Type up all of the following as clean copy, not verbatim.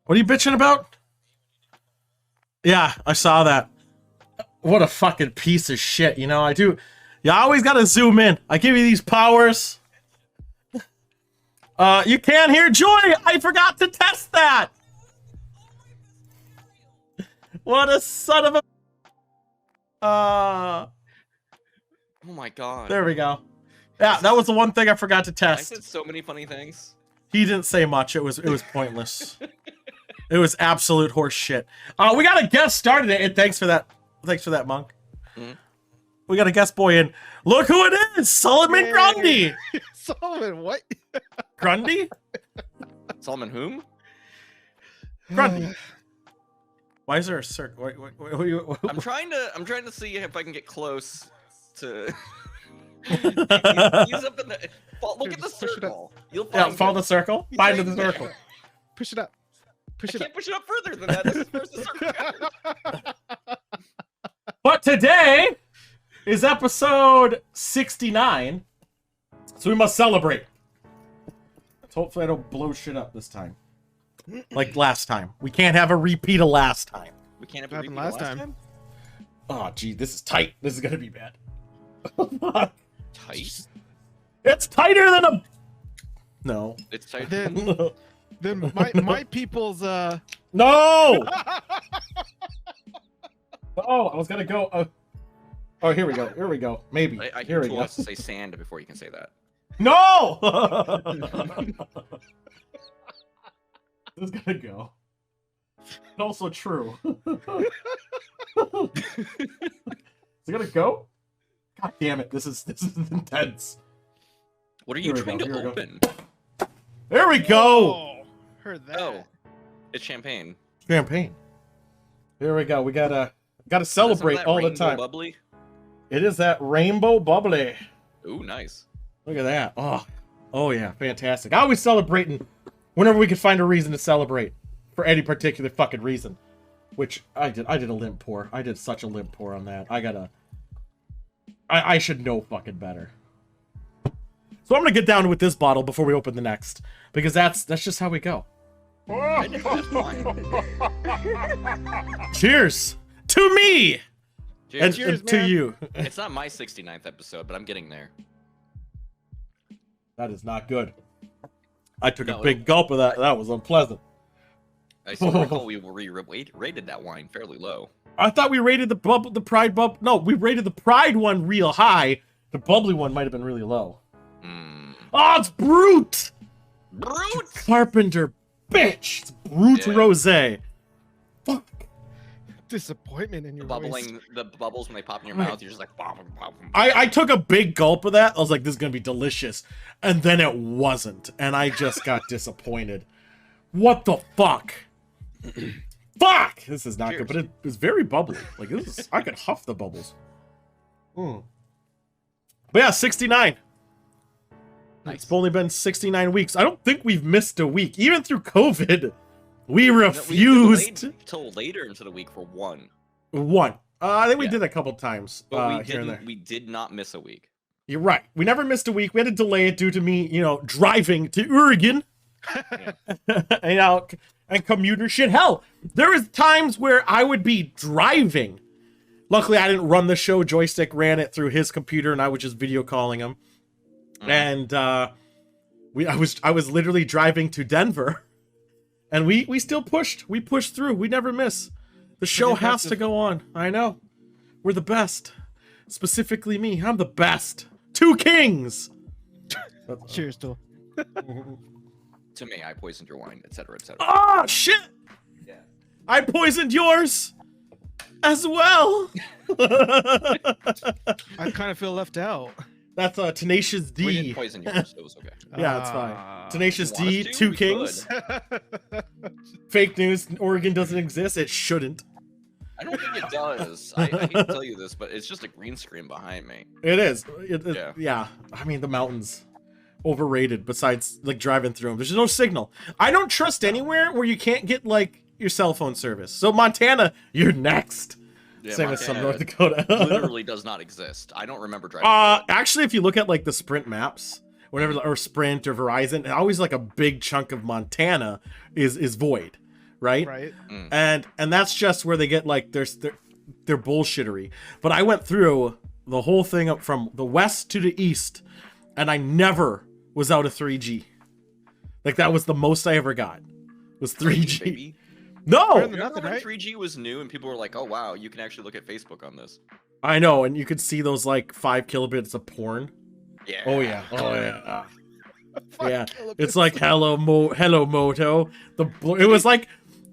What are you bitching about? Yeah, I saw that. What a fucking piece of shit, you know? I do. You always gotta zoom in. I give you these powers. You can't hear Joy! I forgot to test that! What a son of a... Oh my god. There we go. Yeah, that was the one thing I forgot to test. I said so many funny things. He didn't say much. It was pointless. It was absolute horse shit. We got a guest started it, and thanks for that. Thanks for that, Monk. Mm-hmm. We got a guest boy in. Look who it is! Solomon Grundy! Solomon, what? Grundy? Solomon whom? Grundy. Why is there a circle? I'm trying to see if I can get close to. He's up in the. Look at the circle. You'll find follow the circle. Find the circle. Push it up. Push it I up. can't push it up further than that. This is first the circle. But today is episode 69, so we must celebrate. Hopefully I don't blow shit up this time. Like last time. We can't have a repeat of last time. We can't have a repeat last last time. time. Oh, gee, this is tight. This is gonna be bad. Tight. It's tighter than a... No. It's tight. Then my people's No! Oh, I was gonna go... Oh, here we go. Here we go. Maybe. I Here we can go. to say sand before you can say that. No! This is gonna go. And also true. Is it gonna go? God damn it! This is intense. What are you Here we trying go, to here we go. open? There we go. Oh, heard that. Oh, it's champagne. Champagne. Here we go. We gotta Is that celebrate some of that all the rainbow time. Bubbly. It is that rainbow bubbly. Ooh, nice. Look at that. Oh yeah, fantastic. I always celebrating whenever we can find a reason to celebrate for any particular fucking reason. Which I did a limp pour. I did such a limp pour on that. I should know fucking better. So I'm gonna get down with this bottle before we open the next, because that's just how we go. I never had wine. Cheers to me and, Cheers. and to man. you. It's not my 69th episode, but I'm getting there. That is not good. I took No, a big gulp of that. That was unpleasant. I still recall we rated that wine fairly low. I thought we rated the Pride bubble. No, we rated the Pride one real high. The bubbly one might have been really low. Mm. Oh, it's Brute! Brute! Carpenter, bitch! It's Brute Yeah. Rosé. Fuck. Disappointment in your voice. Bubbling, the bubbles when they pop in your Right. mouth, you're just like, bom, bom, bom. I took a big gulp of that. I was like, this is gonna be delicious. And then it wasn't. And I just got disappointed. What the fuck? Fuck! This is not Cheers. good, but it was very bubbly. Like, this is, I could huff the bubbles. Mm. But yeah, 69. Nice. It's only been 69 weeks. I don't think we've missed a week. Even through COVID, we No, we refused. delayed till later into the week for one, One. I think we Yeah. did a couple times but here and there. we did not miss a week. You're right. We never missed a week. We had to delay it due to me, driving to Oregon. And commuter shit. Hell, there was times where I would be driving. Luckily, I didn't run the show. Joystick ran it through his computer, and I was just video calling him. And I was literally driving to Denver, and we still pushed. We pushed through. We never miss. The show has to go on. I know. We're the best. Specifically me. I'm the best. Two kings. Cheers to. To me, I poisoned your wine, etc., etc. Oh shit! Yeah. I poisoned yours as well. I kind of feel left out. That's Tenacious We D. didn't poison yours, so it was okay. Yeah, it's fine. Tenacious Want us D, to? Two We Kings. could. Fake news. Oregon doesn't exist. It shouldn't. I don't think it does. I hate to tell you this, but it's just a green screen behind me. It is. Yeah. Yeah. I mean, the mountains. Overrated. Besides, like driving through them, there's no signal. I don't trust anywhere where you can't get like your cell phone service. So Montana, you're next. Yeah, Same as some Montana North Dakota. literally does not exist. I don't remember driving. Actually, if you look at like the Sprint maps, whenever or Sprint or Verizon, always like a big chunk of Montana is void, right? Right. And that's just where they get like they're bullshittery. But I went through the whole thing up from the west to the east, and I never was out of 3G. Like that was the most I ever got. Was 3G. Baby. No. Nothing, When right? 3G was new and people were like, "Oh wow, you can actually look at Facebook on this." I know, and you could see those like 5 kilobits of porn. Yeah. Oh yeah. Oh yeah. Yeah. Kilobits. It's like hello Moto. It was like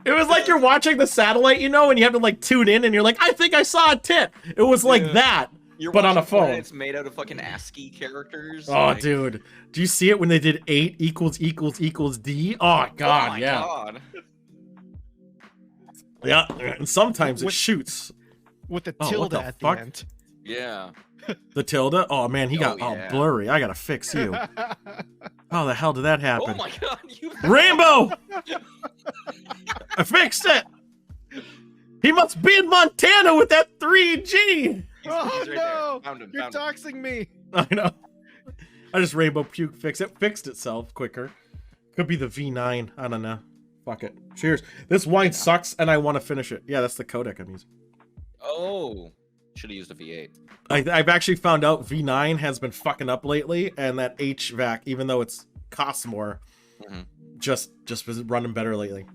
you're watching the satellite, you know, and you have to like tune in, and you're like, I think I saw a tit. It was like Yeah. that, You're but on a watching porn phone. and it's made out of fucking ASCII characters. Oh, like, dude, do you see it when they did 8 = D? Oh god, oh my yeah, God. yeah. And sometimes it With- shoots With the Oh, what tilde the at fuck? the end. Yeah. the tilde. Oh man, he got Oh, all yeah. blurry. I gotta fix you. How the hell did that Oh happen? my God. You. Rainbow! I fixed it. He must be in Montana with that 3G. Oh He's right no! there. Found him. You're Found him. doxing me. I know. I just rainbow puke fix it. Fixed itself quicker. Could be the V9. I don't know. Fuck it. Cheers. This wine sucks and I want to finish it. Yeah, that's the codec I'm using. Oh. Should have used a V8. I've actually found out V9 has been fucking up lately, and that HVAC, even though it's costs more, just was running better lately.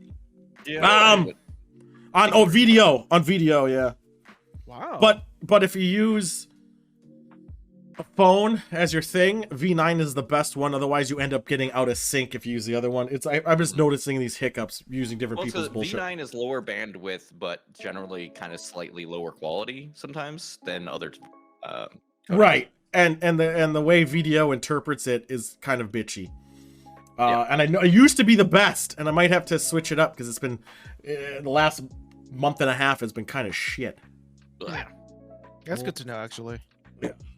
Yeah. On video, yeah. Wow. But if you use a phone as your thing, V9 is the best one. Otherwise, you end up getting out of sync if you use the other one. I'm just noticing these hiccups using different people's bullshit. V9 is lower bandwidth, but generally kind of slightly lower quality sometimes than other. Right, and the way video interprets it is kind of bitchy. And I know it used to be the best, and I might have to switch it up because it's been the last month and a half has been kind of shit. Ugh. That's good to know, actually.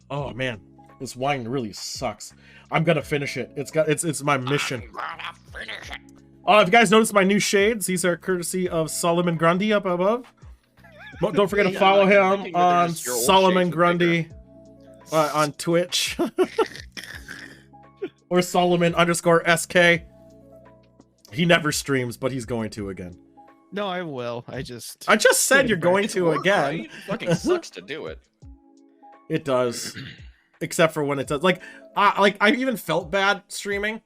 Oh man, this wine really sucks. I'm gonna finish it. It's my mission. I'm gonna finish it. Oh, have you guys noticed my new shades? These are courtesy of Solomon Grundy up above. Don't forget to Yeah, follow I'm him thinking that they're on just your old Solomon shades with Grundy on Twitch. Or Solomon_SK. He never streams, but he's going to again. No, I will. I just said you're going to Work, again. right? It fucking sucks to do it. It does. Except for when it does. Like I even felt bad streaming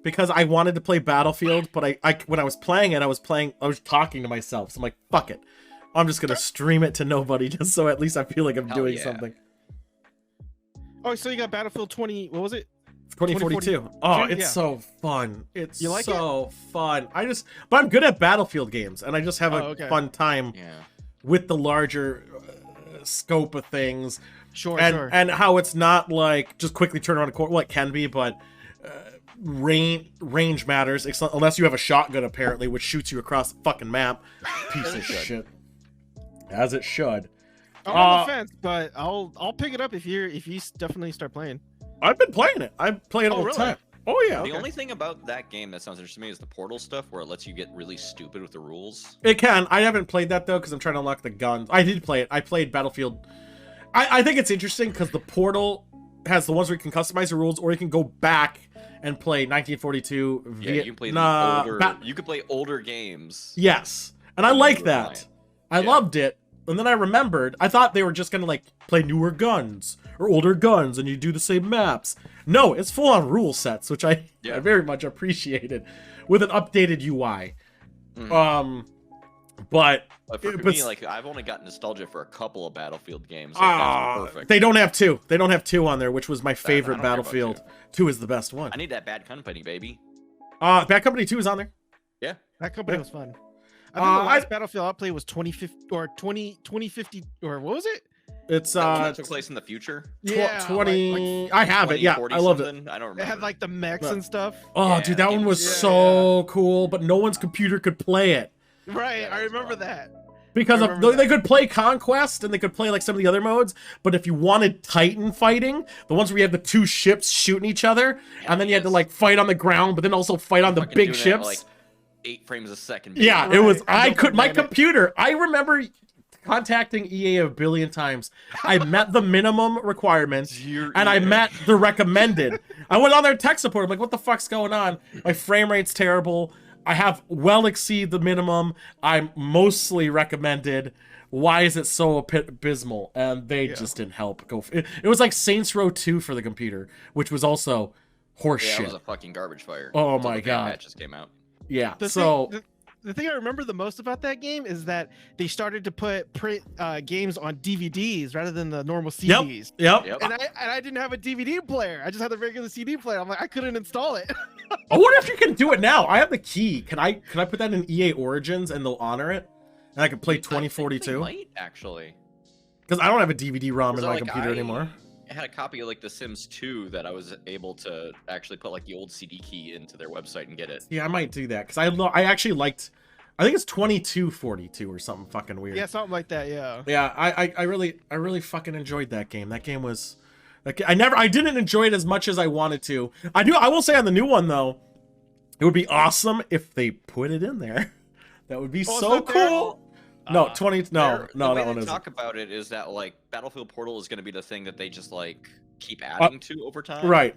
because I wanted to play Battlefield, but I when I was playing it, I was talking to myself. So I'm like, fuck it. I'm just gonna stream it to nobody just so at least I feel like I'm Hell doing yeah. something. Oh, so you got Battlefield 20. What was it? 2042. Oh, it's yeah. so fun. It's You like so fun. But I'm good at Battlefield games, and I just have a okay. fun time Yeah. with the larger scope of things. Sure, and sure. and how it's not like just quickly turn around a corner. Well, it can be, but range matters unless you have a shotgun apparently, which shoots you across the fucking map. Piece As of it should. shit. As it should. I'm on the fence, but I'll pick it up if you definitely start playing. I've been playing it. I play it Oh, all the really? time. Oh yeah. The Okay. only thing about that game that sounds interesting to me is the portal stuff, where it lets you get really stupid with the rules. It can. I haven't played that though because I'm trying to unlock the guns. I did play it. I played Battlefield. I think it's interesting because the portal has the ones where you can customize the rules, or you can go back and play 1942. Yeah, you can play the older. You could play older games. Yes, and I when you like were that. playing. I Yeah. loved it, and then I remembered. I thought they were just gonna like play newer guns or older guns, and you do the same maps. No, it's full on rule sets, which I Yeah. very much appreciated, with an updated UI. Mhm. But For but me, like I've only got nostalgia for a couple of Battlefield games. Like, that's perfect. they don't have two. They don't have two on there, which was my I favorite don't care about Battlefield. Two is the best one. I need that Bad Company, baby. Bad Company 2 is on there. That company Yeah. was fun. I think the last I- Battlefield I played was 2050 or 2050 or what was it? It's That took place in the future. 20. I have it. Yeah, 2040 I loved it. something? I don't remember. It had like the mechs Yeah. and stuff. Oh, Yeah, dude, that game one was was- so cool, but no one's computer could play it Right, Yeah, I that's remember fun. that. because I of remember they that. could play Conquest and they could play like some of the other modes. But if you wanted Titan fighting, the ones where you have the two ships shooting each other, and then you had to yes. like fight on the ground, but then also fight on the Fucking big doing that, ships. like 8 frames a second. Yeah, Right. it was. I Don't could. My forget it. computer. I remember contacting EA a billion times. I met the minimum requirements, and I met the recommended. I went on their tech support. I'm like, what the fuck's going on? My frame rate's terrible. I have well exceed the minimum. I'm mostly recommended. Why is it so abysmal? And they just didn't help. It was like Saints Row 2 for the computer, which was also horseshit. Yeah, it was a fucking garbage fire. Oh my god! That just came out. Yeah. The thing I remember the most about that game is that they started to print games on DVDs rather than the normal CDs. Yep. And I didn't have a DVD player. I just had the regular CD player. I'm like, I couldn't install it. I wonder if you can do it now. I have the key. Can I put that in EA Origins and they'll honor it? And I can play 2042? Might actually. Because I don't have a DVD-ROM in my computer anymore. I had a copy of like The Sims 2 that I was able to actually put like the old CD key into their website and get it. Yeah, I might do that because I actually liked. I think it's 2242 or something fucking weird. Yeah, something like that. Yeah. Yeah, I really fucking enjoyed that game. That game was. I didn't enjoy it as much as I wanted to. I will say on the new one though, it would be awesome if they put it in there. That would be so cool. No, that one isn't. Talk about it is that like Battlefield Portal is going to be the thing that they just like keep adding to over time. Right.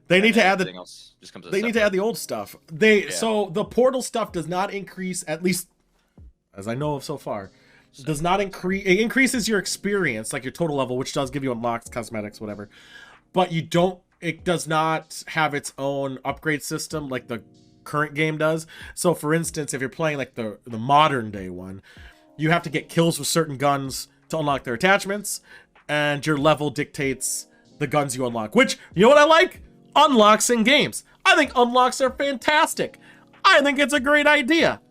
They need to add They need to add the old stuff. So the Portal stuff does not increase, at least as I know of so far. Does not increase. It increases your experience, like your total level, which does give you unlocks, cosmetics, whatever. But you don't. It does not have its own upgrade system like the current game does. So, for instance, if you're playing like the modern day one, you have to get kills with certain guns to unlock their attachments, and your level dictates the guns you unlock. Which, you know what I like? Unlocks in games. I think unlocks are fantastic. I think it's a great idea.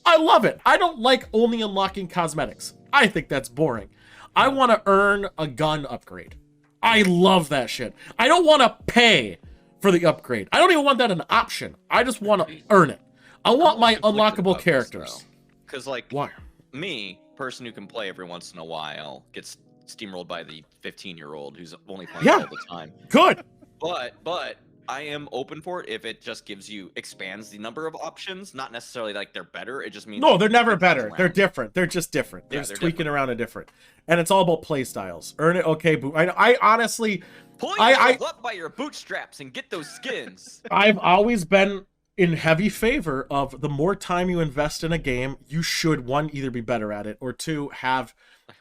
I love it. I don't like only unlocking cosmetics. I think that's boring. I want to earn a gun upgrade. I love that shit. I don't want to pay for the upgrade. I don't even want that an option. I just want to earn it. I want my unlockable characters. Because like why? Me, person who can play every once in a while, gets steamrolled by the 15-year-old who's only playing all the time. Good. But I am open for it if it just expands the number of options. Not necessarily like they're better. It just means no, they're never better. They're different. They're just different. They're just tweaking around a different. And it's all about play styles. Earn it, okay, boo. I honestly pull yourself up by your bootstraps and get those skins. I've always been in heavy favor of the more time you invest in a game, you should one either be better at it or two have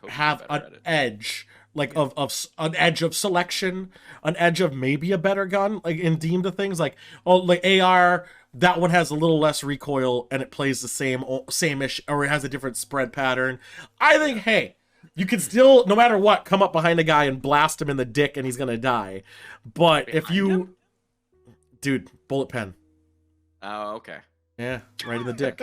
an edge. Like of an edge of selection, an edge of maybe a better gun, like in Deem to things like like AR, that one has a little less recoil and it plays the same-ish, or it has a different spread pattern. I think, hey, you can still, no matter what, come up behind a guy and blast him in the dick and he's gonna die. But if you, dude, bullet pen. Oh, okay. Yeah, right in the dick.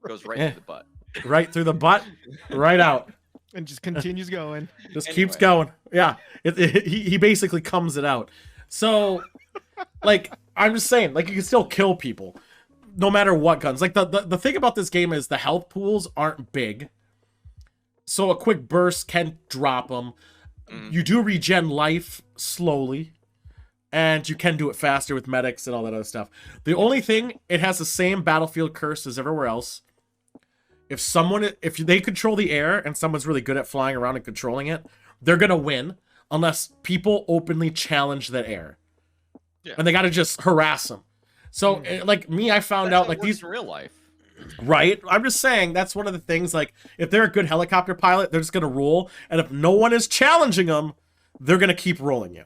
Goes right through the butt. Right through the butt, right out. And just continues going. Just keeps going. Yeah. He basically comes it out. So, like, I'm just saying, like, you can still kill people no matter what guns. Like, the thing about this game is the health pools aren't big. So a quick burst can drop them. You do regen life slowly. And you can do it faster with medics and all that other stuff. The only thing, it has the same battlefield curse as everywhere else. If they control the air and someone's really good at flying around and controlling it, they're gonna win unless people openly challenge that air. Yeah. And they gotta just harass them. So like me, I found out like these in real life. Right? I'm just saying that's one of the things, like if they're a good helicopter pilot, they're just gonna roll, and if no one is challenging them, they're gonna keep rolling you.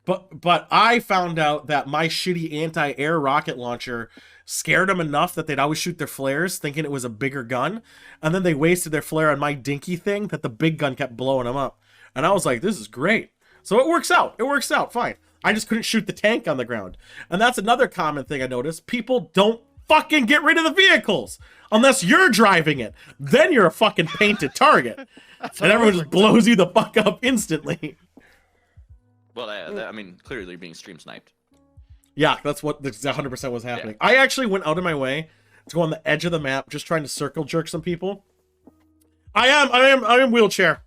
But I found out that my shitty anti-air rocket launcher scared them enough that they'd always shoot their flares thinking it was a bigger gun, and then they wasted their flare on my dinky thing that the big gun kept blowing them up. And I was like, this is great. So it works out. It works out fine. I just couldn't shoot the tank on the ground. And that's another common thing I noticed. People don't fucking get rid of the vehicles unless you're driving it. Then you're a fucking painted target. And everyone just blows you the fuck up instantly. Well, I mean, clearly you're being stream sniped. Yeah, that's 100% was happening. Yeah. I actually went out of my way to go on the edge of the map, just trying to circle jerk some people. I am wheelchair.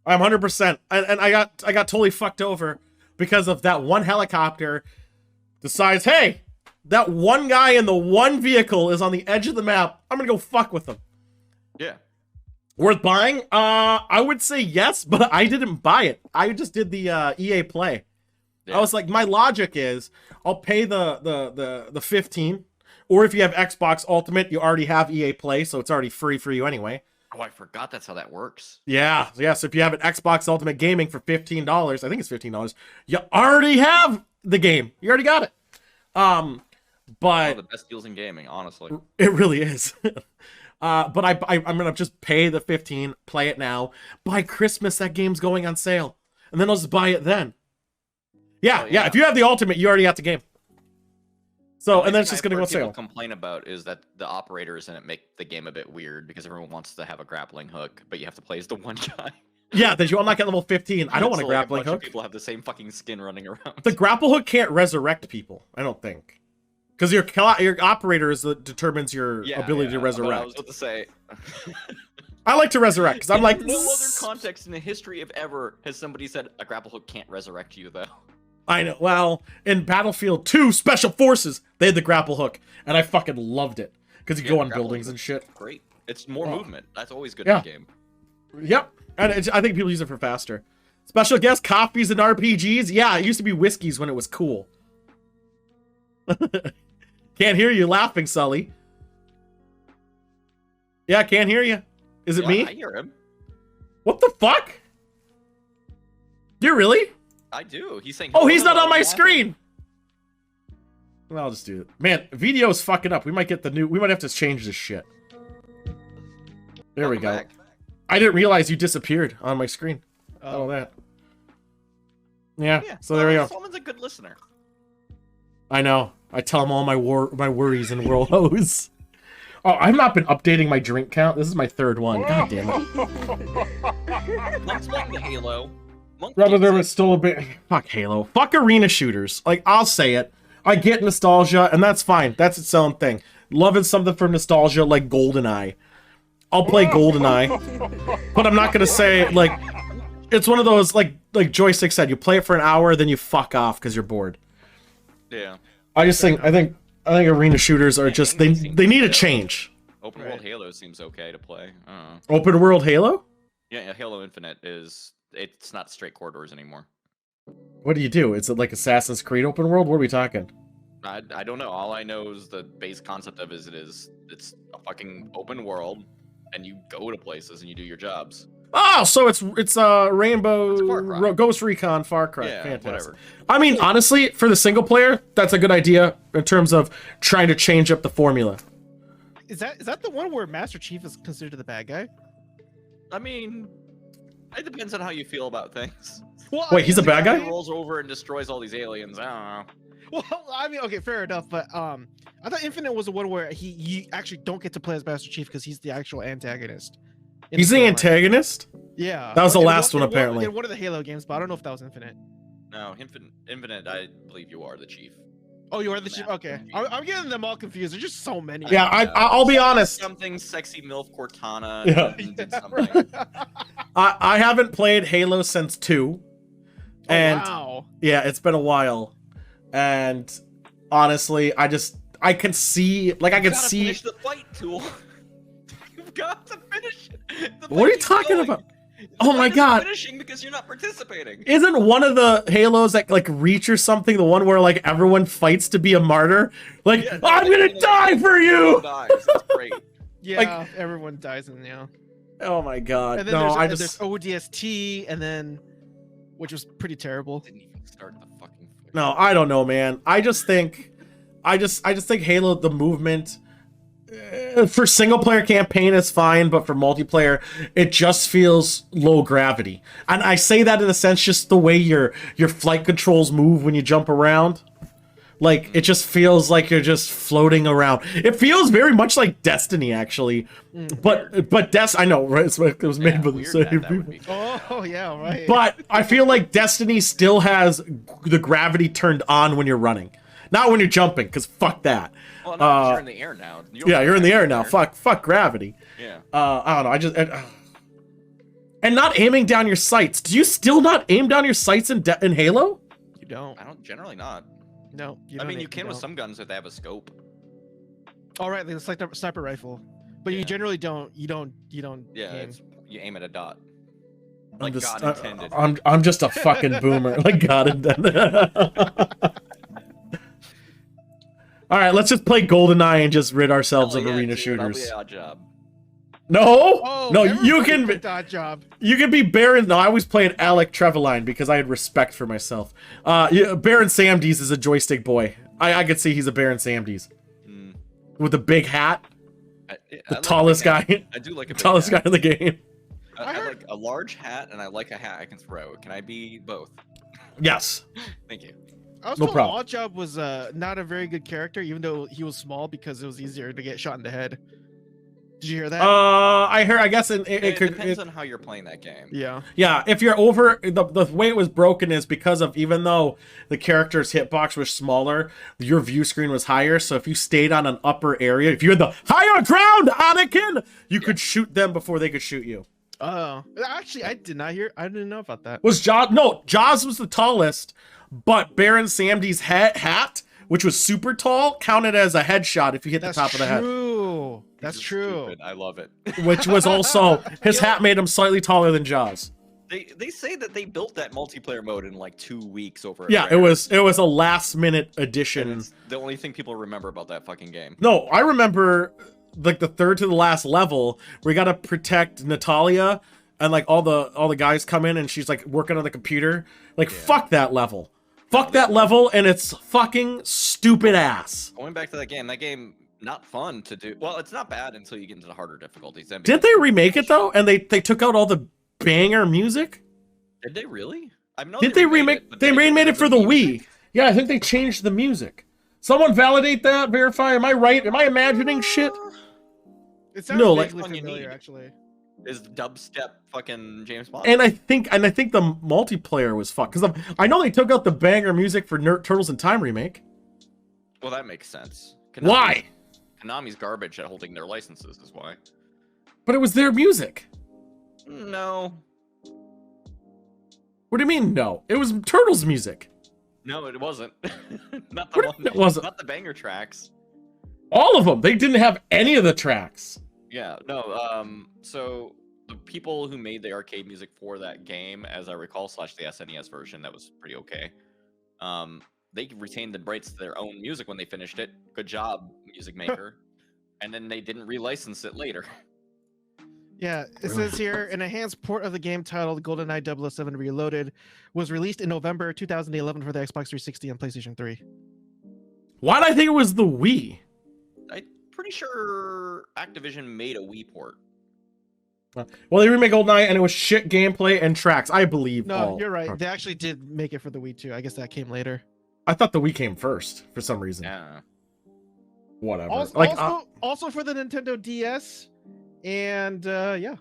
I'm 100%, and I got totally fucked over because of that one helicopter decides, hey, that one guy in the one vehicle is on the edge of the map. I'm gonna go fuck with him. Yeah. Worth buying? I would say yes, but I didn't buy it. I just did the EA Play. Yeah. I was like, my logic is, I'll pay the 15, Or if you have Xbox Ultimate, you already have EA Play, so it's already free for you anyway. Oh, I forgot that's how that works. Yeah, yes. If you have an Xbox Ultimate Gaming for $15, I think it's $15, you already have the game. You already got it. One But of the best deals in gaming, honestly. it really is. But I'm gonna just pay the 15, play it now. By Christmas, that game's going on sale, and then I'll just buy it then. Yeah, Oh, yeah. yeah. If you have the Ultimate, you already have the game. So, The and then only it's thing just gonna go on I've heard people sale. complain about is that the operators in it make the game a bit weird because everyone wants to have a grappling hook, but you have to play as the one guy. Yeah, that you unlock at level 15. I don't want a So, grappling a bunch hook. Of people have the same fucking skin running around. The grapple hook can't resurrect people, I don't think. Because your operator is that determines your ability to But resurrect. I was about to say. I like to resurrect, because I'm like... In no other context in the history of ever has somebody said a grapple hook can't resurrect you, though. I know. Well, in Battlefield 2 Special Forces, they had the grapple hook, and I fucking loved it. Because you go on grapple buildings hook and shit. Great. It's more movement. That's always good Yeah. in the game. Yep. And I think people use it for faster. Special guest coffees and RPGs? Yeah, it used to be whiskeys when it was cool. Can't hear you laughing, Sully. Yeah, can't hear you. Is it Yeah, me? I hear him. What the fuck? You really? I do. He's saying. Oh, he's not "Hello, on my laughing." screen. Well, I'll just do it. Man, video is fucking up. We might get the new. We might have to change this shit. There we Welcome go. back. I didn't realize you disappeared on my screen. Oh, that. Yeah. Yeah. So there we go. Someone's a good listener. I know. I tell him all my worries and woes. Oh, I've not been updating my drink count. This is my third one. God damn it. Monk's playing the Halo. Monk Rather thinks there it- was still a bit. Fuck Halo. Fuck arena shooters. Like, I'll say it. I get nostalgia, and that's fine. That's its own thing. Loving something for nostalgia like GoldenEye. I'll play GoldenEye. But I'm not gonna say, like, it's one of those, like Joystick said, you play it for an hour, then you fuck off because you're bored. Yeah. I think arena shooters are just, they need a change. Open world Halo seems okay to play. I don't know. Open world Halo? Yeah, Halo Infinite is. It's not straight corridors anymore. What do? Is it like Assassin's Creed open world? What are we talking? I don't know. All I know is the base concept of it's a fucking open world, and you go to places and you do your jobs. Oh, so it's Rainbow It's Far Cry. Ghost Recon Far Cry. Yeah, Fantastic. whatever. I mean, honestly, for the single player, that's a good idea in terms of trying to change up the formula. Is that the one where Master Chief is considered the bad guy? I mean, it depends on how you feel about things. Well, Wait, he's a bad guy? He rolls over and destroys all these aliens. I don't know. Well, I mean, okay, fair enough, but I thought Infinite was the one where you actually don't get to play as Master Chief because he's the actual antagonist. in He's the storyline. antagonist? Yeah, That was the In last one, apparently. In one of the Halo games, but I don't know if that was Infinite. No, Infinite. I believe you are the chief. Oh, you are the The Chief. Master Okay, Chief. I'm getting them all confused. There's just so many. Yeah, I'll be honest. Something sexy milf Cortana. Yeah. Did something. I haven't played Halo since 2. And wow. yeah, it's been a while. And honestly, I can see, like, I You can gotta see. finish the fight, Tool. You've got to finish it. The What are you fight keeps talking going. about? The Oh my fight isn't God. Finishing because you're not participating. Isn't one of the Halos that, like, Reach or something, the one where, like, everyone fights to be a martyr? Like, Yeah, I'm no, gonna like, die for you! Dies. It's great. Yeah, everyone dies in yeah. Oh my God. And then No, there's ODST, and then which was pretty terrible. Didn't even start the fucking fight. No, I don't know, man. I just think Halo, the movement, for single player campaign is fine, but for multiplayer, it just feels low gravity. And I say that in a sense, just the way your flight controls move when you jump around. Like, it just feels like you're just floating around. It feels very much like Destiny, actually. But I know, right? It was made Yeah, by the weird same that would people. be. Oh yeah, right. But I feel like Destiny still has the gravity turned on when you're running. Not when you're jumping, because fuck that. Well, no, 'cause you're in the air now. Yeah, you're in the air now. Fuck gravity. Yeah. I don't know. And not aiming down your sights. Do you still not aim down your sights in Halo? you don't. I don't generally not. No, you I don't. mean, you can with don't. some guns if they have a scope. All right, it's like the sniper rifle, but you Yeah. generally don't. You don't. Yeah, aim. you aim at a dot. I'm Like just, God intended. I'm just a fucking boomer. Like God intended. All right, let's just play GoldenEye and just rid ourselves of arena dude, shooters. I'll be Odd Job. No, Oh, no, you can Odd Job. you can be Baron. No, I always played Alec Trevelyan because I had respect for myself. Baron Samdies is a joystick boy. I could see he's a Baron Samdies with a big hat, the tallest guy. I do like a big tallest hat. guy in the game. I like a large hat, and I like a hat I can throw. Can I be both? Yes. Thank you. I was No told problem. Oddjob was not a very good character, even though he was small because it was easier to get shot in the head. Did you hear that? I heard. I guess it Depends on how you're playing that game. Yeah. Yeah, if you're over the way it was broken is because of even though the character's hitbox was smaller, your view screen was higher. So if you stayed on an upper area, if you had the higher ground, Anakin, you could shoot them before they could shoot you. Oh, actually, I didn't know about that. Was Jaws? No, Jaws was the tallest, but Baron Samdi's hat, which was super tall, counted as a headshot if you hit the top of the head. True. That's This is true. stupid. I love it. Which was also his hat made him slightly taller than Jaws. They say that they built that multiplayer mode in like 2 weeks over. Yeah, it was a last minute And addition. it's the only thing people remember about that fucking game. No, I remember like the third to the last level where you gotta protect Natalia and like all the guys come in and she's like working on the computer. Like fuck that level. Fuck that level and it's fucking stupid ass. Going back to that game not fun to do. Well, it's not bad until you get into the harder difficulties. Then Did they remake it though? And they took out all the banger music? Did they really? I know Did they remake it, but they did remade it for the music? Wii. Yeah, I think they changed the music. Someone validate that, verify. Am I right? Am I imagining shit? It sounds No, like- vaguely One you familiar, need. actually. Is dubstep fucking James Bond? And I think the multiplayer was fucked because I know they took out the banger music for Turtles in Time remake. Well, that makes sense. Why? Konami's garbage at holding their licenses is why. But it was their music. No. What do you mean no? It was Turtles music. No, it wasn't. Not the What do one. you mean it wasn't? Not the banger tracks. All of them. They didn't have any of the tracks. Yeah, no, so the people who made the arcade music for that game, as I recall, / the SNES version, that was pretty okay. They retained the rights to their own music when they finished it. Good job, music maker. And then they didn't relicense it later. Yeah, it says here an enhanced port of the game titled GoldenEye 007 Reloaded was released in November 2011 for the Xbox 360 and PlayStation 3. Why did I think it was the Wii? I'm pretty sure Activision made a Wii port. Well, they remade GoldenEye and it was shit gameplay and tracks. I believe. No, all. you're right. They actually did make it for the Wii too. I guess that came later. I thought the Wii came first for some reason. Yeah. Whatever. Also for the Nintendo DS, and yeah.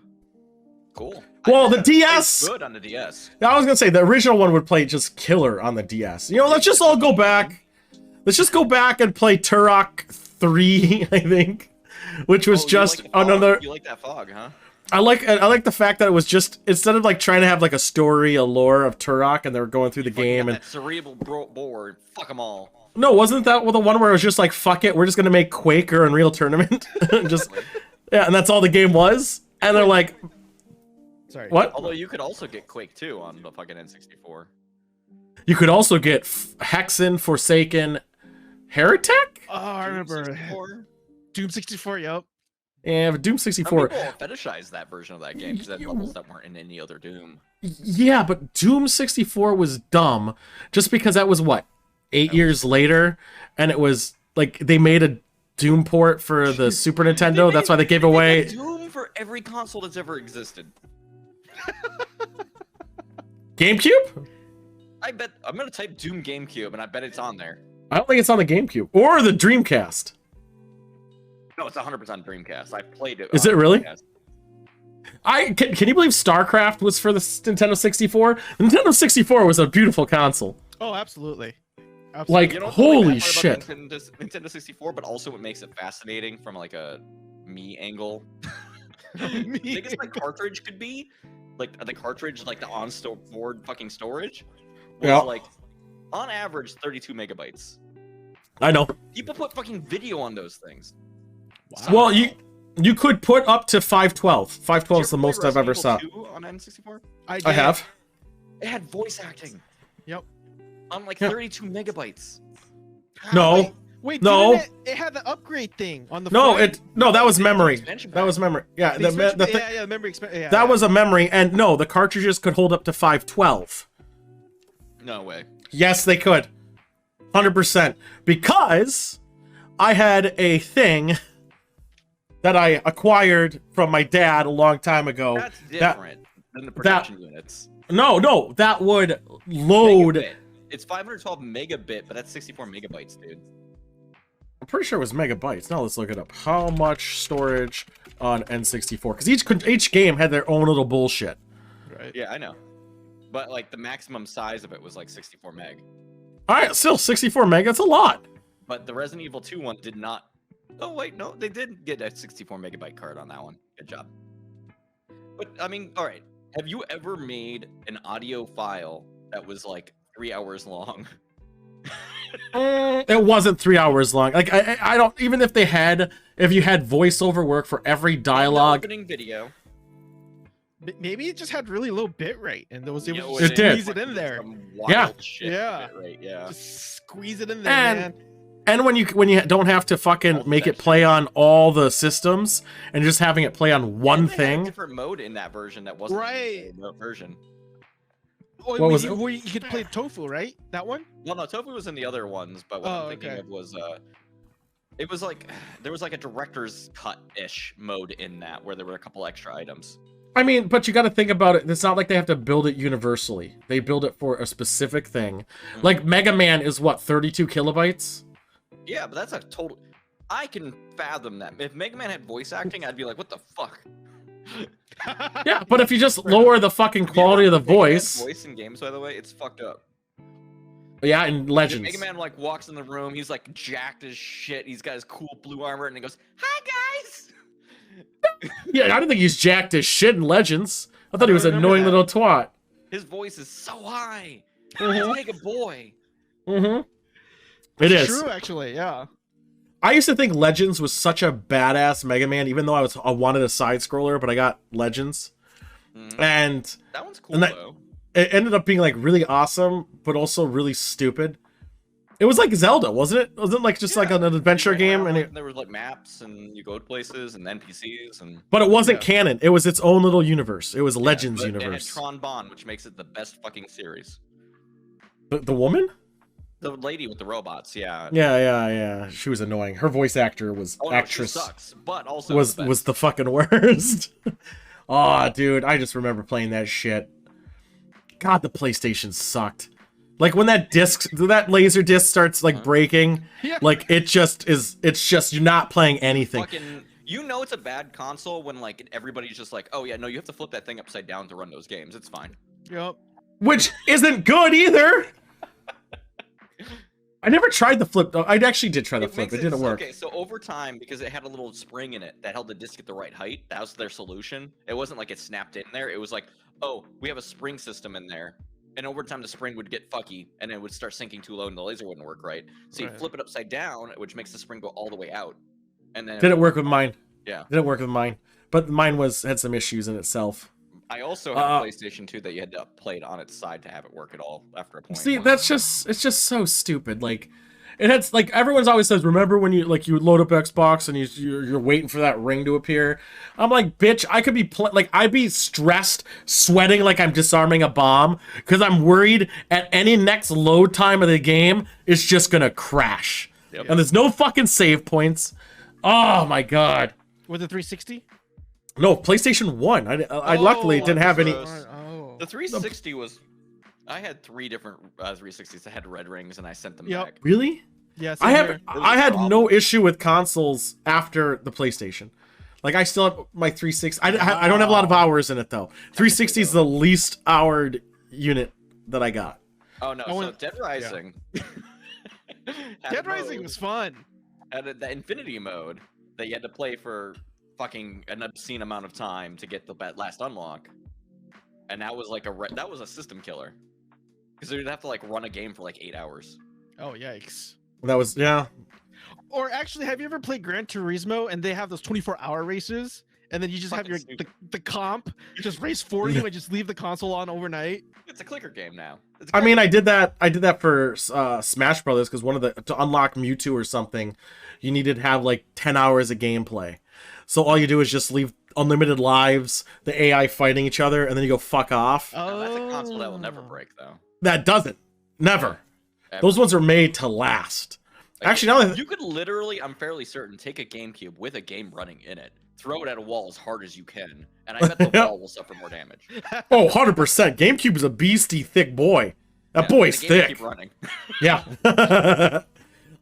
Cool. Well, I the bet it plays DS good on the DS. I was gonna say the original one would play just killer on the DS. You know, let's just all go back. Let's just go back and play Turok 3, I think, which was Oh, just you like the fog? another. You like that fog, huh? I like the fact that it was just instead of like trying to have like a story, a lore of Turok, and they were going through the game and that cerebral board. Fuck them all. no, wasn't that the one where it was just like fuck it, we're just gonna make Quake or Unreal Tournament, just yeah, and that's all the game was, and they're like, Sorry. what? Although you could also get Quake 2 on the fucking N64. You could also get Hexen, Forsaken, Heretic, Oh, I remember. 64? Doom 64. Yep. and Doom Some 64. people fetishize that version of that game because it had levels that weren't in any other Doom. Yeah, but Doom 64 was dumb just because that was what 8 years later, and it was like they made a Doom port for the Super Nintendo. That's why they gave away. Doom for every console that's ever existed. GameCube? I bet I'm gonna type Doom GameCube and I bet it's on there. I don't think it's on the GameCube or the Dreamcast. No, it's 100% Dreamcast. I played it. Is on it really? Dreamcast. Can you believe StarCraft was for the Nintendo 64? The Nintendo 64 was a beautiful console. Oh, absolutely. Like, You know what's the only holy bad part shit. about Nintendo 64, but also what makes it fascinating from like a me angle. The biggest my cartridge could be, like the cartridge, like the board fucking storage, was Yeah. like on average 32 megabytes. I know. People put fucking video on those things. Well, you could put up to 512. 512 is Did the you ever most play I've ever saw. Resident Evil 2 on N64? I have. It had voice acting Yep. on like Yeah. 32 megabytes. No. Wait, No. it had the upgrade thing on the No, front? that was memory. expansion That was pack. memory. Yeah, The the expansion- thing, yeah, memory expansion. that was a memory, and no, the cartridges could hold up to 512. No way. Yes, they could. 100%. Because I had a thing that I acquired from my dad a long time ago. That's different than the production units. No, that would load. Megabit. It's 512 megabit, but that's 64 megabytes, dude. I'm pretty sure it was megabytes. Now let's look it up. How much storage on N64? Because each game had their own little bullshit. Right. Yeah, I know. But like the maximum size of it was like 64 meg. All right, still 64 meg. That's a lot. But the Resident Evil 2 one did not. Oh wait, no, they did get a 64 megabyte card on that one. Good job. But I mean, all right. Have you ever made an audio file that was like 3 hours long? It wasn't 3 hours long. Like I don't, even if you had voiceover work for every dialogue. Opening video. Maybe it just had really low bit rate and it was able It to did. squeeze it in there. Yeah. Yeah. Right. Yeah. Just squeeze it in there, And- man. And when you don't have to fucking make it play on all the systems and just having it play on one And they had a thing. different mode in that version that wasn't Right. in the version. Oh, What was it? you could play Tofu, right? That one? Well, no, Tofu was in the other ones, but what I'm thinking okay. of was it was like there was like a director's cut-ish mode in that where there were a couple extra items. I mean, but you got to think about it. It's not like they have to build it universally. They build it for a specific thing. Like Mega Man is what, 32 kilobytes? Yeah, but that's a total. I can fathom that. If Mega Man had voice acting, I'd be like, what the fuck? Yeah, but if you just lower the fucking quality of the Mega Man's voice. voice in games, by the way, it's fucked up. Yeah, in Legends. Mega Man like walks in the room, he's like jacked as shit. He's got his cool blue armor, and he goes, "Hi guys." Yeah, I don't think he's jacked as shit in Legends. I thought he was an remember annoying that. little twat. His voice is so high. He's like a boy. Mm-hmm. It is. True, actually, yeah. I used to think Legends was such a badass Mega Man, even though I wanted a side scroller, but I got Legends. Mhm. And That one's cool And that- though. it ended up being like really awesome, but also really stupid. It was like Zelda, wasn't it? Wasn't it like just like Yeah. an adventure You went game? around, And like, there was like maps, and you go to places, and NPCs, and but it wasn't Yeah. canon. It was its own little universe. It was Legends but It had universe. Tron Bonne, which makes it the best fucking series. The woman? The lady with the robots, yeah. Yeah. She was annoying. Her voice actor was Oh, no, actress she sucks, but also was the best. was the fucking worst. Aw, dude, I just remember playing that shit. God, the PlayStation sucked. Like when that laser disc starts like breaking, Yeah. like it's just you're not playing anything. Fucking, you know it's a bad console when like everybody's just like, oh yeah, no, you have to flip that thing upside down to run those games. It's fine. Yep. Which isn't good either. I never tried the flip. I actually did try the flip. makes It didn't work. Okay, so over time, because it had a little spring in it that held the disc at the right height, that was their solution. It wasn't like it snapped in there. It was like, oh, we have a spring system in there. And over time, the spring would get fucky, and it would start sinking too low, and the laser wouldn't work right. So you Right. flip it upside down, which makes the spring go all the way out. And then Didn't work with mine. Yeah. Didn't work with mine. But mine had some issues in itself. I also had a PlayStation 2 that you had to play it on its side to have it work at all after a point. See, it's just so stupid. Like, it had like everyone's always says, remember when you load up Xbox and you're waiting for that ring to appear? I'm like, bitch, I could be I'd be stressed, sweating like I'm disarming a bomb because I'm worried at any next load time of the game it's just gonna crash. Yep. And there's no fucking save points. Oh my god. Was it 360? No, PlayStation 1. I luckily didn't have any. Oh. The 360 was. I had 3 different 360s that had red rings, and I sent them Yep. back. Really? Yes. I was had a no issue with consoles after the PlayStation. Like I still have my 360. I don't have a lot of hours in it though. 360 is the least houred unit that I got. Oh no! I So went- Dead Rising. had Dead a Rising mode- was fun. had the Infinity mode that you had to play for fucking an obscene amount of time to get the last unlock, and that was like that was a system killer because you'd have to like run a game for like 8 hours. Oh yikes. That was Or actually, have you ever played Gran Turismo and they have those 24-hour races? and then you just have Fucking your stupid. the comp just race for you and just leave the console on overnight. It's a clicker game now. It's a I mean, great- I did that for Smash Brothers because to unlock Mewtwo or something, you needed to have like 10 hours of gameplay. So all you do is just leave unlimited lives, the AI fighting each other, and then you go fuck off. Now, that's a console that will never Oh. break, though. That doesn't. Never. Ever. Those ones are made to last. Like, Actually, now that you could literally, I'm fairly certain, take a GameCube with a game running in it, throw it at a wall as hard as you can, and I bet the wall will suffer more damage. oh, 100%. GameCube is a beastie thick boy. That Yeah, boy's the game will thick. Keep running. Yeah.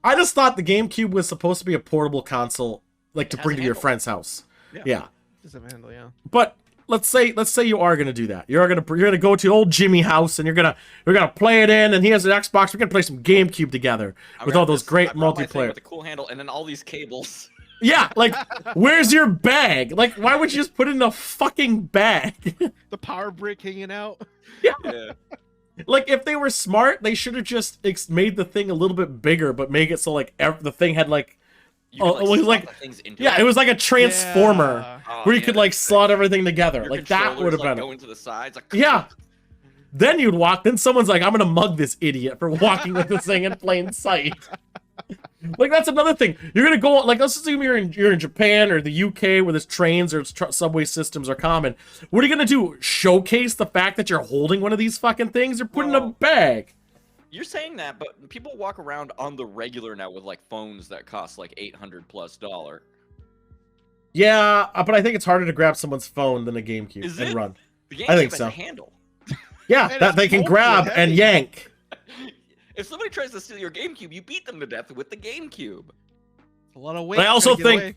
I just thought the GameCube was supposed to be a portable console, like to It has bring a to your handle. friend's house. Yeah. Just a handle, yeah. But let's say you are gonna do that. You're gonna go to old Jimmy house and you're gonna play it in, and he has an Xbox. We're gonna play some GameCube together I with got all those this- great I brought my thing multiplayer. with a cool handle, and then all these cables. Yeah, like where's your bag? Like why would you just put it in a fucking bag? The power brick hanging out. Yeah. Like if they were smart, they should have just made the thing a little bit bigger, but make it so like the thing had like You Oh, could, it was slot like- the things into yeah, it was like a transformer Yeah. Oh, where you yeah, could like that's sick. slot everything together. Your Like that controllers, would have like, been. going to the sides. Like, Yeah. Then you'd walk. Then someone's like, "I'm gonna mug this idiot for walking with this thing in plain sight." Like that's another thing. You're gonna go like let's assume you're in Japan or the UK where there's trains or subway systems are common. What are you gonna do? Showcase the fact that you're holding one of these fucking things? You're putting in a Well- bag. You're saying that, but people walk around on the regular now with like phones that cost like $800+. Yeah, but I think it's harder to grab someone's phone than a GameCube Is and it? run. The GameCube I think has so. a handle. Yeah, And that it's they can ultra grab and heavy. yank. If somebody tries to steal your GameCube, you beat them to death with the GameCube. A lot of weight. I also gotta get think away.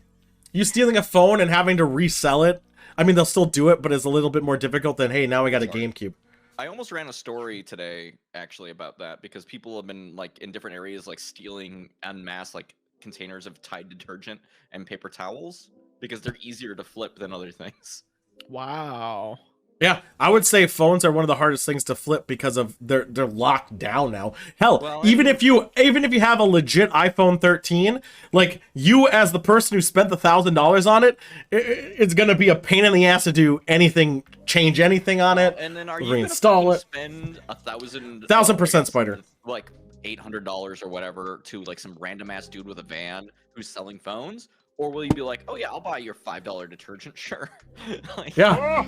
you stealing a phone and having to resell it. I mean, they'll still do it, but it's a little bit more difficult than hey, now I got a Sorry. GameCube. I almost ran a story today actually about that because people have been like in different areas like stealing en masse like containers of Tide detergent and paper towels because they're easier to flip than other things. Wow. Yeah, I would say phones are one of the hardest things to flip because of they're locked down now. Hell, Well, even and- if you have a legit iPhone 13, like you as the person who spent the $1,000 on it, it's gonna be a pain in the ass to do anything, change anything on it. And then are you Reinstall gonna it. spend $1,000, 1000% Spider. like $800 or whatever to like some random ass dude with a van who's selling phones? Or will you be like, oh yeah, I'll buy your $5 detergent, sure. Like, Yeah,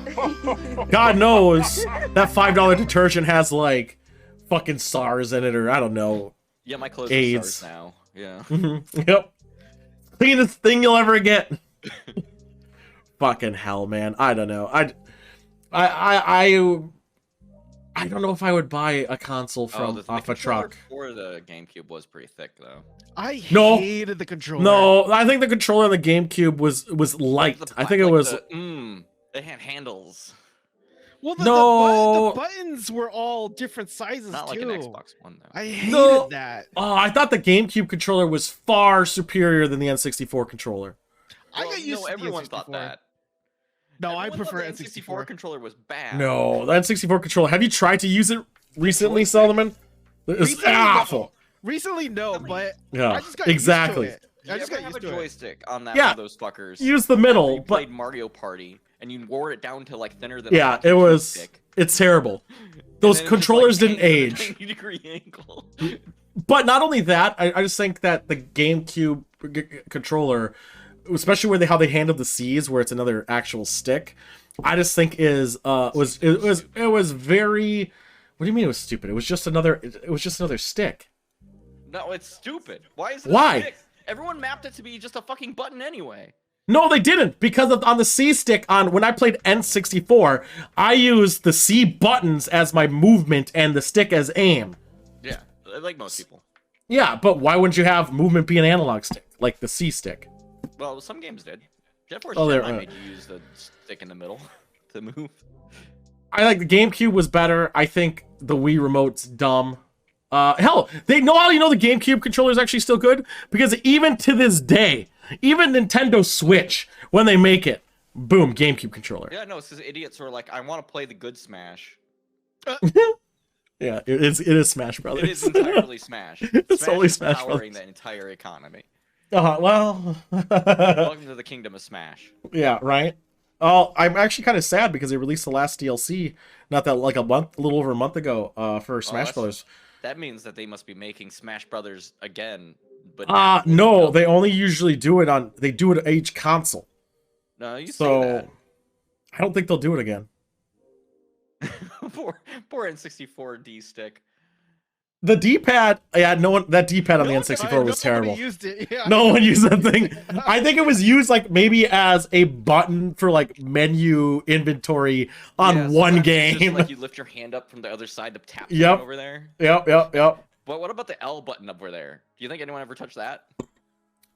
God knows that $5 detergent has like fucking SARS in it, or I don't know. yeah, my clothes AIDS. are SARS now. Yeah. Yep, cleanest thing you'll ever get. Fucking hell, man. I don't know. I don't know if I would buy a console from the off a controller truck. Before the GameCube was pretty thick though. I No. hated the controller. No, I think the controller on the GameCube was light. The I think it like was. they had handles. Well, No. the buttons were all different sizes Not like too. an Xbox One though. I hated No. that. Oh, I thought the GameCube controller was far superior than the N64 controller. I Well, got used no, to everyone the thought N64. that. No, I Everyone prefer thought the N64. controller was bad. No, the N64 controller. Have you tried to use it recently, Solomon? It's Recently, no. awful. Recently, no, but Yeah, I just got exactly. Used to it. You I just ever got have used a to it. joystick on that Yeah. one of those fuckers? Use the after middle, you but played Mario Party and you wore it down to like thinner than a yeah, hockey it was. joystick, It's terrible. and Those then it just, controllers like, didn't hangs at a age. 90-degree angle. But not only that, I just think that the GameCube controller, especially where how they handled the C's, where it's another actual stick, I just think was very. What do you mean it was stupid? It was just another stick. No, it's stupid. Why is it Why? a stick? Everyone mapped it to be just a fucking button anyway. No, they didn't, because on the C stick when I played N64, I used the C buttons as my movement and the stick as aim. Yeah, like most people. Yeah, but why wouldn't you have movement be an analog stick like the C stick? Well, some games did. Jet Force Oh, there- Gemini made you use the stick in the middle to move. I like the GameCube was better. I think the Wii remote's dumb. Hell, they know how you know the GameCube controller is actually still good because even to this day, even Nintendo Switch when they make it, boom, GameCube controller. Yeah, no, it's just idiots who are like, I want to play the good Smash. Yeah, it is Smash Brothers. It is entirely Smash. It's Smash only is Smash powering Brothers. the entire economy. Well, Welcome to the kingdom of Smash. yeah, right. Oh, I'm actually kind of sad because they released the last DLC not that like a little over a month ago, for Smash that's- Brothers. That means that they must be making Smash Brothers again. But now with No, double- they only usually do it on. They do it at each console. No, you say So I don't think they'll do it again. that. poor N64 stick. The D-pad, yeah, no one. That D-pad on the No, N64 was terrible. Nobody used it. Yeah. No one used that thing. I think it was used like maybe as a button for like menu inventory on Yeah, one sometimes it's game. Just, like you lift your hand up from the other side to tap Yep. over there. Yep. But what about the L button over there? Do you think anyone ever touched that?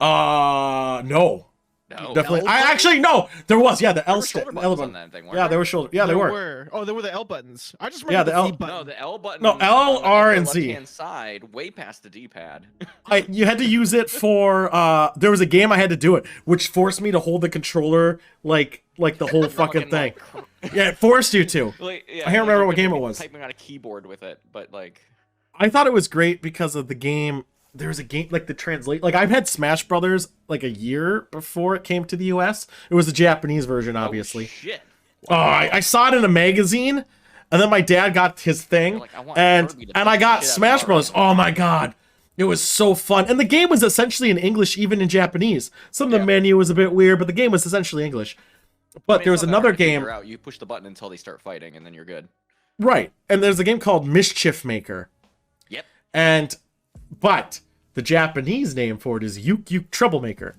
No. No. Definitely. L I button? actually no. There was the There L were stick. shoulder The L buttons on button. that thing, weren't Yeah, there? they were shoulder. Yeah, they There were. Oh, there were the L buttons. I just Yeah, remember the the L- C button. No, the L button. No, L, on the R, upper and Z. left-hand side, way past the D-pad. You had to use it for there was a game I had to do it, which forced me to hold the controller like the whole fucking thing. Yeah, it forced you to. Like, yeah, I can't remember you're what game gonna it be was. Typing on a keyboard with it, but like. I thought it was great because of the game. There was a game like the translate. Like I've had Smash Brothers like a year before it came to the US. It was the Japanese version, obviously. Oh, shit. Oh, I saw it in a magazine, and then my dad got his thing, You're like, I want and Kirby to I beat the got shit out of Smash Mario. Bros. Oh my god, it was so fun, and the game was essentially in English, even in Japanese. Some of the Yeah. menu was a bit weird, but the game was essentially English. But I mean, there it's was not that another hard to figure game, out. You push the button until they start fighting, and then you're good. right? And there's a game called Mischief Maker, Yep. but the Japanese name for it is Yuk Yuk Troublemaker,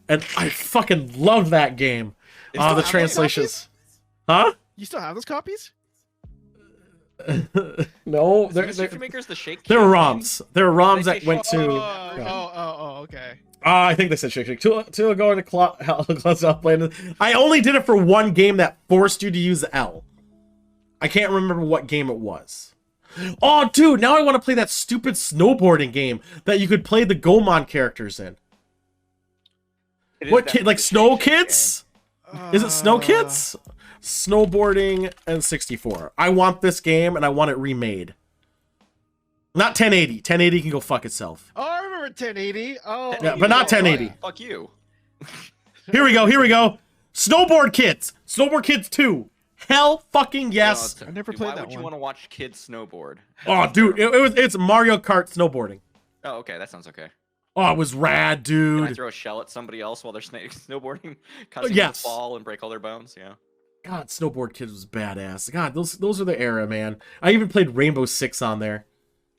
and I fucking love that game. They still The have those translations, huh? You still have those copies? No, Is they're Mischief Maker's the shake. They're Cube ROMs. They're ROMs They that say went to. Okay. I think they said shake shake. Two ago in the closet playing. I only did it for one game that forced you to use the L. I can't remember what game it was. Oh, dude! Now I want to play that stupid snowboarding game that you could play the Gomon characters in. It is What kid? definitely Like the Snow Shake Shake Kids? Is it Snow Kids? Snowboarding and 64. I want this game and I want it remade. Not 1080. 1080 can go fuck itself. Oh, I remember 1080. Oh, Yeah, but not 1080. Fuck you. Here we go. Snowboard Kids. Snowboard Kids 2. Hell fucking yes. I never Dude, played why that would you one. want to watch kids snowboard? Oh, dude, it's Mario Kart snowboarding. Oh, okay, that sounds okay. Oh, it was rad, Can I dude. throw a shell at somebody else while they're snowboarding, causing yes. them to fall and break all their bones? Yeah. God, Snowboard Kids was badass. God, those are the era, man. I even played Rainbow Six on there.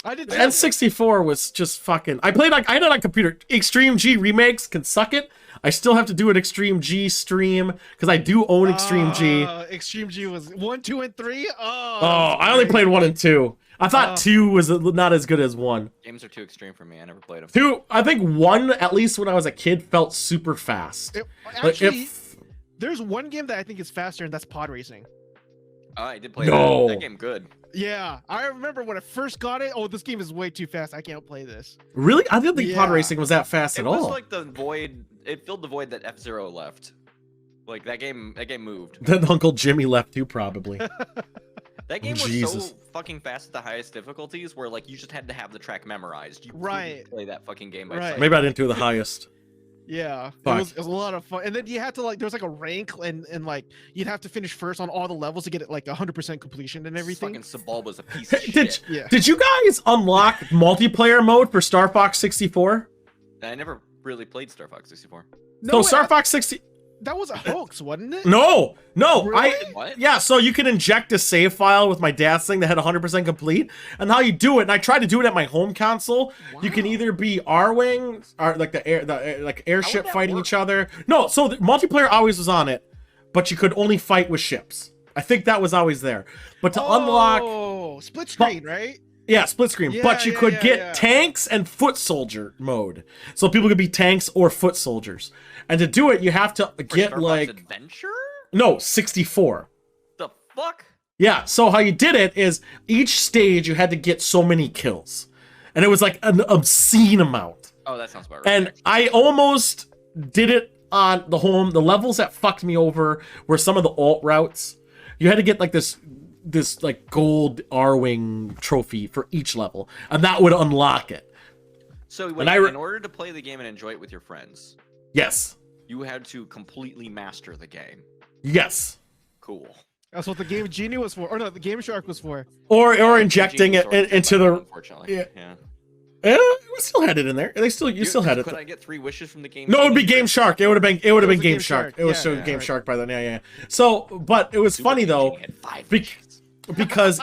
I did. The N64 was just fucking. I had it on computer. Extreme G remakes can suck it. I still have to do an Extreme G stream because I do own Extreme G. Extreme G was 1, 2, and 3. Oh, I only played 1 and 2. I thought 2 was not as good as 1. Games are too extreme for me. I never played them. 2, I think 1, at least when I was a kid, felt super fast. Actually, there's one game that I think is faster, and that's pod racing. Oh, I did play No. that game. Good. Yeah, I remember when I first got it. Oh, this game is way too fast. I can't play this. Really? I didn't think pod Yeah. racing was that fast It at was all. like the void. It filled the void that F-Zero left. Like that game. That game moved. Then Uncle Jimmy left too, probably. That game was Jesus. so fucking fast at the highest difficulties, where like you just had to have the track memorized. You couldn't Right. play that fucking game by Right. yourself. Maybe I didn't do the highest. Yeah, Fuck. it was a lot of fun. And then you had to like, there was like a rank, and like you'd have to finish first on all the levels to get it like 100% completion and everything. Fucking Sabal was a piece of Did, shit. Yeah. did you guys unlock multiplayer mode for Star Fox 64? I never really played Star Fox 64. So wait, Star Fox 60. that was a hoax, wasn't it? No. Really? What? Yeah, so you can inject a save file with my dad's thing that had 100% complete, and how you do it, and I tried to do it at my home console. You can Wow. either be R-wing, or like like airship that fighting work? each other. No, so the multiplayer always was on it, but you could only fight with ships. I think that was always there. But to unlock, Oh, split screen, right? yeah, split screen. Yeah, but you yeah, could yeah, get yeah. tanks and foot soldier mode, so people could be tanks or foot soldiers. And to do it, you have to For get Star Fox like Adventure? no 64. The fuck? Yeah, so how you did it is each stage you had to get so many kills. And it was like an obscene amount. Oh, that sounds about right. And actually. I almost did it on the home. The levels that fucked me over were some of the alt routes. You had to get like this like gold R-Wing trophy for each level, and that would unlock it. So and wait, I in order to play the game and enjoy it with your friends, Yes. you had to completely master the game. Yes. Cool. That's what the Game Genie was for, or no, the Game Shark was for. Or injecting it into the. Unfortunately. Yeah. We still had it in there. You still had it. Could I get 3 wishes from the game? No, it would be Game Shark. It would have been Game Shark. It was Yeah, Game right. Shark by then. Yeah. So, but it was funny though, because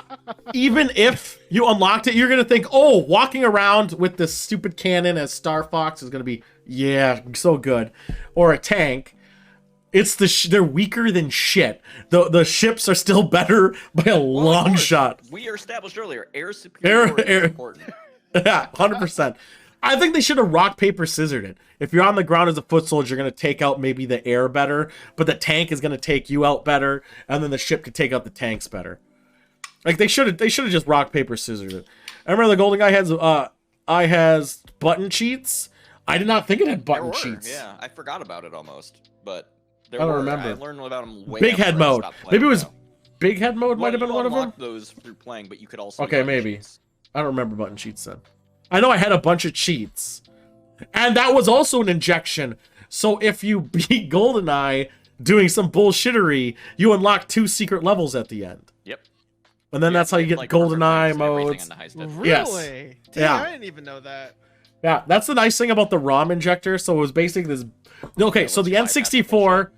even if you unlocked it, you're gonna think, oh, walking around with this stupid cannon as Star Fox is gonna be so good, or a tank. It's they're weaker than shit. The ships are still better by a long shot. We are established earlier. Air superiority is important. Yeah, 100%. I think they should have rock, paper, scissored it. If you're on the ground as a foot soldier, you're going to take out maybe the air better, but the tank is going to take you out better, and then the ship could take out the tanks better. Like, they should have just rock, paper, scissored it. I remember the Golden Guy has button cheats. I did not think it had button cheats. Yeah, I forgot about it almost, but I don't remember. I learned about them way Big after head I mode. stopped playing Maybe it was now. big head mode might have been one of them. Unlocked those through playing, but you could also Okay, maybe. I don't remember button cheats then. I know I had a bunch of cheats. And that was also an injection. So if you beat GoldenEye doing some bullshittery, you unlock 2 secret levels at the end. Yep. And then that's how you get GoldenEye modes. Really? Yes. Damn, Yeah. I didn't even know that. Yeah, that's the nice thing about the ROM injector. So it was basically this. Okay, so the N64.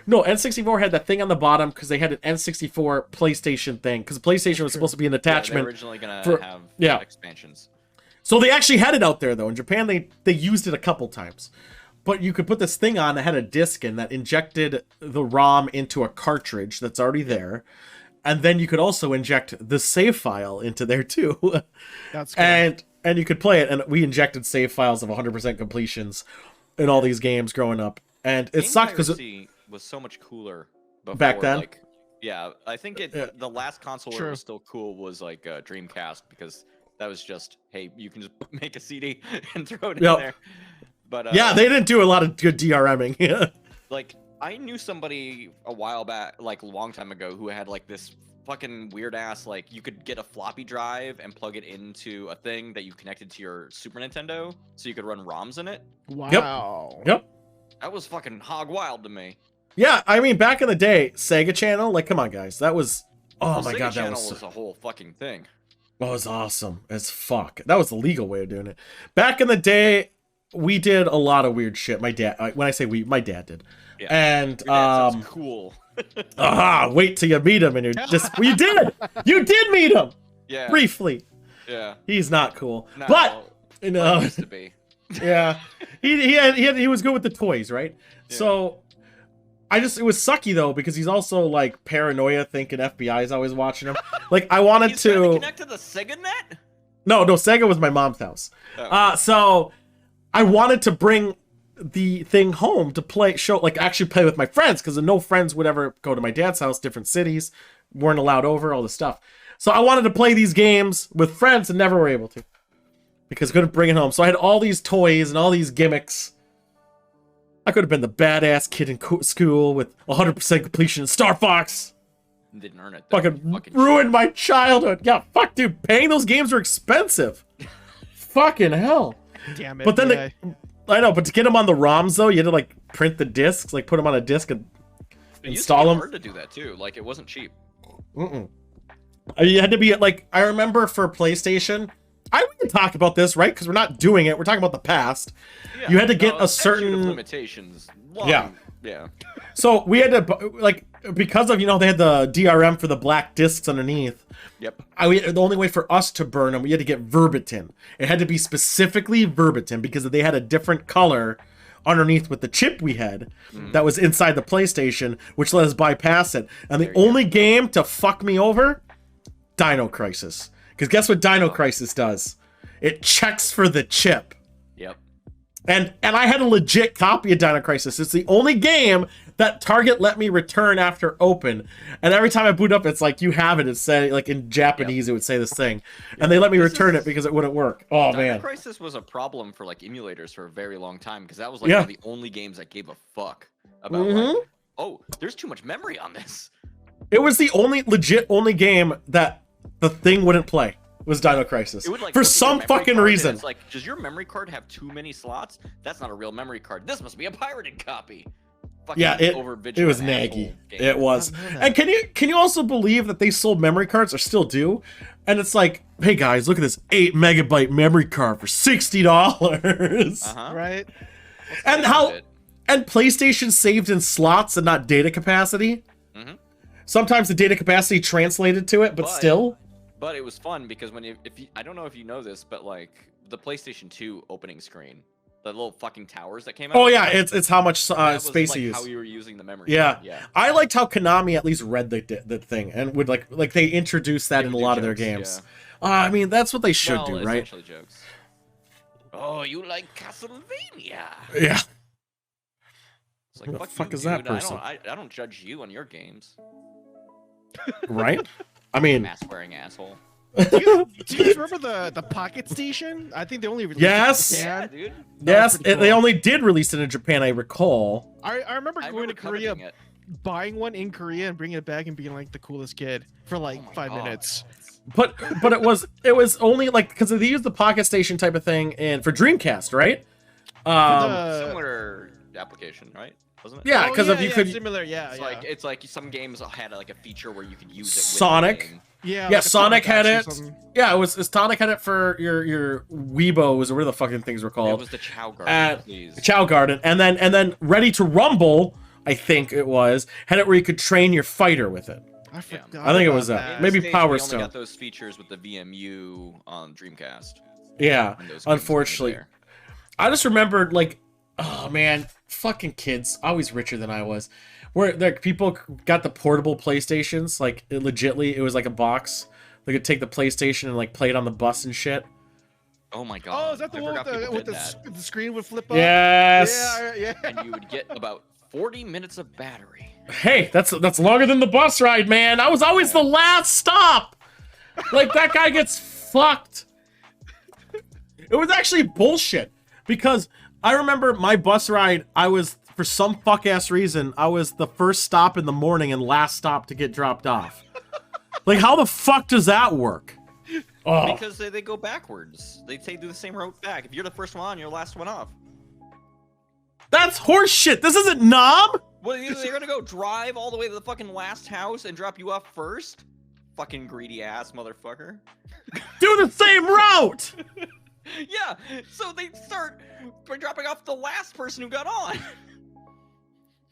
No, N64 had that thing on the bottom because they had an N64 PlayStation thing. Because PlayStation was supposed to be an attachment. They're originally going to have expansions. So they actually had it out there, though. In Japan, they used it a couple times. But you could put this thing on that had a disc in that injected the ROM into a cartridge that's already there. And then you could also inject the save file into there, too. That's cool. And you could play it. And we injected save files of 100% completions in all these games growing up. And it sucked because it was so much cooler before, back then. Like, yeah, I think the last console where it was still cool was like Dreamcast, because that was just, hey, you can just make a CD and throw it in there. But yeah, they didn't do a lot of good DRMing. Like, I knew somebody a while back, like a long time ago, who had like this fucking weird ass, like, you could get a floppy drive and plug it into a thing that you connected to your Super Nintendo, so you could run ROMs in it. Wow. Yep. That was fucking hog wild to me. Yeah, I mean, back in the day, Sega Channel, like, come on, guys, that was, oh my god, that was a whole fucking thing. That was awesome as fuck. That was the legal way of doing it. Back in the day, we did a lot of weird shit. My dad, when I say we, my dad did. Yeah. And Your dad sounds cool. Wait till you meet him, and you're just, well, you did meet him. Yeah. Briefly. Yeah. He's not cool, No, but you know, he used to be. yeah, he was good with the toys, right? Yeah. So it was sucky though, because he's also like paranoia, thinking FBI is always watching him. Like, I wanted He's trying to connect to the Sega net. No, Sega was my mom's house. Oh. So I wanted to bring the thing home to actually play with my friends, because no friends would ever go to my dad's house, different cities, weren't allowed over, all this stuff. So I wanted to play these games with friends and never were able to, because couldn't bring it home. So I had all these toys and all these gimmicks. I could have been the badass kid in school with 100% completion in Star Fox. Didn't earn it. Though. Fucking ruined my childhood. Yeah, fuck, dude. Paying those games are expensive. Fucking hell. Damn it. But then I know, but to get them on the ROMs though, you had to like print the discs, like put them on a disc and install them. Hard to do that too. Like, it wasn't cheap. You had to be like, I remember for PlayStation. We can talk about this, right? Because we're not doing it. We're talking about the past. Yeah, you had to get a certain limitations. Yeah. So we had to, like, because of, they had the DRM for the black discs underneath. Yep. The only way for us to burn them, we had to get verbatim. It had to be specifically verbatim, because they had a different color underneath with the chip we had that was inside the PlayStation, which let us bypass it. And the only game to fuck me over, Dino Crisis. Because guess what Dino Crisis does? It checks for the chip. Yep. And I had a legit copy of Dino Crisis. It's the only game that Target let me return after open. And every time I boot up, it's like, you have it. It said, like, in Japanese, It would say this thing. And they let me return it because it wouldn't work. Oh, man. Dino Crisis was a problem for, like, emulators for a very long time, because that was, like, one of the only games that gave a fuck about, like, oh, there's too much memory on this. It was the only game that the thing wouldn't play. Was Dino Crisis. It would, like, for some fucking reason. It's like, does your memory card have too many slots? That's not a real memory card. This must be a pirated copy. fucking Yeah, it over-vigilant was asshole naggy. game. It was. I don't know And can you also believe that they sold memory cards, or still do? And it's like, hey guys, look at this 8 megabyte memory card for $60. Uh-huh. Right? And how and PlayStation saved in slots and not data capacity. Mm-hmm. Sometimes the data capacity translated to it, but still. But it was fun because when you I don't know if you know this, but like the PlayStation 2 opening screen, the little fucking towers that came out. Oh yeah, it's how much that was, space like, you use. how you were using the memory. Yeah. card. Yeah. I liked how Konami at least read the thing and would like they introduced that They in would a do lot of their jokes, games. I mean, that's what they should Well, do, right? essentially jokes. Oh, you like Castlevania? Yeah. It's like, Who the fuck fuck you, is that dude. person? I don't judge you on your games. Right? I mean, Mask-wearing asshole. Do you guys remember the Pocket Station? I think they only released Yes. it in Yeah, Japan. dude. yes, pretty they cool. only did release it in Japan, I recall. I remember I going remember to Korea, coveting it. buying one in Korea, and bringing it back and being like the coolest kid for like Oh my 5 God. minutes. But it was only like because they used the Pocket Station type of thing and for Dreamcast, right? Similar application, right? Wasn't it? Yeah, 'cause if you could- similar, yeah, It's like some games had like a feature where you could use it. Sonic. With the game. yeah, Yeah, like a Sonic had Tamagotchi or it. something. Yeah, it was Sonic had it for your Weebos or whatever the fucking things were It called. was the Chow Garden, please. Chow Garden, and then Ready to Rumble, I think it was, had it where you could train your fighter with it. I forgot. I think it about was that. In the Maybe States, Power we only Stone. got those features with the VMU on Dreamcast. Yeah, when those games unfortunately. weren't I just remembered like, oh man, fucking kids, always richer than I was. Where like people got the portable PlayStations, like it was like a box. They could take the PlayStation and like play it on the bus and shit. there. Oh my god! Oh, is that the I one forgot with people the, with did the, that. the screen would flip up? Yes. Yeah. And you would get about 40 minutes of battery. Hey, that's longer than the bus ride, man. I was always the last stop. Like that guy gets fucked. It was actually bullshit because I remember my bus ride. I was for some fuck ass reason I was the first stop in the morning and last stop to get dropped off. Like how the fuck does that work? Oh, Because they go backwards. They do the same route back. If you're the first one on, you're the last one off. that's horse shit. This isn't Knob. Well, they're gonna go drive all the way to the fucking last house and drop you off first? Fucking greedy ass motherfucker. Do the same route. Yeah, so they start by dropping off the last person who got on.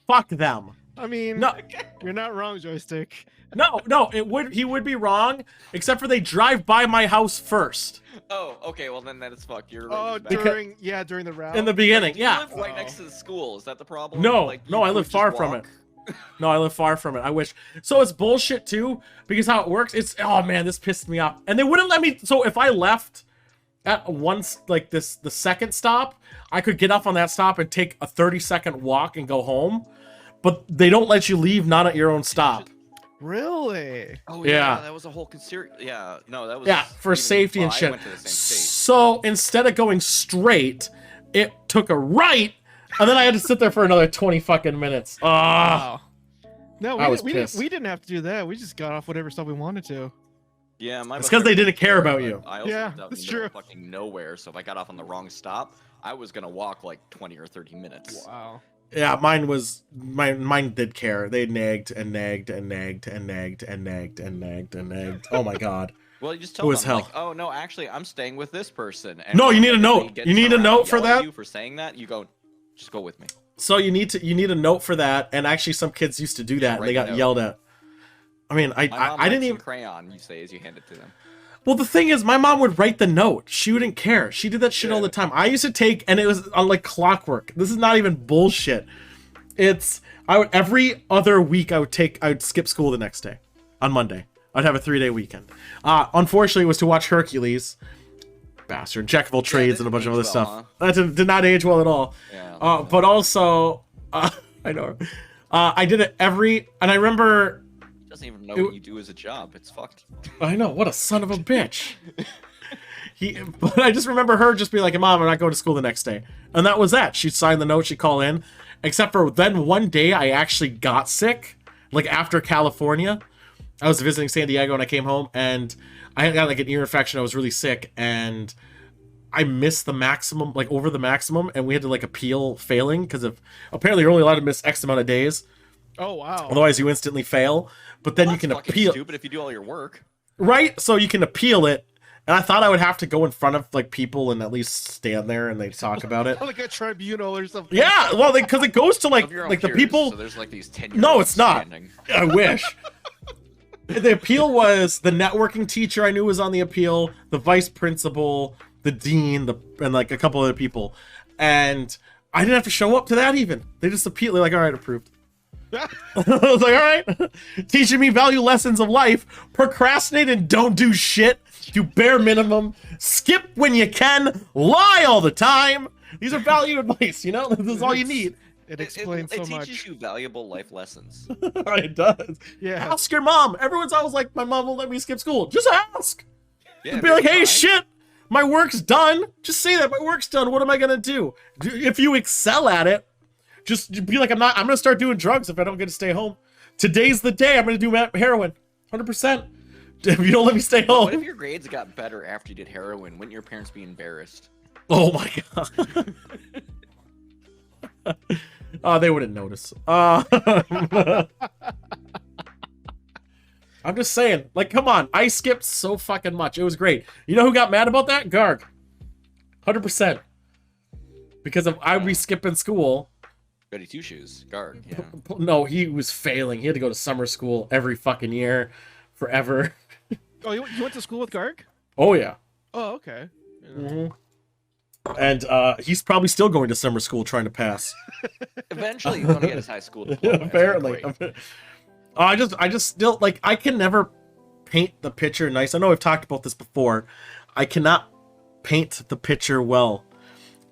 Fuck them. I mean, No. you're not wrong, Joystick. No, he would be wrong, except for they drive by my house first. Oh, okay, well then that is fucked. You're Oh, right. during the route. In the beginning, Do you yeah. live right next to the school? Is that the problem? No, Like, no, you I could live just far from walk? No, I live far from it. I wish. So it's bullshit too, because how it works, it's oh man, this pissed me off. And they wouldn't let me. So if I left at once, like the second stop, I could get off on that stop and take a 30-second walk and go home. But they don't let you leave not at your own stop. Really? Oh Yeah. yeah, that was a whole Yeah, no, that was Yeah, for even safety and before I shit. went to the same state. So instead of going straight, it took a right, and then I had to sit there for another 20 fucking minutes. Ah. Wow. No, I was we pissed. didn't have to do that. We just got off whatever stop we wanted to. Yeah, my It's bus 'cause they driver didn't care about but you. I also Yeah, lived out in that's the middle of true. fucking nowhere, so if I got off on the wrong stop, I was gonna walk like 20 or 30 minutes. Wow. Yeah, mine did care. They nagged and nagged and nagged and nagged and nagged and nagged and nagged. Oh my god. Well, you just It tell was them hell. like, oh no, actually, I'm staying with this person. And No, you when need a they note. get You need a around note and for yell at that? You for saying that, you go, just go with me. So you need a note for that, and actually some kids used to do that, and write they the got note. yelled at. I mean, My mom I didn't writes in even. crayon. You say as you hand it to them. Well, the thing is, my mom would write the note. She wouldn't care. She did that shit all Yeah. the time. I used to take, and it was on like clockwork. This is not even bullshit. Every other week I would skip school the next day, on Monday. I'd have a 3-day weekend. Unfortunately, it was to watch Hercules. Bastard, Jack of all trades, and a bunch of other didn't age well, stuff. That did not age well at all. Yeah. But also, I know. I did it and I remember. Doesn't even know what you do as a job. It's fucked. I know, what a son of a bitch. But I just remember her just being like, Mom, I'm not going to school the next day. And that was that. She'd sign the note, she'd call in. Except for then one day I actually got sick. Like after California. I was visiting San Diego and I came home and I had got like an ear infection. I was really sick and I missed the maximum, like over the maximum, and we had to like appeal failing because of apparently you're only allowed to miss X amount of days. Oh wow. Otherwise, you instantly fail. But then Well, you can that's fucking appeal, stupid if you do all your work. right? So you can appeal it. And I thought I would have to go in front of like people and at least stand there and they talk about it. Like a tribunal or something. Yeah, well, because it goes to like Of your own the peers, people. So there's like these 10 No, it's not. standing. I wish. The appeal was the networking teacher I knew was on the appeal, the vice principal, the dean, and like a couple other people. And I didn't have to show up to that even. They just appealed. They're like, all right, approved. I was like, all right. Teaching me value lessons of life. Procrastinate and don't do shit. Do bare minimum. Skip when you can. Lie all the time. These are value advice, you know? This is all you need. It explains so it much. teaches you valuable life lessons. It does. Yeah. Ask your mom. Everyone's always like, my mom won't let me skip school. Just ask. Yeah, Be like, hey, fine. shit, my work's done. Just say that my work's done. What am I gonna do? If you excel at it, just be like, I'm gonna start doing drugs if I don't get to stay home. Today's the day I'm gonna do heroin. 100%. If you don't let me stay What if home. your grades got better after you did heroin? Wouldn't your parents be embarrassed? Oh my god. They wouldn't notice. I'm just saying, like, come on. I skipped so fucking much. It was great. You know who got mad about that? Garg. 100%. Because I'd be skipping school. Goody two shoes, guard. Yeah. No, he was failing. He had to go to summer school every fucking year, forever. Oh, you went to school with Garg? Oh, yeah. Oh, okay. Hmm. And he's probably still going to summer school trying to pass. Eventually, he's gonna get his high school diploma. It's Apparently. great. I just still, like, I can never paint the picture nice. I know I've talked about this before. I cannot paint the picture well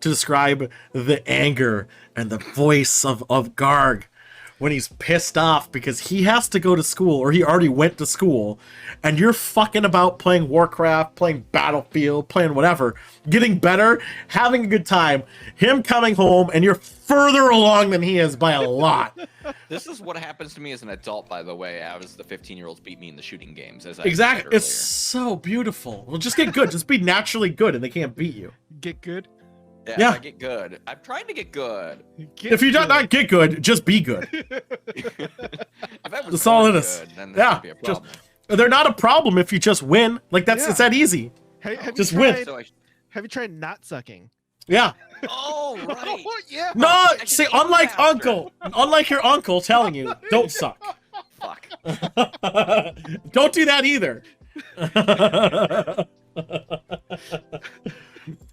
to describe the anger and the voice of Garg when he's pissed off because he has to go to school, or he already went to school, and you're fucking about playing Warcraft, playing Battlefield, playing whatever, getting better, having a good time, him coming home, and you're further along than he is by a lot. This is what happens to me as an adult, by the way, as the 15-year-olds beat me in the shooting games. As I Exactly. said It's so beautiful. Well, just get good. Just be naturally good, and they can't beat you. Get good. earlier. Yeah. I get good. I'm trying to get good. Get If you don't good. not get good, just be good. If I was That's all going it is. good, then that Yeah, would be a just- problem. They're not a problem if you just win. Like that's it's Yeah. that easy. Have Just you win. tried, So I, Have you tried not sucking? Yeah. oh right. Yeah. No, I should see, eat unlike faster. unlike your uncle telling you, don't suck. Fuck. Don't do that either.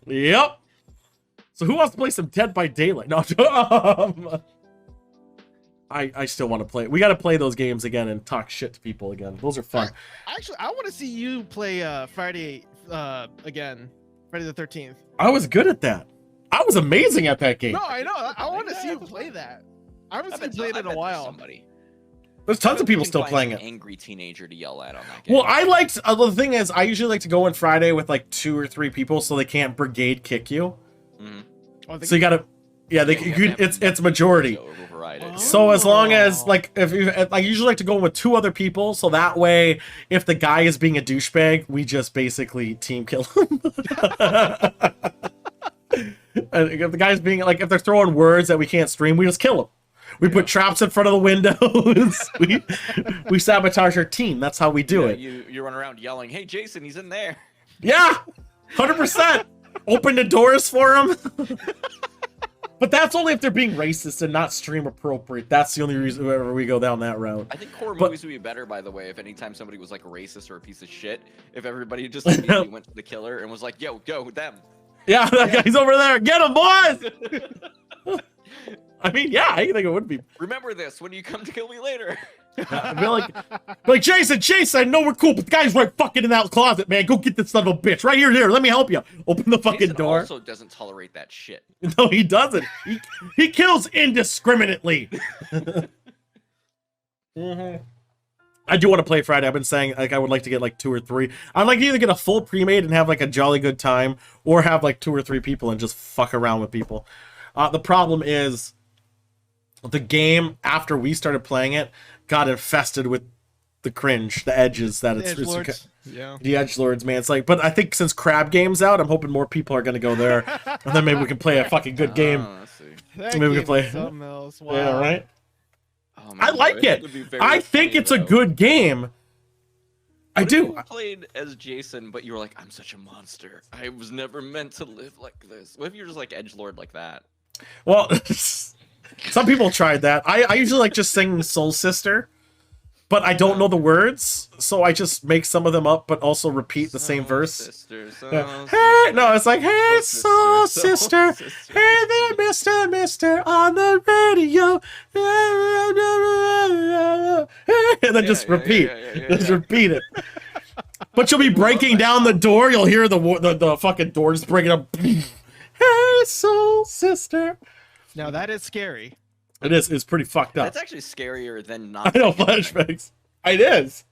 Yep. So who wants to play some Dead by Daylight? No, I still want to play. We got to play those games again and talk shit to people again. Those are fun. Actually, I want to see you play Friday again. Friday the 13th. I was good at that. I was amazing at that game. No, I know. I want to see you play that. I haven't seen you play it in a while. Somebody. There's tons of people You can still find playing an it. Angry teenager to yell at on that game. Well, I liked. The thing is, I usually like to go on Friday with like 2 or 3 people, so they can't brigade kick you. Mhm. Oh, So you gotta, yeah, they Yeah, you you, have to have it's majority. So override it. So as long as Oh. like if you, I usually like to go in with 2 other people, so that way if the guy is being a douchebag, we just basically team kill him. And if the guy's being like, if they're throwing words that we can't stream, we just kill him. We put traps in front of the windows. we sabotage our team. That's how we do Yeah, it. You run around yelling, "Hey, Jason, he's in there." Yeah, 100%. Open the doors for him. But that's only if they're being racist and not stream appropriate. That's the only reason whenever we go down that route. I think horror But- movies would be better, by the way, if anytime somebody was like a racist or a piece of shit, if everybody just immediately went to the killer and was like, "Yo, go them." Yeah, that guy's over there. Get him, boys! I mean, yeah, I think it would be. Remember this when you come to kill me later. Be like Jason, I know we're cool, but the guy's right fucking in that closet, man. Go get this son of a bitch. Right here. Let me help you. Open the fucking Jason door. also doesn't tolerate that shit. No, he doesn't. He kills indiscriminately. I do want to play Friday. I've been saying like I would like to get like 2 or 3. I'd like to either get a full pre-made and have like a jolly good time, or have like 2 or 3 people and just fuck around with people. The problem is the game after we started playing it got infested with the cringe, the edges that The it's edgelords. Yeah. the edgelords, man. It's like, but I think since Crab Game's out, I'm hoping more people are gonna go there, and then maybe we can play a fucking good game. Let's see. That Maybe we game can play- is something else. Wow. Yeah, right. Oh, I man, like it. would be very I think funny, it's a though. good game. I What if do. you played as Jason, but you were like, I'm such a monster. I was never meant to live like this. What if you're just like edgelord like that? Well, some people tried that. I usually like just singing Soul Sister, but I don't know the words, so I just make some of them up, but also repeat the same Soul verse. Sister, soul Yeah. Hey, no, it's like, hey, Soul Sister, sister. hey there, Mister, on the radio, and then just repeat, just repeat it. But you'll be breaking down the door. You'll hear the fucking door just breaking up. Hey, Soul Sister. Now that is scary. It is. It's pretty fucked up. That's actually scarier than not. I know thinking anything. flashbacks. It is.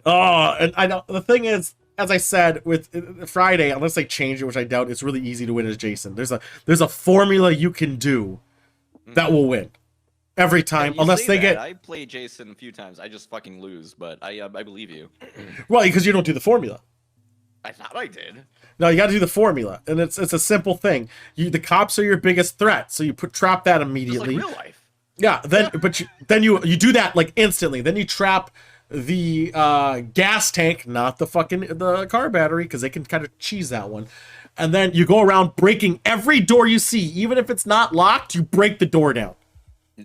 Oh, and I know the thing is, as I said with Friday, unless they change it, which I doubt, it's really easy to win as Jason. There's a formula you can do that will win every time, You unless say they that. get I played Jason a few times. I just fucking lose, but I believe you. well because you don't do the formula. I thought I did. No, you got to do the formula, and it's a simple thing. The cops are your biggest threat, so you trap that Just like immediately. real life. Yeah, then you do that like instantly. Then you trap the gas tank, not the car battery, because they can kind of cheese that one. And then you go around breaking every door you see, even if it's not locked. You break the door down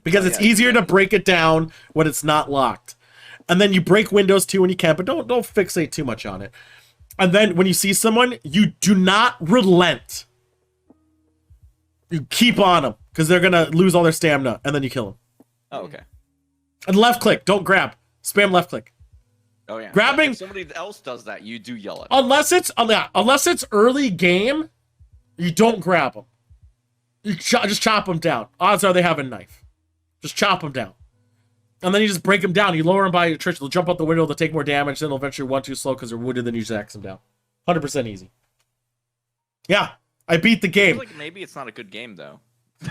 because it's easier to break it down when it's not locked. And then you break windows too when you can, but don't fixate too much on it. And then when you see someone, you do not relent. You keep on them because they're gonna lose all their stamina, and then you kill them. Oh, okay. And left click, don't grab. Spam left click. Oh yeah. Grabbing- If somebody else does that, you do yell at. Unless it's early game, you don't grab them. You just chop them down. Odds are they have a knife. Just chop them down. And then you just break them down. You lower them by attrition. They'll jump out the window. They'll take more damage. Then they'll eventually run too slow because they're wounded. Then you just axe them down. 100% easy. Yeah, I beat the I feel game. like maybe it's not a good game though.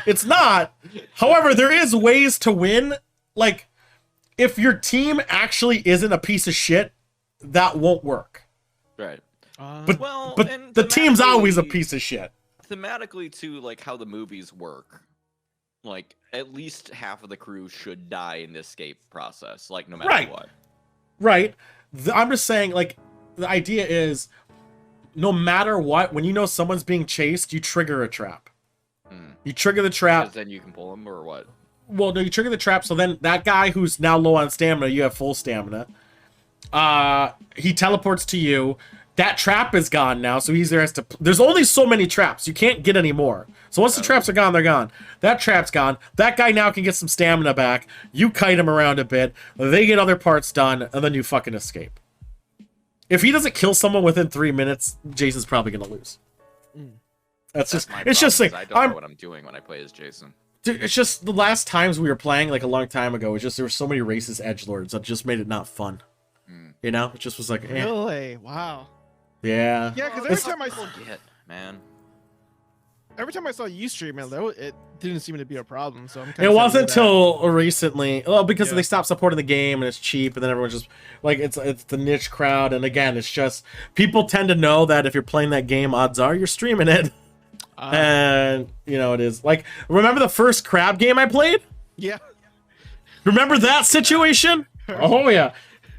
It's not. However, there is ways to win. Like, if your team actually isn't a piece of shit, that won't work. Right. But Well, but and the team's always a thematically- piece of shit. Thematically, too, like how the movies work. Like at least half of the crew should die in the escape process. Like no matter Right. what. Right. I'm just saying, like, the idea is, no matter what, when you know someone's being chased, you trigger a trap. Hmm. You trigger the trap. Because then you can pull them or what? Well, no, you trigger the trap, so then that guy who's now low on stamina, you have full stamina. He teleports to you. That trap is gone now, so he either has to... There's only so many traps. You can't get any more. So once the traps are gone, they're gone. That trap's gone. That guy now can get some stamina back. You kite him around a bit. They get other parts done, and then you fucking escape. If he doesn't kill someone within 3 minutes, Jason's probably going to lose. That's just... my It's just problem, like... is I don't know what I'm doing when I play as Jason. Dude, it's just the last times we were playing, like a long time ago, it's just there were so many racist edgelords that just made it not fun. You know? It just was like, eh. Really? Wow. Yeah. Yeah, because It's- every time I saw you stream it, it didn't seem to be a problem. So I'm It wasn't until recently, well, because Yeah. they stopped supporting the game and it's cheap, and then everyone's just like, it's the niche crowd, and again, it's just people tend to know that if you're playing that game, odds are you're streaming it, and you know it is. Like, remember the first crab game I played? Yeah. Remember that situation? Oh yeah,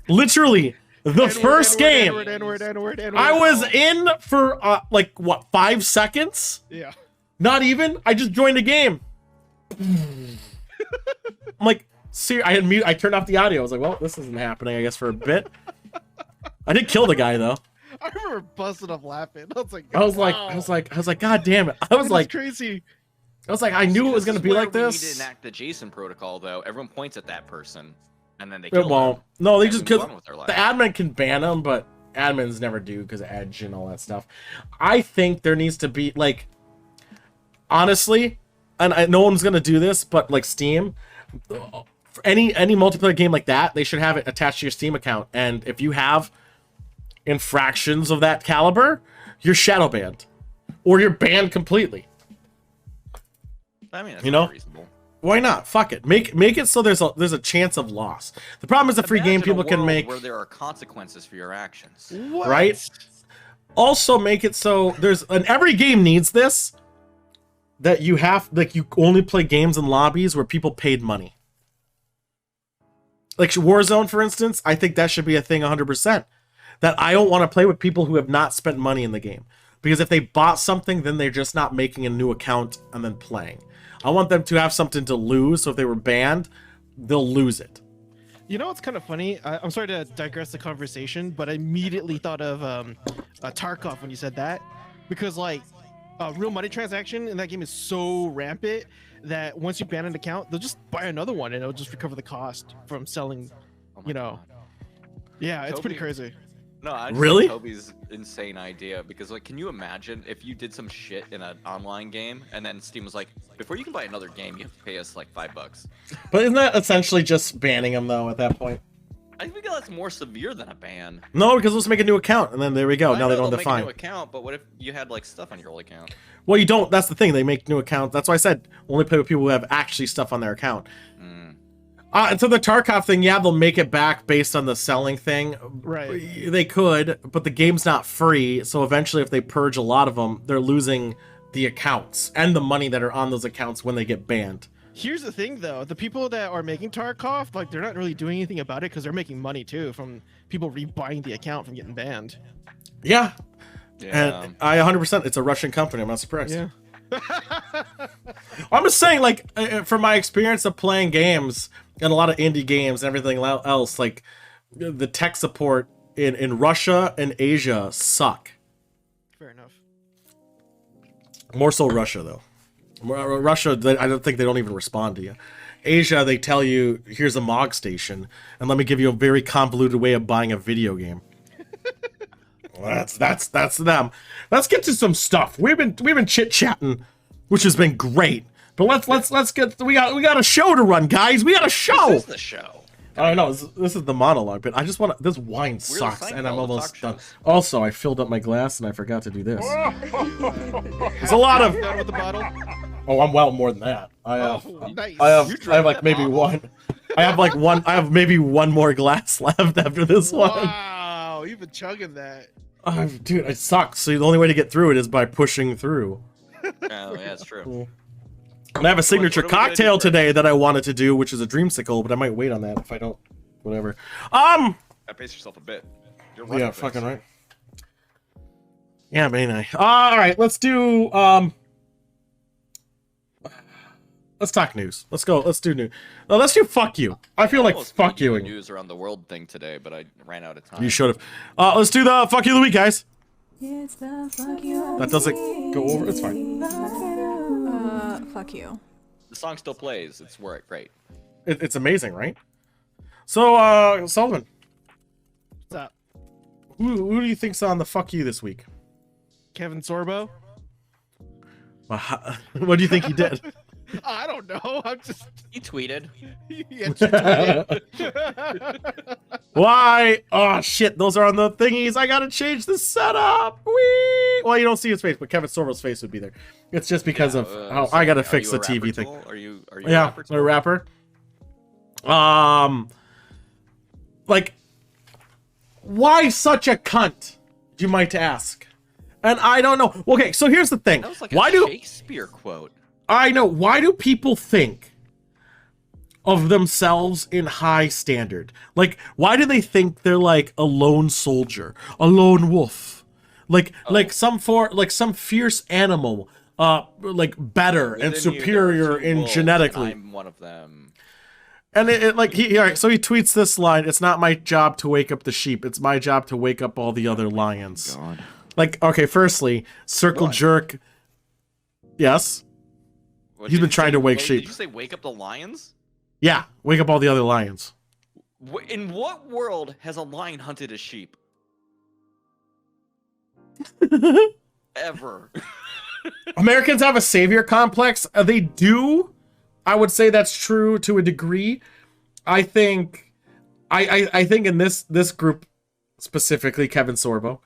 literally the first game. N-word. I was in for like what 5 seconds? Yeah. Not even. I just joined the game. I'm like, see, I turned off the audio. I was like, well, this isn't happening, I guess, for a bit. I did kill the guy though. I remember busting up laughing. I was like, I was like, God damn it. I was like, crazy. I knew it was gonna be like We need this. to enact the Jason protocol, though. Everyone points at that person, and then they It kill won't. them. No, they and just move because on with their the life. admin can ban them, but admins never do because of Edge and all that stuff. I think there needs to be like, honestly, and no one's gonna do this, but like Steam, for any multiplayer game like that, they should have it attached to your Steam account. And if you have infractions of that caliber, you're shadow banned, or you're banned completely. I mean, that's You know? reasonable. Why not? Fuck it. Make it so there's a chance of loss. The problem is the free game Imagine a people can world make, where there are consequences for your actions. What? right? Also make it so and every game needs this, that you have, like, you only play games in lobbies where people paid money. Like Warzone, for instance, I think that should be a thing 100%. That I don't want to play with people who have not spent money in the game. Because if they bought something, then they're just not making a new account and then playing. I want them to have something to lose, so if they were banned, they'll lose it. You know what's kind of funny? I'm sorry to digress the conversation, but I immediately thought of Tarkov when you said that, because like real money transaction in that game is so rampant that once you ban an account, they'll just buy another one and it'll just recover the cost from selling. Oh my You know, God. yeah, it's pretty Toby- crazy. No, I just Really? like Toby's insane idea because, like, can you imagine if you did some shit in an online game and then Steam was like, before you can buy another game, you have to pay us like $5. But isn't that essentially just banning them, though, at that point? I think that's more severe than a ban. No, because let's make a new account, and then there we go. I Now they know don't they'll have make to a fine. new account, but what if you had like stuff on your old account? Well, you don't. That's the thing. They make new accounts. That's why I said only play with people who have actually stuff on their account. Mm. And so the Tarkov thing, yeah, they'll make it back based on the selling thing. Right. They could, but the game's not free. So eventually, if they purge a lot of them, they're losing the accounts and the money that are on those accounts when they get banned. Here's the thing, though: the people that are making Tarkov, like, they're not really doing anything about it because they're making money too from people rebuying the account from getting banned. Yeah. Yeah. And I 100%. It's a Russian company. I'm not surprised. Yeah. I'm just saying, like, from my experience of playing games and a lot of indie games and everything else, like, the tech support in Russia and Asia suck. Fair enough. More so Russia, though. Russia, I don't think they don't even respond to you. Asia, they tell you, here's a MOG station, and let me give you a very convoluted way of buying a video game. Well, that's them. Let's get to some stuff. We've been chit-chatting, which has been great. But let's get, we got a show to run, guys. We got a show. This is the show. I know this is the monologue, but I just want to. This wine sucks, and I'm almost done. Also, I filled up my glass and I forgot to do this. There's a lot of. Done with the bottle. Oh, I'm well more than that. I have. Nice. I have drank like that maybe bottle? one. I have like one. I have maybe one more glass left after this one. Wow, you've been chugging that. Dude, it sucks. So the only way to get through it is by pushing through. Oh, yeah, that's true. And I have a signature what are we gonna do cocktail first? today that I wanted to do, which is a dreamsicle, but I might wait on that if I don't. Whatever. Pace yourself a bit. You're running Yeah, things. fucking right. Yeah, may I? All right, let's do. Let's talk news. Let's go. Let's do news. No, let's do fuck you. I feel like Almost fuck made you a youing. news around the world thing today, but I ran out of time. You should have. Let's do the fuck you of the week, guys. It's the fuck you. That doesn't go over. It's fine. Fuck you. The song still plays. It's great. It's amazing, right? So, Sullivan, What's up, who do you think's on the fuck you this week? Kevin Sorbo? What do you think he did? I don't know. I'm just. He tweeted. Yeah, Why? Oh shit! Those are on the thingies. I gotta change the setup. Whee! Well, you don't see his face, but Kevin Sorbo's face would be there. It's just because of how so I gotta are fix you the a TV rapper, thing. Tool? Are you Yeah, a rapper. Like, why such a cunt? You might ask. And I don't know. Okay, so here's the thing. That was like Why a do Shakespeare quote. I know? Why do people think of themselves in high standard? Like, why do they think they're like a lone soldier, a lone wolf, like some fierce animal, like better and Within you, there are superior two in wolves, genetically? and I'm one of them. And it like all right, so he tweets this line: "It's not my job to wake up the sheep; it's my job to wake up all the other lions." God. Like, okay, firstly, circle What? jerk. Yes, What, He's did been you trying say- to wake wait, sheep. Did you say wake up the lions? yeah, wake up all the other lions. In what world has a lion hunted a sheep? Ever. Americans have a savior complex. They do. I would say that's true to a degree. I think, I think in this group specifically, Kevin Sorbo,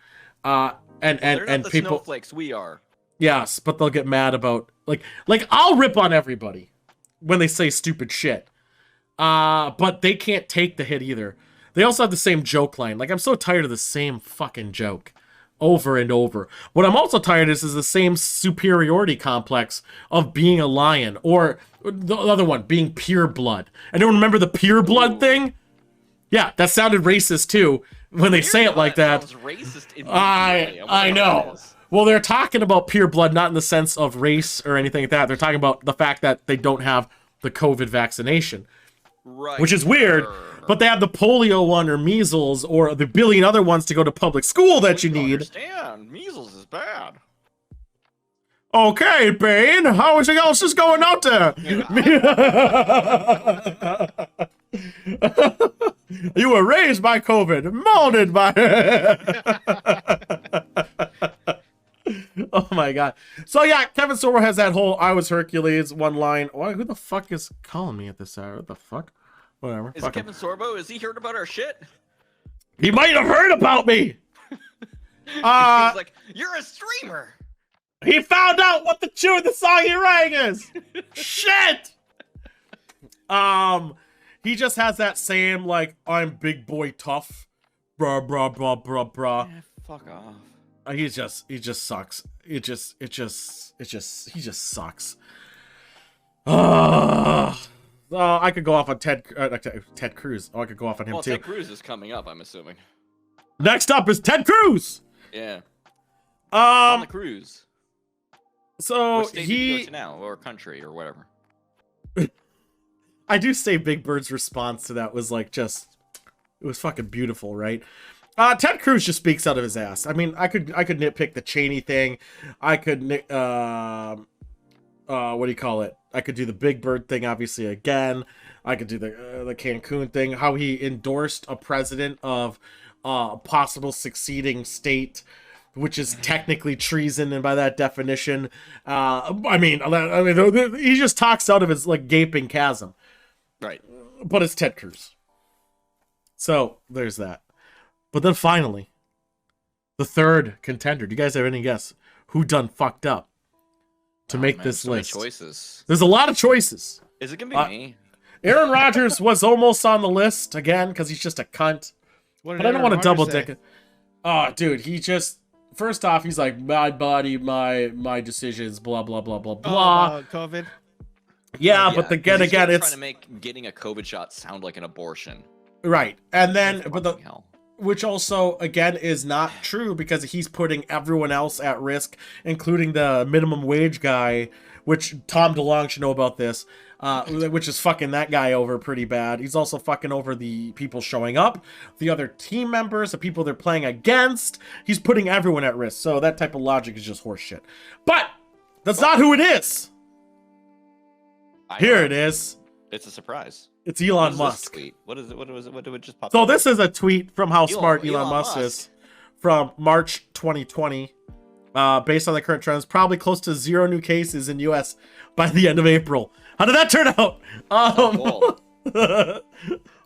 and They're not the people. snowflakes we are. Yes, but they'll get mad about like I'll rip on everybody. when they say stupid shit. But they can't take the hit either. They also have the same joke line. Like, I'm so tired of the same fucking joke over and over. What I'm also tired of is the same superiority complex of being a lion, or the other one, being pure blood. Anyone remember the pure blood thing? Yeah, that sounded racist too when they say it like that. Sounds racist immediately. I know. Well, they're talking about pure blood, not in the sense of race or anything like that. They're talking about the fact that they don't have the COVID vaccination, Right. which is weird. But they have the polio one or measles or the billion other ones to go to public school that you need. Understand? Measles is bad. Okay, Bane, how is it else just going out there? You were raised by COVID, molded by. Oh my god. So yeah, Kevin Sorbo has that whole "I was Hercules" one line. Why? Who the fuck is calling me at this hour? What the fuck? Whatever. Is it Kevin Sorbo? Is he heard about our shit? He might have heard about me. He's like, you're a streamer. He found out what the chew of the Soggy Rang is. Shit. He just has that same like, I'm big boy tough, bruh. Yeah, fuck off. He just sucks. He just sucks. I could go off on Ted Cruz. Oh, I could go off on him Well, too. Ted Cruz is coming up, I'm assuming. Next up is Ted Cruz. Yeah. On the cruise. So What state did you go to now, or country, or whatever? I do say Big Bird's response to that was like it was fucking beautiful, right? Ted Cruz just speaks out of his ass. I mean, I could nitpick the Cheney thing. I could what do you call it? I could do the Big Bird thing, obviously, again. I could do the Cancun thing, how he endorsed a president of a possible succeeding state, which is technically treason, and by that definition, I mean, he just talks out of his like gaping chasm. Right. But it's Ted Cruz. So there's that. But then finally, the third contender. Do you guys have any guess who done fucked up to make Man, this so many list? choices. There's a lot of choices. Is it gonna be me? Aaron Rodgers was almost on the list again because he's just a cunt. What did But I don't Aaron want to Rodgers double say? dick it. Oh, dude, he just first off, he's like, my body, my decisions, blah blah blah blah blah. COVID. Yeah, but again, he's trying it's to make getting a COVID shot sound like an abortion. right. And then, but Fucking hell. which also again is not true because he's putting everyone else at risk, including the minimum wage guy, which Tom DeLonge should know about this, which is fucking that guy over pretty bad. He's also fucking over the people showing up, the other team members, the people they're playing against. He's putting everyone at risk. So that type of logic is just horseshit. But that's not who it is. Here it is. It's a surprise. It's What Elon is this Musk. tweet? What is it? What was it? What did it just pop So up? this is a tweet from how smart Elon Elon Musk Musk. is from March 2020. Based on the current trends, probably close to 0 new cases in U.S. by the end of April. How did that turn out? Bold. Bold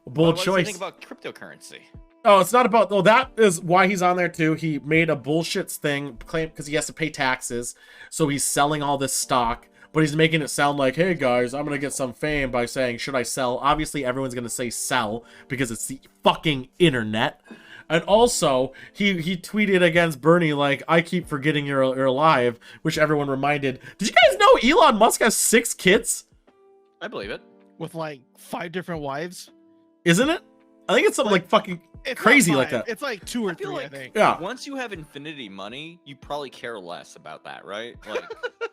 What choice. do you think about cryptocurrency? Oh, it's not about. Oh, that is why he's on there too. He made a bullshit thing, claim because he has to pay taxes, so he's selling all this stock. But he's making it sound like, hey guys, I'm gonna get some fame by saying, should I sell? Obviously, everyone's gonna say sell because it's the fucking internet. And also, he tweeted against Bernie like, I keep forgetting you're alive, which everyone reminded. Did you guys know Elon Musk has 6 kids? I believe it. With like 5 different wives. Isn't it? I think it's something like fucking It's crazy not like 5. that. It's like 2 or I feel 3, I like- think. Yeah. Once you have infinity money, you probably care less about that, right? Like,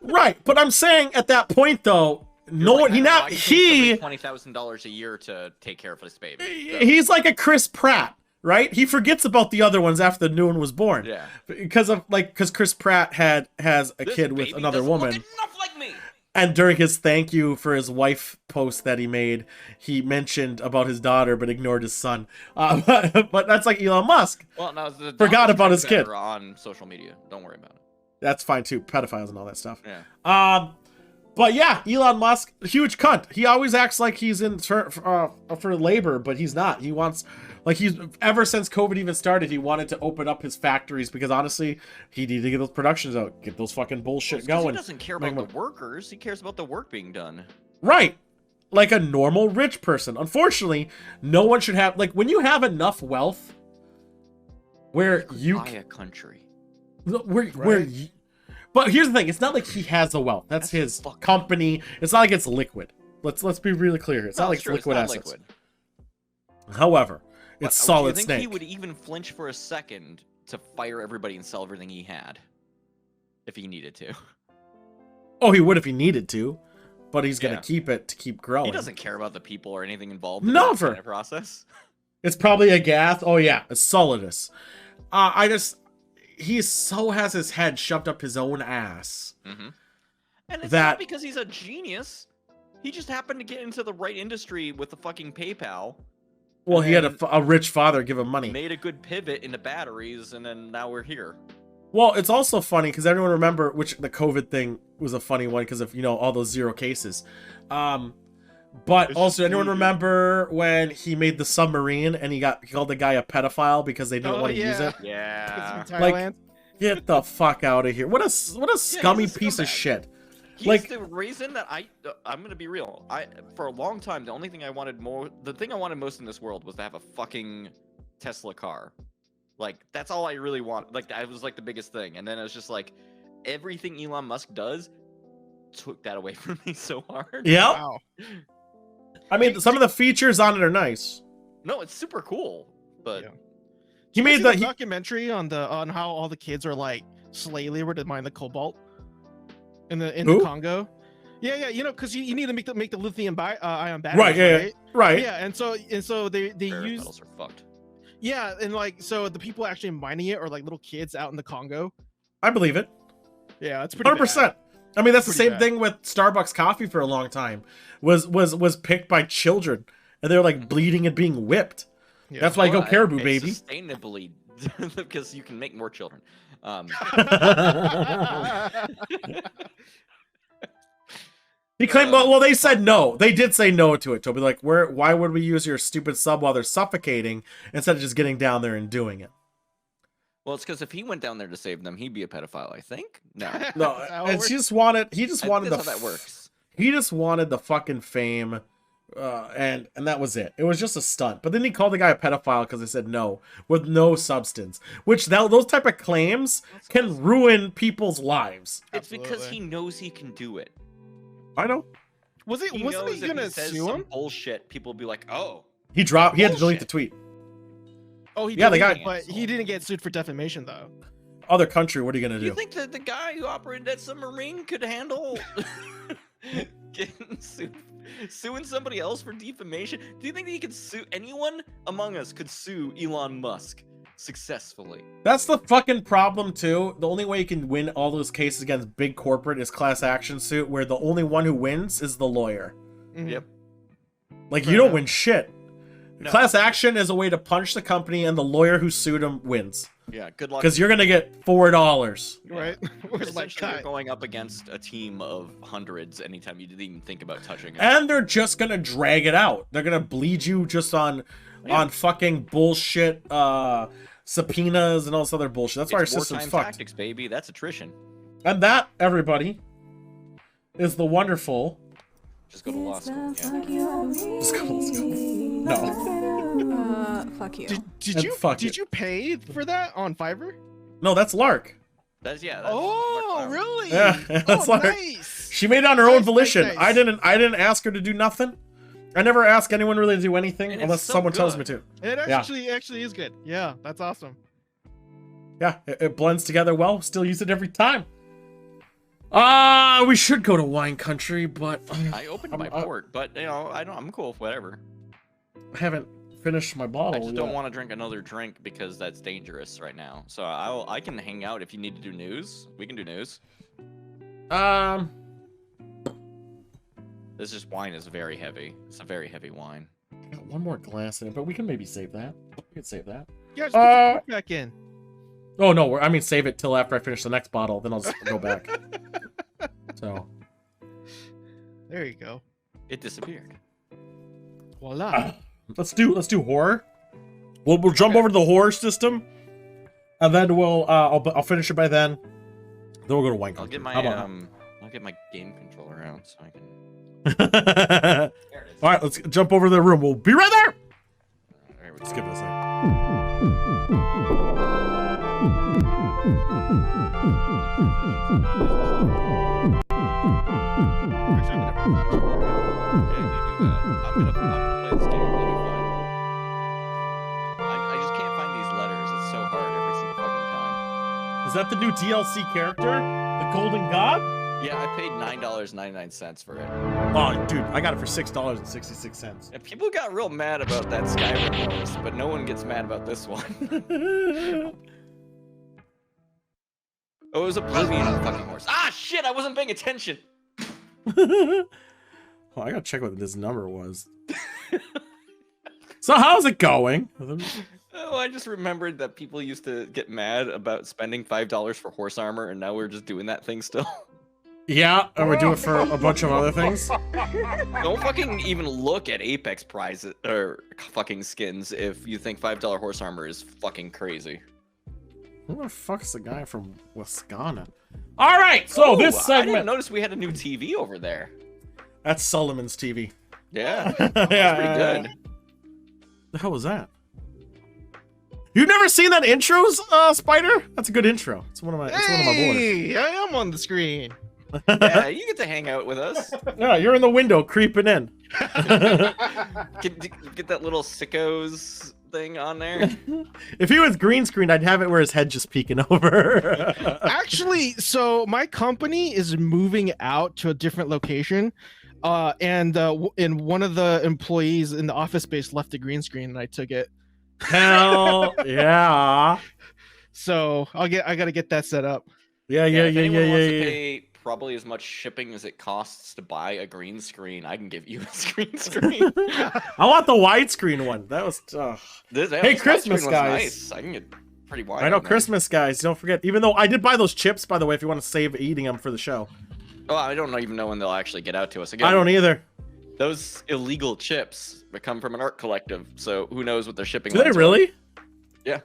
Right, but I'm saying at that point though, no one $20,000 a year to take care of this baby. So, he's like a Chris Pratt, right? He forgets about the other ones after the new one was born. yeah. Because Chris Pratt has a This kid with baby another doesn't look woman. enough like me. And during his thank you for his wife post that he made, he mentioned about his daughter but ignored his son. But that's like Elon Musk. Well, no, the Forgot doctor's about his better kid. on social media. Don't worry about it. That's fine too. Pedophiles and all that stuff. Yeah. But yeah, Elon Musk, huge cunt. He always acts like he's in for labor, but he's not. He wants, like, he's ever since COVID even started, he wanted to open up his factories because honestly, he needed to get those productions out, get those fucking bullshit It's 'cause going. He doesn't care about the workers. He cares about the work being done. Right. like a normal rich person. Unfortunately, no one should have, like, when you have enough wealth where you buy a country. where you, but here's the thing, it's not like he has the wealth. That's his company. It's not like it's liquid. Let's be really clear. It's not like it's liquid assets. However, it's Solid Do you think Snake. he would even flinch for a second to fire everybody and sell everything he had if he needed to? Oh, he would if he needed to, but he's gonna keep it to keep growing. He doesn't care about the people or anything involved in Never. that process. It's probably a Gath. Oh yeah, it's Solidus. He so has his head shoved up his own ass. Mm-hmm. And it's That- not because he's a genius. He just happened to get into the right industry with the fucking PayPal. Well, And he had then a rich father give him money. made a good pivot into batteries, and then now we're here. Well, it's also funny because everyone remember, which the COVID thing was a funny one because of, all those 0 cases. But It's also, just anyone weird. remember when he made the submarine and he called the guy a pedophile because they didn't want to use it? Yeah. Thailand. Get the fuck out of here! What a scummy he's a piece of scumbag. shit. He's Like- the reason that I'm gonna be real. For a long time, the thing I wanted most in this world was to have a fucking Tesla car. Like, that's all I really want. Like, that was like the biggest thing. And then it was just like, everything Elon Musk does took that away from me so hard. Yeah, Wow. I mean, some of the features on it are nice. No, it's super cool, but Yeah. He Did you made see the the documentary on how all the kids are like slave labor to mine the cobalt in the Who? Congo. Yeah, because you need to make the lithium ion batteries. right, yeah, right. Yeah, and so they rare use metals are fucked. yeah, and like so the people actually mining it are like little kids out in the Congo. I believe it. Yeah, it's pretty 100%. I mean, that's the Pretty same bad. thing with Starbucks coffee for a long time. Was picked by children, and they were like bleeding and being whipped. Yeah. That's why I go But Caribou, it's baby. Sustainably, because you can make more children. He claimed. Well, they said no. They did say no to it. Toby, like, why would we use your stupid sub while they're suffocating instead of just getting down there and doing it? Well, it's because if he went down there to save them, he'd be a pedophile. I think. No, No, Is that how it and works? he just wanted the. that's how that works. He just wanted the fucking fame, and that was it. It was just a stunt. But then he called the guy a pedophile because they said no, with no substance. Which those type of claims can ruin people's lives. It's because Absolutely. he knows he can do it. I know. Wasn't he knows if gonna says sue some him? bullshit, people will be like, "Oh, He had to delete Bullshit. the tweet. Oh, he Yeah, the deleted guy- it, but he didn't get sued for defamation though. Other country, what are you gonna do you do? think that the guy who operated that submarine could handle getting suing somebody else for defamation? Do you think that he could sue anyone among us? Could sue Elon Musk successfully? That's the fucking problem too. The only way you can win all those cases against big corporate is class action suit, where the only one who wins is the lawyer. Mhm. Yep. Like, Fair you don't enough. win shit. No. Class action is a way to punish the company, and the lawyer who sued him wins. Yeah. Good luck. Because you're gonna get $4. Right? Where's like Essentially, you're that? going up against a team of hundreds anytime you didn't even think about touching it. And they're just gonna drag it out. They're gonna bleed you just on fucking bullshit subpoenas and all this other bullshit. That's why our It's system's wartime fucked. tactics, baby. That's attrition. And that, everybody, is the wonderful. Just go to law school. Yeah. Just go to law school. No. Fuck you. Did And you fuck it. pay for that on Fiverr? No, that's Lark. That's Oh, really? Yeah, that's oh, Lark. nice. She made it on her own Nice, volition. nice. I didn't ask her to do nothing. I never ask anyone really to do anything And it's unless so someone tells me good. to. It Yeah. actually is good. Yeah, that's awesome. Yeah, it blends together well. Still use it every time. We should go to wine country, but I opened I'm- my port, but I'm cool with whatever. I haven't finished my bottle. I just don't yet. want to drink another drink because that's dangerous right now. So I can hang out if you need to do news. We can do news. This wine is very heavy. It's a very heavy wine. Got one more glass in it, but we can maybe save that. We can save that. Yeah, just put the cork back in. Oh no, I mean save it till after I finish the next bottle. Then I'll just go back. So There you go. It disappeared. Voila. let's do horror. We'll jump over to the horror system, and then I'll finish it by then. Then we'll go to wine I'll country. get my How about that? I'll get my game controller out so I can. All right, let's jump over to the room. We'll be right there. Let's give it a second. I just can't find these letters. It's so hard every single fucking time. Is that the new DLC character? The Golden God? Yeah, I paid $9.99 for it. Oh, dude, I got it for $6.66. And people got real mad about that Skyrim horse, but no one gets mad about this one. Oh, it was Oblivion fucking horse. Ah, shit! I wasn't paying attention. Oh, I gotta check what this number was. So how's it going? Oh, I just remembered that people used to get mad about spending $5 for horse armor, and now we're just doing that thing still. Yeah, and we do it for a bunch of other things. Don't fucking even look at Apex prizes or fucking skins if you think $5 horse armor is fucking crazy. Who the fuck's the guy from Wisconsin? All right, so this I segment. didn't notice we had a new TV over there. That's Solomon's TV. Yeah, Yeah, that's pretty good. The hell was that? You've never seen that intro, Spider? That's a good intro. It's one of my. It's one of my boys. Hey, I am on the screen. Yeah, you get to hang out with us. Yeah, you're in the window creeping in. Get that little sickos thing on there. If he was green screened, I'd have it where his head just peeking over. Actually, so my company is moving out to a different location. And one of the employees in the office space left the green screen and I took it. Hell yeah. So I gotta get that set up. Yeah. If anyone wants to pay probably as much shipping as it costs to buy a green screen, I can give you a green screen. I want the widescreen one. That was. Hey, Christmas guys. Nice. I can get pretty wide. I know, on there. Christmas guys. Don't forget. Even though I did buy those chips, by the way, if you want to save eating them for the show. Oh, I don't even know when they'll actually get out to us again. I don't either. Those illegal chips that come from an art collective, so who knows what they're shipping. Do they lines are. really? Yeah.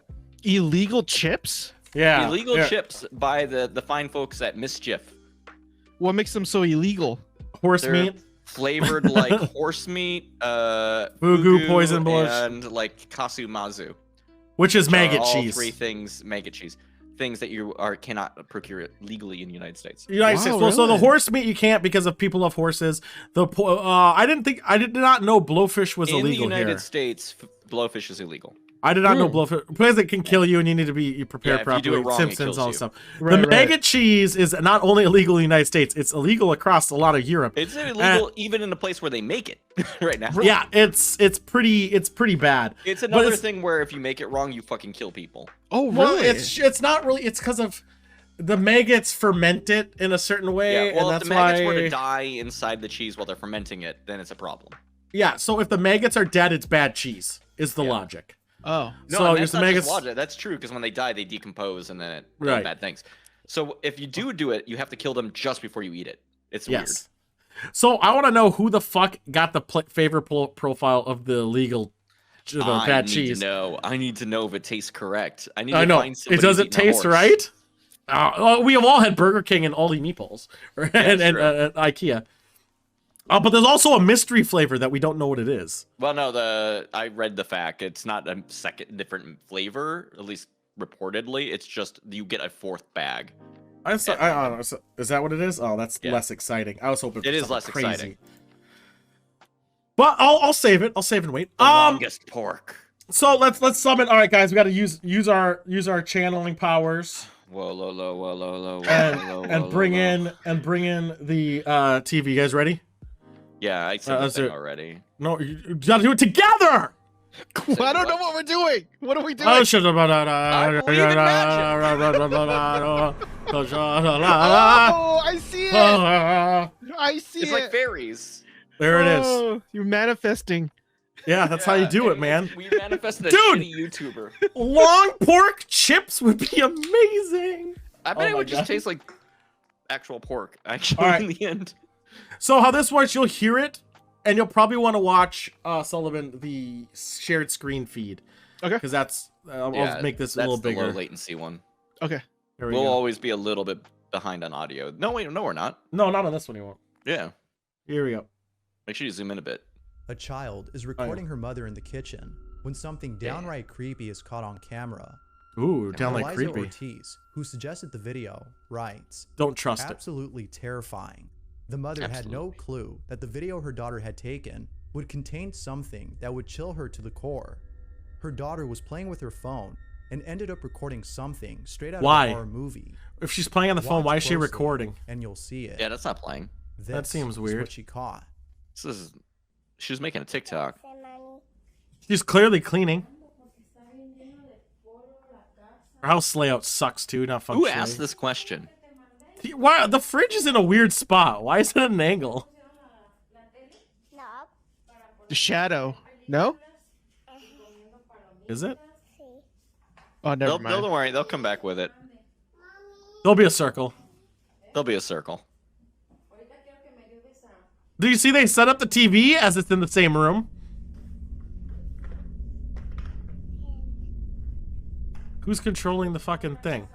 Illegal chips? Yeah. Illegal yeah. chips by the fine folks at Mischief. What makes them so illegal? Horse They're meat. flavored like horse meat, Fugu, poison bush, and like kasumazu. which is which are maggot all cheese. Three things, maggot cheese. Things that you cannot procure it legally in the United States. United Wow, States. Well, so the really? horse meat you can't because of people love horses. I did not know blowfish was In the illegal United here. States, blowfish is illegal. I did not know blowfish because it can kill you and you need to be prepared Yeah, if you do properly. it wrong, it Simpsons, kills all you. that stuff. Right, the maggot cheese is not only illegal in the United States; it's illegal across a lot of Europe. It's illegal even in the place where they make it right now. Yeah, it's pretty bad. It's But another thing where if you make it wrong, you fucking kill people. Oh, Well, really? it's not really. It's because of the maggots ferment it in a certain way, Yeah, well, and if that's the maggots why. were to die inside the cheese while they're fermenting it, then it's a problem. Yeah, so if the maggots are dead, it's bad cheese. Is the Yeah. logic. Oh. No, So and it's that's the not maggots. just logic. That's true because when they die, they decompose and then it does Right. bad things. So if you do it, you have to kill them just before you eat it. It's weird. Yes. So I want to know who the fuck got the favorite profile of the legal, the bad cheese. I need to know if it tastes correct. I need I to know. find somebody It does who's it eaten a taste horse. right? Well, we have all had Burger King and Aldi meatballs, right? and true. IKEA. But there's also a mystery flavor that we don't know what it is. Well, no, I read the fact. It's not a second different flavor, at least reportedly. It's just you get a fourth bag. I don't know. Is that what it is? Oh, that's Yeah. less exciting. I was hoping for It is something less crazy. exciting. But I'll save it. I'll save and wait. The longest pork. So let's summon. All right, guys, we got to use our channeling powers Whoa, low, low, whoa, low, low, and bring in the TV. You guys ready? Yeah, I said let's the do thing it. already. No, you gotta do it together. I don't know what we're doing. What are we doing? Oh shit! I believe in Oh, I see it. I see It's it. like fairies. There it is. Oh, you're manifesting. Yeah, that's how you do it, and man. We manifested a Dude! shitty YouTuber. Long pork chips would be amazing. I bet Oh it my would just God. taste like actual pork, actually, All right. in the end. So how this works, you'll hear it, and you'll probably want to watch Sullivan the shared screen feed. Okay. Because that's I'll Yeah, make this a that's little the bigger. low latency one. Okay. There we We'll go. always be a little bit behind on audio. No, wait, no, we're not. No, not on this one. You won't. Yeah. Here we go. Make sure you zoom in a bit. A child is recording her mother in the kitchen when something downright creepy is caught on camera. Ooh, downright Eliza creepy. Ortiz, who suggested the video, writes, Don't trust it. absolutely terrifying. The mother had no clue that the video her daughter had taken would contain something that would chill her to the core. Her daughter was playing with her phone and ended up recording something straight out of a horror movie. If she's playing on the phone, Watch why is she closely, recording? And you'll see it. Yeah, that's not playing. That seems Is weird. what she caught. She was making a TikTok. She's clearly cleaning. Her house layout sucks too. Not Who functioning. asked this question? Why the fridge is in a weird spot? Why is it at an angle? The shadow. No? Is it? Oh, never Don't mind. worry, they'll come back with it. There'll be a circle. There'll be a circle. Do you see they set up the TV as it's in the same room? Who's controlling the fucking thing?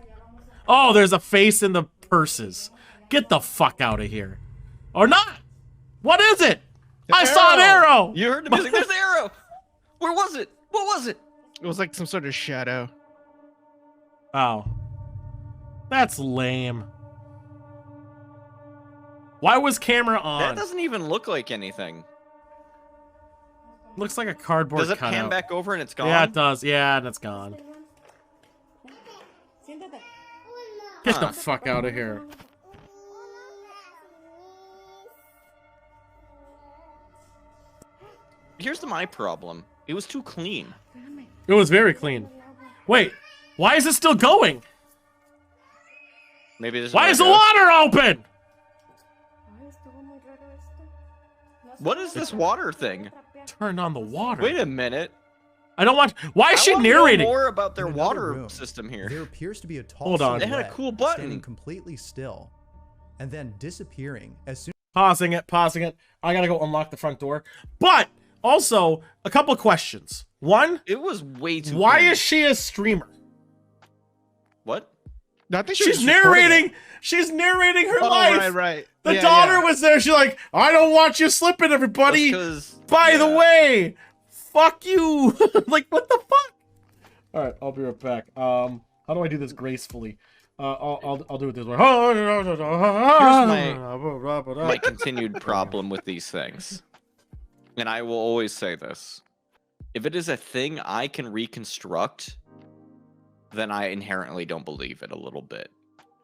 Oh, there's a face in the purses. Get the fuck out of here. Or not. What is it? I saw an arrow. You heard the music. There's the arrow. Where was it? What was it? It was like some sort of shadow. Oh. That's lame. Why was camera on? That doesn't even look like anything. Looks like a cardboard Does it pan cutout. back over and it's gone? Yeah, it does. Yeah, and it's gone. Get the fuck out of here. Here's my problem. It was too clean. It was very clean. Wait, why is it still going? Maybe this. Why is the goes. water open? What is this water thing? Turned on the water. Wait a minute. I don't want. Why is I she wanna know narrating? more about their In another water room, system here. There appears to be a tall Hold on. They had a silhouette cool button. standing completely still and then disappearing as soon Pausing it. I gotta go unlock the front door. But also a couple questions. One, It was way too. why clean. is she a streamer? What? No, I think she was She's just recording narrating. it. She's narrating her Oh, life. right. The Yeah, daughter yeah. was there. She's like, I don't want you slipping, everybody. Because By the way, fuck you. Like, what the fuck? All right, I'll be right back. How do I do this gracefully? I'll do it this way. my continued problem with these things, and I will always say this: if it is a thing I can reconstruct, then I inherently don't believe it a little bit.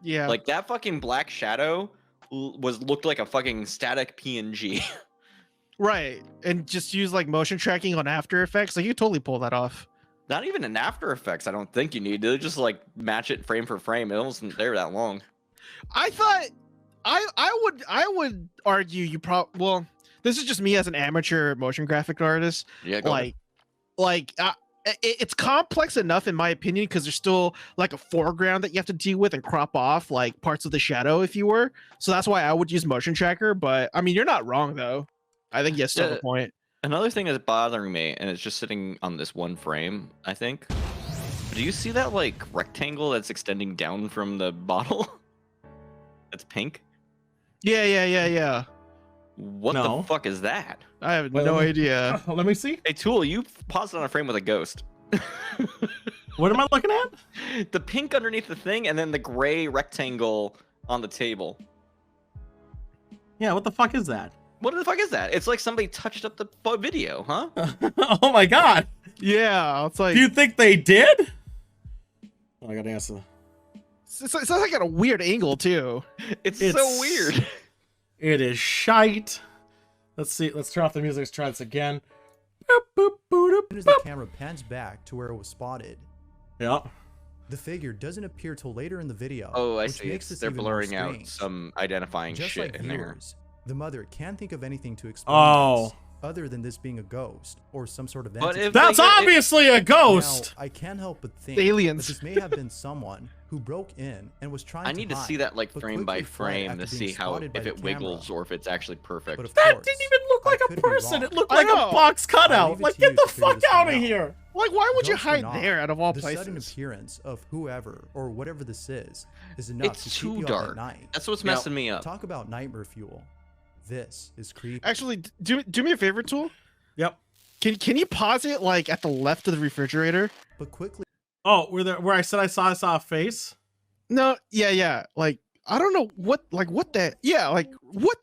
Yeah. Like that fucking black shadow looked like a fucking static PNG. Right. And just use like motion tracking on After Effects. Like you could totally pull that off. Not even in After Effects, I don't think you need to just like match it frame for frame. It wasn't there that long. I thought I would argue you well, this is just me as an amateur motion graphic artist. Yeah, go ahead. It's complex enough in my opinion because there's still like a foreground that you have to deal with and crop off like parts of the shadow if you were. So that's why I would use motion tracker. But I mean, you're not wrong though. I think you still have a point. Another thing that's bothering me, and it's just sitting on this one frame, I think. Do you see that like rectangle that's extending down from the bottle? That's pink. Yeah. What No. the fuck is that? I have Wait, no let me- idea. Let me see. Hey, Tool, you paused on a frame with a ghost. What am I looking at? The pink underneath the thing, and then the gray rectangle on the table. Yeah, what the fuck is that? What the fuck is that? It's like somebody touched up the video, huh? Oh my god. Yeah, it's like Do you think they did? Oh, I gotta answer. it's like at a weird angle too. It's It's- so weird. It is shite. Let's see. Let's turn off the music. Let's try this again. Boop, boop, boop, as soon as the camera pans back to where it was spotted. Yeah. The figure doesn't appear till later in the video. Oh, I which see. Makes this They're even more blurring out strange. some identifying Just shit like in there. viewers, the mother can't think of anything to explain Oh. this, other than this being a ghost or some sort of But entity. if That's they get- obviously a ghost. Now, I can't help but think Aliens. that this may have been someone who broke in and was trying I to need to see hide, that like but frame by quickly fled frame after to being see how spotted by if the it wiggles camera. or if it's actually perfect. But of That course, didn't even look I like a could be person. wrong. It looked I like a know. box I'll cutout. leave it Like, to you get the to figure fuck this one out of out. here. Like, why would you Ghost or hide not, there out of all the places? sudden appearance of whoever or whatever this is enough It's to keep too you up dark. at night. That's what's Yeah. messing me up. Talk about nightmare fuel. This is creepy. Actually, do me a favor, Tool. Yep. Can you pause it like at the left of the refrigerator? But quickly Oh, where I said I saw a face? No, yeah. Like I don't know what the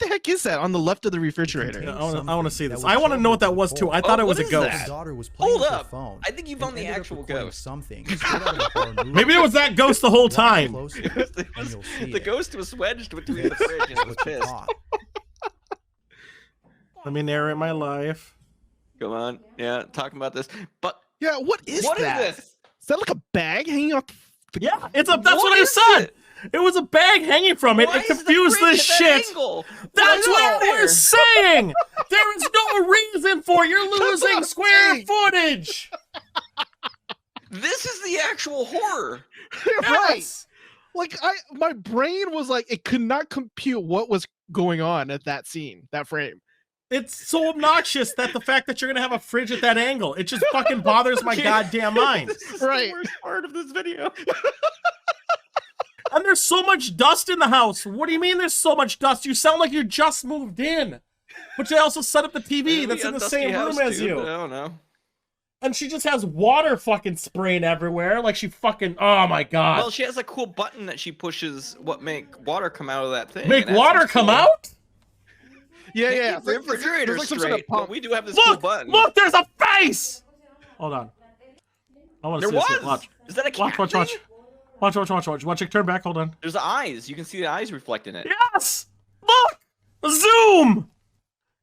heck is that on the left of the refrigerator? Yeah, contained I want to something see that this. would I want to kill know her what that to the was too. core. I thought it was what a is ghost. that? Her daughter was playing Hold with her up. phone. I think you and found the ended up actual recording ghost. Something straight out of a horror movie. Maybe it was that ghost the whole Watch time. closer, It and you'll see the it. ghost was wedged between the fridge and it was What you pissed. thought. Let me narrate my life. Come on, yeah, talking about this. But Yeah, what is what is that? this? Is that like a bag hanging off? Yeah, it's a. That's what I is said. it? It was a bag hanging from it. Why It is the confused fridge this at that shit. angle? That's Why what is it we're there? saying. There is no reason for it. You're what losing I'm square saying. footage. This is the actual horror. Right. Yes. Like my brain was like, it could not compute what was going on at that scene, that frame. It's so obnoxious that the fact that you're gonna have a fridge at that angle, it just fucking bothers my goddamn mind. This is Right. the worst part of this video. And there's so much dust in the house. What do you mean there's so much dust? You sound like you just moved in. But they also set up the TV Maybe that's a in the dusty same house, room as dude. you. I don't know. And she just has water fucking spraying everywhere. Like she fucking, oh my god. Well, she has a cool button that she pushes what make water come out of that thing. Make and that water seems come cool. out? Yeah, Keep yeah. the refrigerator There's like some sort of straight, but pump. we do have this cool Look! button. Look, there's a face! Hold on. I want to There see this. was. Watch. Is that a cat Watch. thing? Watch it turn back. Hold on. There's eyes. You can see the eyes reflecting it. Yes! Look! Zoom!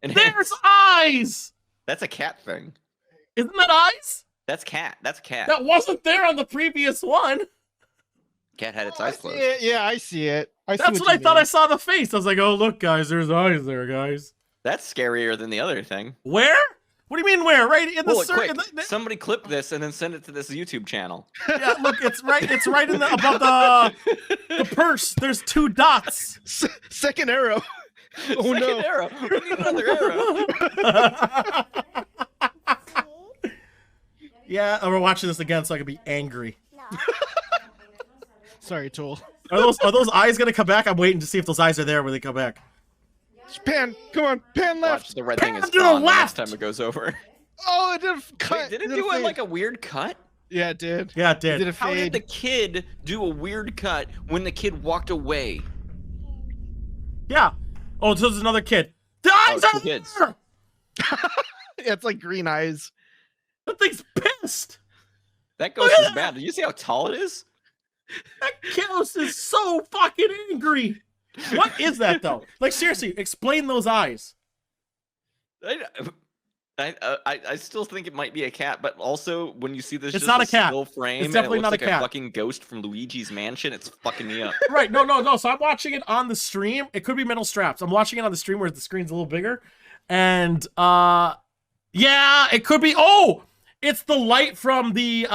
And There's eyes! that's a cat thing. Isn't that eyes? That's cat. That's cat. That wasn't there on the previous one. Cat had its I eyes see closed. it. Yeah, I see it. I see That's what I you thought mean. I saw the face. I was like, oh, look, guys, there's eyes there, guys. That's scarier than the other thing. Where? What do you mean where? Right in the Pull it circle. quick. Somebody clip this and then send it to this YouTube channel. Yeah, look, it's right in the above the purse. There's 2 dots. Second arrow. Oh Second no. arrow. We need another arrow. Yeah, we're watching this again so I can be angry. Sorry, Tool. Are those eyes gonna come back? I'm waiting to see if those eyes are there when they come back. Pan, come on, pan left. Watch, the red thing is Pan to the gone the next left! time it goes over. Oh, it did a cut. Wait, did it did do a fade. like a weird cut? Yeah, it did. Yeah, it did. Did a How did fade. the kid do a weird cut when the kid walked away? Yeah. Oh, so there's another kid. The eyes two are kids. there! Yeah, it's like green eyes. That thing's pissed. That ghost Look at is that! mad. Did you see how tall it is? That ghost is so fucking angry. What is that though? Like seriously, explain those eyes. I still think it might be a cat, but also when you see this, It's just not a a cat. still frame, It's definitely and it not looks a like cat. fucking ghost from Luigi's Mansion, it's fucking me up. Right, no. So I'm watching it on the stream. It could be metal straps. I'm watching it on the stream where the screen's a little bigger. And yeah, it could be. Oh, it's the light from the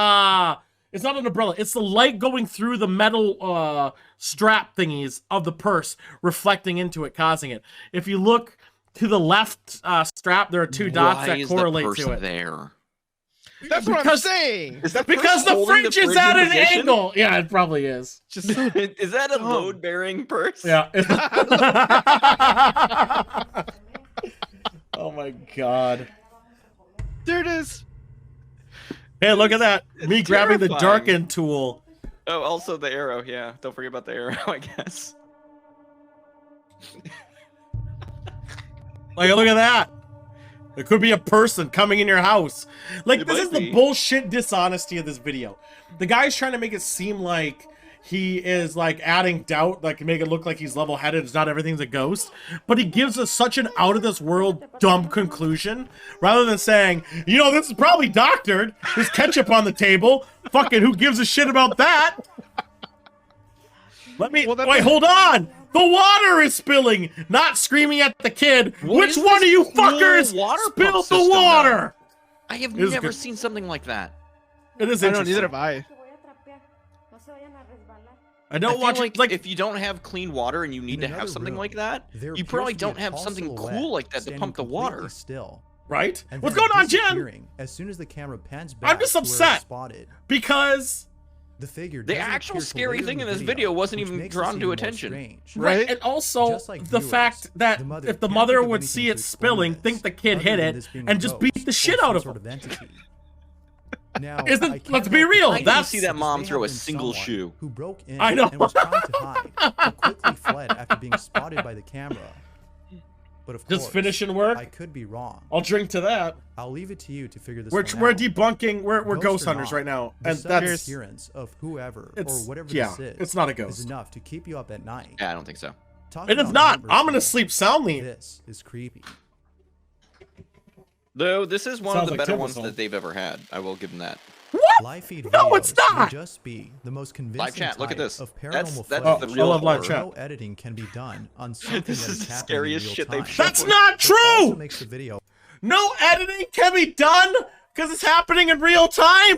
it's not an umbrella. It's the light going through the metal strap thingies of the purse reflecting into it, causing it. If you look to the left strap, there are 2 dots Why that is correlate the purse to it. there? That's what I'm Because- saying. Is that Because purse the holding fridge is fridge at in an position? angle. Yeah, it probably is. Just Is that a dumb. load-bearing purse? Yeah. Oh my god. there it is. Hey, look at that. Me grabbing the terrifying. darken tool. Oh, also the arrow. Yeah, don't forget about the arrow, I guess. Like, look at that. It could be a person coming in your house. Like, It this might is the be. bullshit dishonesty of this video. The guy's trying to make it seem like he is, like, adding doubt, like, make it look like he's level-headed. It's not everything's a ghost. But he gives us such an out-of-this-world dumb conclusion. Rather than saying, you know, this is probably doctored. There's ketchup on the table. Fucking who gives a shit about that? Let me... Well, that wait, doesn't- hold on! The water is spilling, not screaming at the kid. What Which is one of this you cool fuckers water pump spilled the system, water? I have It is never good. seen something like that. It is I don't interesting. neither have I. I I don't feel watch like, it like if you don't have clean water and you need In to have another something room, like that, there you appears probably to be a don't have tall something silhouette cool like that to standing pump the completely water. Still. right. And What's then going on, Jen? disappearing As soon as the camera pans back I'm just to where it's upset. spotted. Because The figure The doesn't actual appear to scary later thing in the this video wasn't which even makes drawn this to even more attention. strange. Right? And also Just like the viewers, fact that the mother if the can't mother think of would anything see to it explain spilling, this, think the kid other hit than it, this being a and just beat ghost the or shit some out of sort him. entity. Now, Isn't- I can't let's be help but real, I think didn't that's- see that this mom may throw have a been single someone shoe. who broke in I know. and was trying to hide, but quickly fled after being spotted by the camera. But of Just course, finishing work. I could be wrong. I'll drink to that. I'll leave it to you to figure this We're one we're out. debunking. We're Ghost ghost or hunters not, right now, the and sudden that's appearance of whoever or it's whatever yeah. this is. It's not a Is ghost. enough to keep you up at night. Yeah, I don't think so. Talking It is about not. numbers I'm gonna here, sleep soundly. This is creepy. Though this is one Sounds of the like better Tim ones was that they've ever had. I will give them that. What? Live feed No, it's videos not! will just be the most convincing chat, look at type this. of That's- paranormal that's footage the real I love live horror. chat. no editing can be done on something This that is is the happening in scariest real shit they've time. shown. That's not It also true. makes the video No editing can be done because it's happening in real time.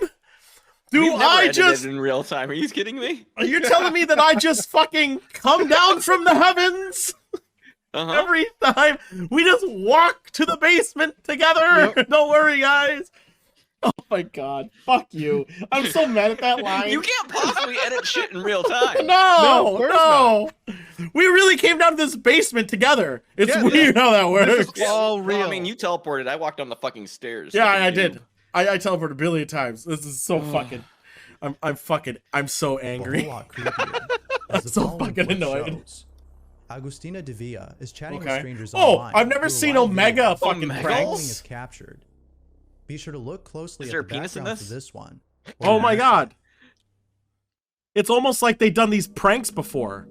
Do We've never I edited just? in real time? Are you kidding me? Are you telling me that I just fucking come down from the heavens Uh-huh. every time? We just walk to the basement together. Yep. Don't worry, guys. Oh my god. Fuck you. I'm so mad at that line. You can't possibly edit shit in real time. No, of course no. We really came down to this basement together. It's Yeah, weird how that This works. is all Well, real. I mean, you teleported. I walked down the fucking stairs. Yeah, Look at I you. did. I teleported a billion times. This is so fucking. I'm so a angry. whole lot creepier. As the so following fucking clip annoyed. shows. Agustina Devilla is chatting with Okay. strangers Oh, online. I've never through a seen live Omega video. fucking Omega? Following pranks. is captured. Be sure to look closely Is at there the a penis in background this? for this one. Oh my god. It's almost like they've done these pranks before.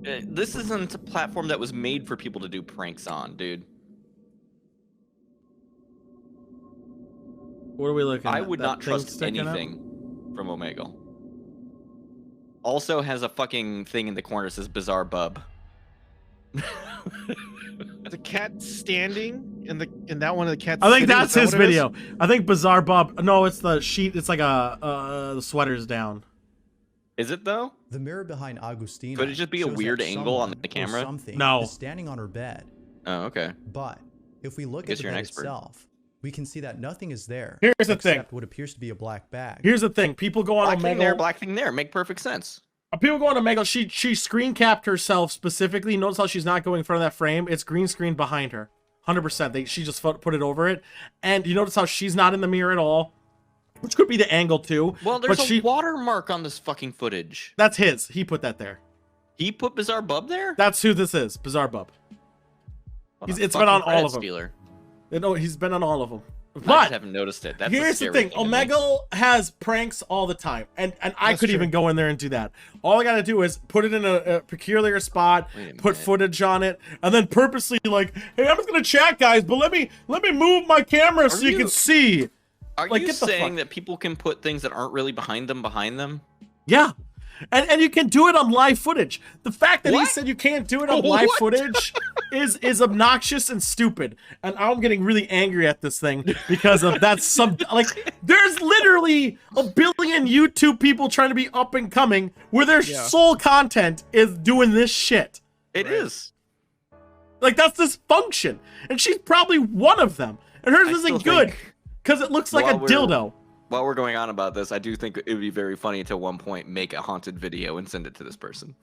This isn't a platform that was made for people to do pranks on, dude. What are we looking at? I would That not thing trust sticking out? anything from Omega. Also has a fucking thing in the corner that says bizarre bub. the cat standing in that one of the cats. I think sitting, that's is that his what it is? video. I think Bizarre Bob. No, it's the sheet. It's like the sweater's down. Is it though? The mirror behind Agustina. Could it just be a shows weird that angle on someone the or camera? Something No. is standing on her bed. Oh, okay. But if we look I at guess the you're an bed expert. itself, we can see that nothing is there. Here's the thing. except what appears to be a black bag. Here's the thing. People go on Black thing Omega. there, black thing there. Make perfect sense. People go on Omega. She screen capped herself specifically. Notice how she's not going in front of that frame. It's green screen behind her. 100%. She just put it over it. And you notice how she's not in the mirror at all, which could be the angle too. Well, there's but a watermark on this fucking footage. That's his. He put that there. He put Bizarre Bub there? That's who this is. Bizarre Bub. What It's a been fucking on all credit of them. stealer. No, he's been on all of them. I just But haven't noticed it. That's a here's the scary thing. to me. Omega has pranks all the time. And I That's could true. even go in there and do that. All I got to do is put it in a peculiar spot, Wait a put minute. footage on it, and then purposely like, hey, I'm just going to chat, guys, but let me move my camera so you you- can see. Are like, you get the saying fuck- that people can put things that aren't really behind them? Yeah. And you can do it on live footage. The fact that he What? said you can't do it on live What? footage is obnoxious and stupid. And I'm getting really angry at this thing because of that's some like there's literally a billion YouTube people trying to be up and coming where their Yeah. sole content is doing this shit. It is. Like that's dysfunction. And she's probably one of them. And hers I still isn't good think because it looks like a while we're- dildo. While we're going on about this, I do think it would be very funny to at one point make a haunted video and send it to this person.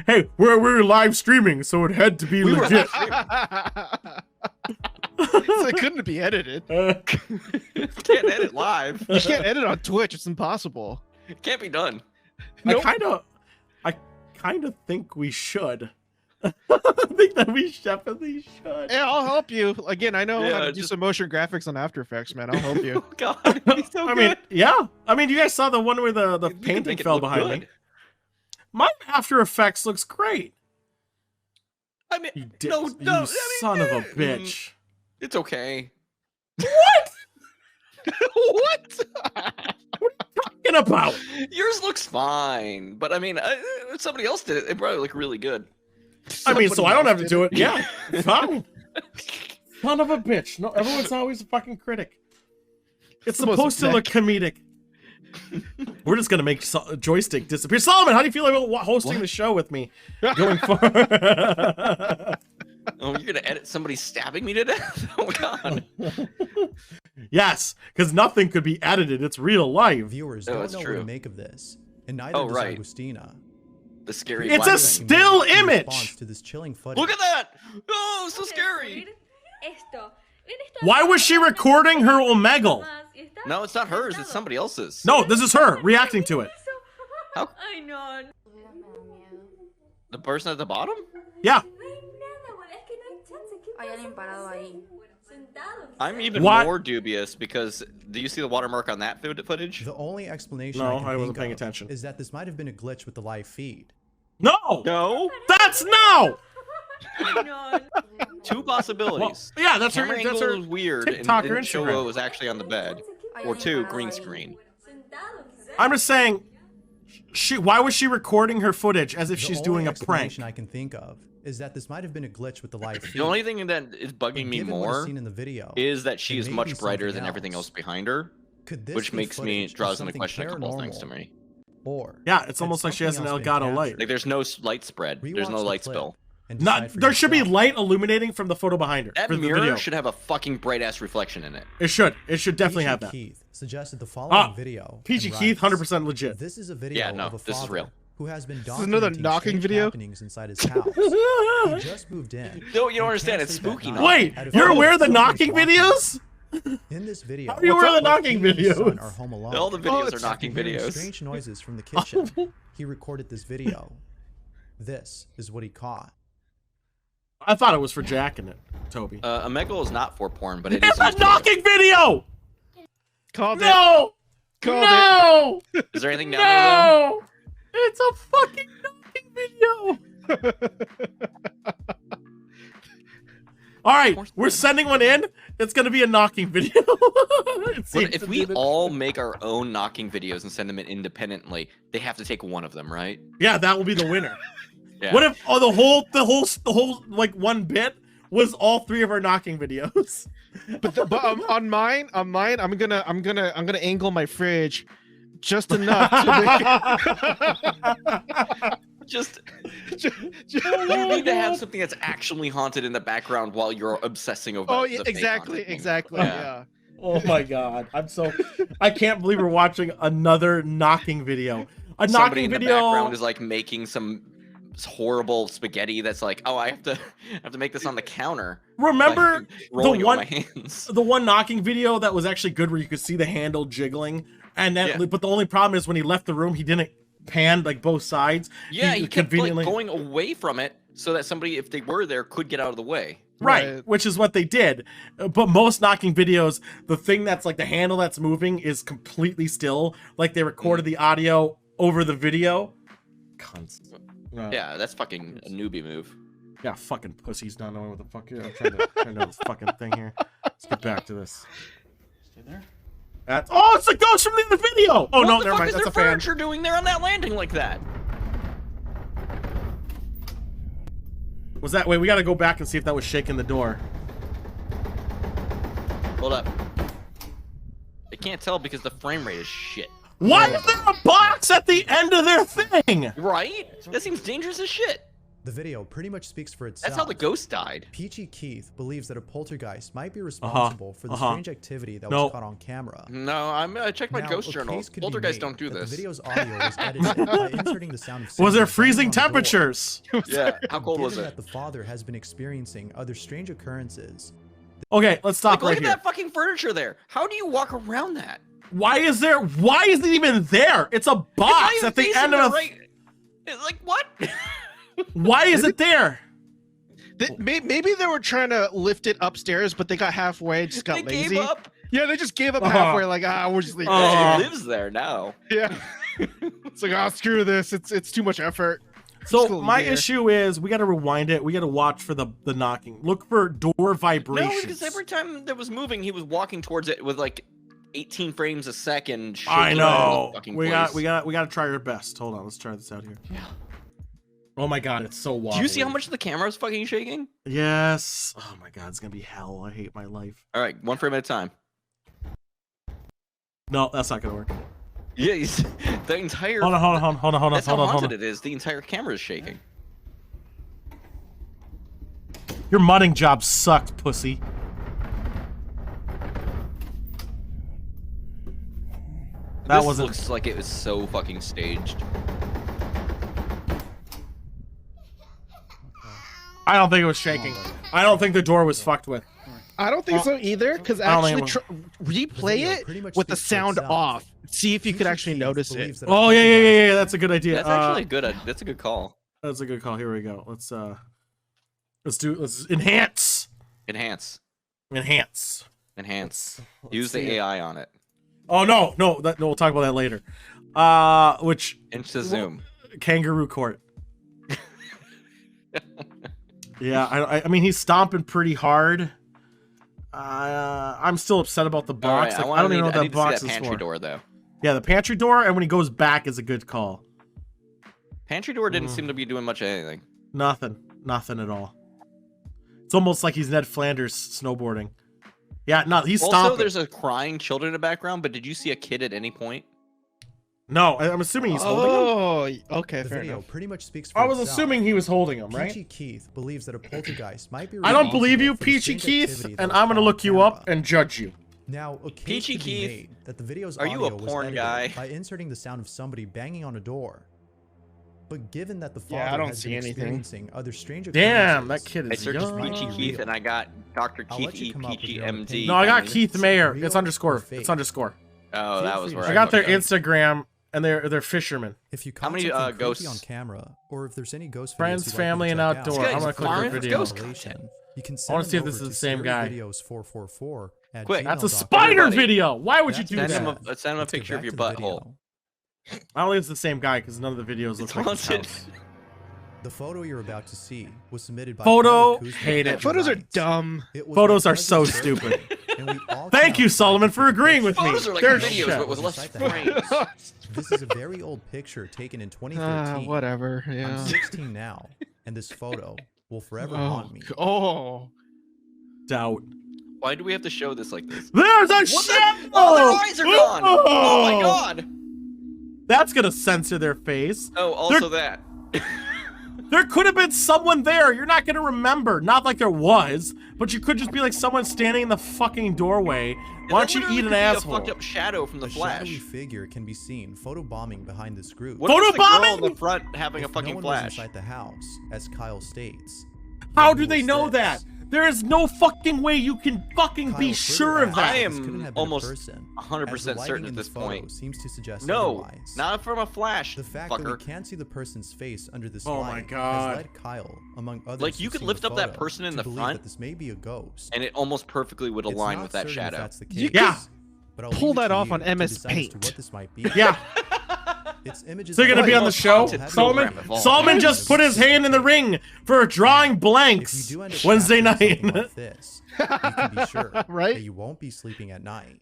Hey, we're live streaming, so it had to be We were legit. So it couldn't be edited. Can't edit live. You can't edit on Twitch. It's impossible. Can't be done. Nope. I kind of think we should. I think that we definitely should. Yeah, I'll help you. Again, I know how Yeah, to do just- some motion graphics on After Effects, man. I'll help you. Oh God, he's so I good. mean, yeah. I mean, you guys saw the one where the You can painting make it fell look behind good. me. My After Effects looks great. I mean, You dick, no, you no, I mean, son of a mm, bitch. It's okay. What? Talking about. Yours looks fine, but I mean, if somebody else did it, it probably look really good. I mean, so Somebody I don't else have to did do it. Yeah, fine. Son of a bitch. No, everyone's always a fucking critic. It's the most supposed to look comedic. We're just gonna make Joystick disappear. Solomon, how do you feel about hosting What? the show with me going forward? Oh, you're gonna edit somebody stabbing me to death? Oh god. Yes, because nothing could be edited. It's real life. Viewers Oh, don't that's know what true. to make of this, and neither Oh, does right. Agustina. The scary. It's black a thing. still In image. response to this chilling footage. Look at that! Oh, it's so scary. Why was she recording her Omegle? No, it's not hers. It's somebody else's. No, this is her reacting to it. How? The person at the bottom? Yeah. I'm even What? more dubious because do you see the watermark on that footage? The only explanation No, I, can I wasn't think paying of attention. is that this might have been a glitch with the live feed. No. No. That's no. Two possibilities. Yeah, that's her. Camera That's angle her. was weird and TikTok or didn't show Instagram. what was actually on the bed. Or two, green screen. I'm just saying. Why was she recording her footage as if The she's only doing a prank? explanation I can think of is that this might have been a glitch with the live feed. The only thing that is But bugging me given what is more seen in the video, is that she it is may much be brighter something than everything else else. behind her, Could this which be makes me footage of draws into something question a couple things to paranormal? me. Or Yeah, it's had almost like she has an something else been Elgato light. captured? Like there's no light spread. There's Rewatch no the light clip spill. and Not. decide for There should be yourself. light illuminating from the photo behind her. That for the mirror video. should have a fucking bright ass reflection in it. It should. It should definitely Peachy have that. Keith suggested the following Ah, video. Peachy and Keith, writes, 100% legit. This is a video Yeah, no, of a this is father real. who has been is another documenting knocking strange video? happenings inside his house. He just moved in. No, you don't and understand, can't it's sleep at spooky night. Wait, Out of you're fear aware of of the something knocking watching videos? him. In this video, How are you aware of the while knocking he and his son videos? are home alone. All the videos are it's- knocking After hearing videos. strange noises from the kitchen, he recorded this video. This is what he caught. I thought it was for jacking it, Toby. Omegle is not for porn, but it is. It's a used for it. knocking video. Called it. No. Called No. Is there anything down there? No. It's a fucking knocking video. All right, we're sending one in. It's gonna be a knocking video. It seems But if to we be the- all make our own knocking videos and send them in independently, they have to take one of them, right? yeah, that will be the winner. Yeah. What if the whole like one bit was all three of our knocking videos? But on mine, I'm gonna angle my fridge just enough to make Just ju- you need to have something that's actually haunted in the background while you're obsessing over. Oh the yeah, fake exactly, haunted thing. exactly. Yeah. Yeah. Oh my god, I can't believe we're watching another knocking video. A Somebody knocking in the video. background is like making some horrible spaghetti that's like, oh, I have to make this on the counter. Remember rolling the it one with my hands. the one knocking video that was actually good where you could see the handle jiggling, and then Yeah. but the only problem is when he left the room, he didn't pan like both sides. Yeah, he kept like conveniently going away from it so that somebody, if they were there, could get out of the way. right, Right. which is what they did. But most knocking videos, the thing that's like the handle that's moving is completely still, like they recorded the audio over the video. Cunts. Yeah, that's fucking a newbie move. Yeah, fucking pussies not knowing what the fuck. I'm trying to do this fucking thing here. Let's get back to this. Stay there. Oh, it's a ghost from the video. Oh What no, the never fuck mind. is That's a their fan. furniture doing there on that landing like that? Was that? Wait, we gotta go back and see if that was shaking the door. Hold up. I can't tell because the frame rate is shit. Why is there a box at the end of their thing? Right? That seems dangerous as shit. The video pretty much speaks for itself. That's how the ghost died. Peachy Keith believes that a poltergeist might be responsible for the strange activity that No. was caught on camera. No, I checked my Now, ghost a journal. case could be Poltergeists made don't do that this. The video's audio was edited by inserting the sound of Was there someone freezing banging on the door. temperatures? Yeah, how cold was Given it? that the father has been experiencing other strange occurrences, Okay, let's stop Like, look right at here. that fucking furniture there. How do you walk around that? Why is it even there? It's a box It's not at the even end of a. facing the right... Like, what? Why is it there? Maybe they were trying to lift it upstairs, but they got halfway, just got They lazy. gave up. Yeah, they just gave up Uh-huh. halfway. Like, we'll just leave. it. He lives there now. Yeah. It's like, screw this. It's too much effort. So Still my there. issue is we got to rewind it. We got to watch for the knocking. Look for door No, vibrations. because every time that was moving, he was walking towards it with like 18 frames a second. shaking I it all over know. the fucking We place. got to try our best. Hold on, let's try this out here. Yeah. Oh my god, it's so wobbly. Do you see how much the camera is fucking shaking? Yes. Oh my god, it's gonna be hell. I hate my life. All right, one frame at a time. No, that's not gonna work. Yeah, the entire. Hold on. That's how hold haunted on. it is. The entire camera is shaking. Your mudding job sucked, pussy. That This wasn't. looks like it was so fucking staged. I don't think it was shaking. I don't think the door was fucked with. I don't think so either, because I don't think actually replay video pretty it much with the speaks for sound itself. off. See if you could Future actually Keith notice it. believes that Oh a yeah. That's a good idea. That's actually good. That's a good call. That's a good call. Here we go. Let's enhance. Enhance. Let's Use the see it. AI on it. Oh no, we'll talk about that later. Which Into zoom. kangaroo court. Yeah, I mean he's stomping pretty hard. I'm still upset about the box. All right, Like, I don't even know I what need that box to see that is pantry for. door though. Yeah, the pantry door, and when he goes back is a good call. Pantry door didn't seem to be doing much of anything. Nothing at all. It's almost like he's Ned Flanders snowboarding. Yeah, no, he's Also, stomping. there's a crying children in the background, but did you see a kid at any point? No, I'm assuming he's holding him. Oh, okay, The fair video enough. pretty much speaks for I was itself. assuming he was holding him, right? Peachy Keith believes that a poltergeist might be I don't responsible believe you, for the Peachy strange Keith, activity that and was I'm gonna caught on look you up camera. and judge you. Now, a case Peachy could be Keith, made that the video's are you a audio was porn edited guy? by inserting the sound of somebody banging on a door. But given that the father Yeah, I don't has see been anything. experiencing other strange Damn, occurrences, that kid I is searched young. Peachy Real. Keith and I got Dr. I'll Keith let you E. come up with Peachy your own MD. opinion. No, I got Emily. Keith Mayer. Real It's underscore. or fake? It's underscore. Oh, that Feel was free where to I got looked their up. Instagram, and they're fishermen. If you How caught many, something creepy ghosts? on camera, or if there's any ghost Friends, videos you'd family, like and me to check outdoor. This guy's I'm gonna click farming the for video. ghost Revelation, you can I send wanna them see if over this is to the same guy. scaryvideos444 at Quick. That's a gmail.com. spider Everybody. video. Why would you That's do Send that? him bad. a, send him a Let's get picture of back your to the butthole. video. I don't think it's the same guy because none of the videos look It's like his haunted. house. The photo you're about to see was submitted by Photo, Kyle Kuzma hate it. and Photos are Lights. dumb. It was Photos my are so cousin's birthday, stupid. and we all Thank came you, outside Solomon, to for take a agreeing with picture. me. Photos are like They're videos, shit. but with less Beside the frames. house. This is a very old picture taken in 2013. Whatever. I'm Yeah. 16 now, and this photo will forever Oh, haunt me. oh. Doubt. Why do we have to show this like this? There's a What shadow. the? Oh, their eyes are gone! Oh my god! That's gonna censor their face. Oh, also that. There could have been someone there. You're not gonna remember. Not like there was, but you could just be like someone standing in the fucking doorway. Why don't you eat an A asshole? fucked up shadow from the A Flash. shadowy figure can be seen photobombing behind this group. What if it's the girl Photobombing? in the front having If a fucking no one was flash? inside the house, as Kyle states. How then do who they was know this? that? There is no fucking way you can fucking be Kyle sure further of that. I adds am this couldn't have been a almost person, 100% as the lighting certain in at this photo point. seems to suggest No, otherwise. not from a flash, The fact that we fucker. can't see the person's face under this Oh my light God. has led Kyle, among others, Like, you who've could seen lift the up that photo, person in to the believe front, that this may be a ghost. And it almost perfectly would It's align not with that certain if shadow. that's the You case, Yeah. but I'll Pull leave it that to off you on to MS decide as to Paint. what this might be. Yeah. It's images So you're gonna of be on the most show? haunted Solomon? program of all Solomon time. just put his hand in the ring for drawing If you blanks do end up Wednesday capturing night. something like this, you can be sure Right? that you won't be sleeping at night.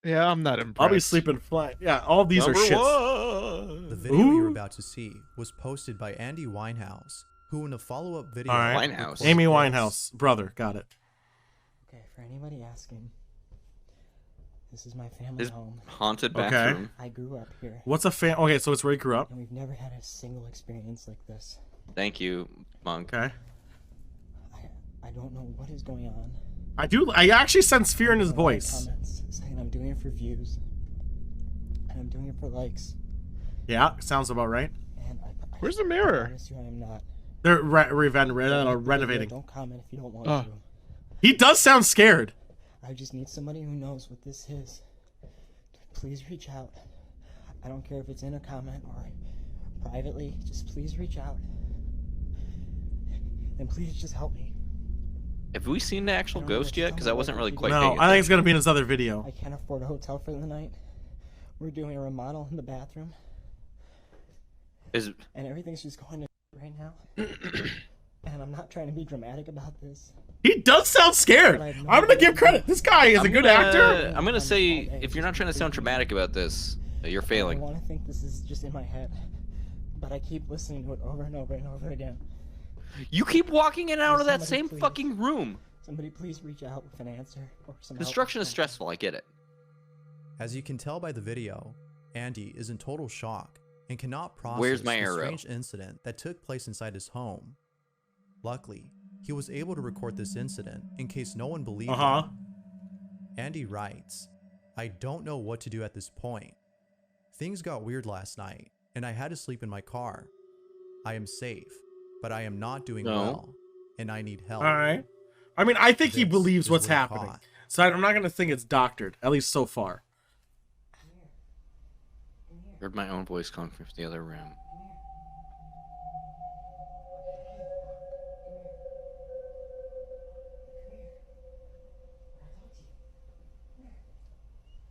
Yeah, I'm not impressed. I'll be sleeping flat. Yeah, all these Number are shits. one. The video you're Ooh. about to see was posted by Andy Winehouse, who in a follow-up video... All right. Winehouse. recorded Amy this. Winehouse, brother, got it. Okay, for anybody asking, this is my family His home. haunted Okay. bathroom. I grew up here, What's a fan? Okay, so it's where you grew up. and we've never had a single experience like this. Thank you, Monk. Okay. I don't know what is going on. I actually sense fear in his There are a lot of voice. Comments saying I'm doing it for views, and I'm doing it for likes. Yeah, sounds about right. And I Where's the mirror? I promise you, I am not. They're Don't renovating. Don't comment if you don't want Oh. to. He does sound scared. I just need somebody who knows what this is. Please reach out. I don't care if it's in a comment or privately. Just please reach out. And please just help me. Have we seen the actual I don't know ghost what yet? to Because tell I you, wasn't really like, quite No, paying I think it's attention. gonna be in his other video. I can't afford a hotel for the night. We're doing a remodel in the bathroom, Is and everything's just going to right now. And I'm not trying to be dramatic about this. He does sound scared. But I have no I'm gonna idea. give credit. This guy is a good actor. I'm gonna say, if you're not trying to sound dramatic about this, you're I failing. want to think this is just in my head, but I keep listening to it over and over and over again. You keep walking in and out of that Somebody same please. fucking room. Somebody please reach out with an answer or some help. Construction is stressful, I get it. As you can tell by the video, Andy is in total shock and cannot process Where's my the arrow? strange incident that took place inside his home. Luckily, he was able to record this incident in case no one believed Uh-huh. him. Andy writes, I don't know what to do at this point. Things got weird last night, and I had to sleep in my car. I am safe, but I am not doing well, and I need help. All right. I mean, I think he This believes is what's what he happening. caught. So I'm not going to think it's doctored, at least so far. Heard my own voice coming from the other room.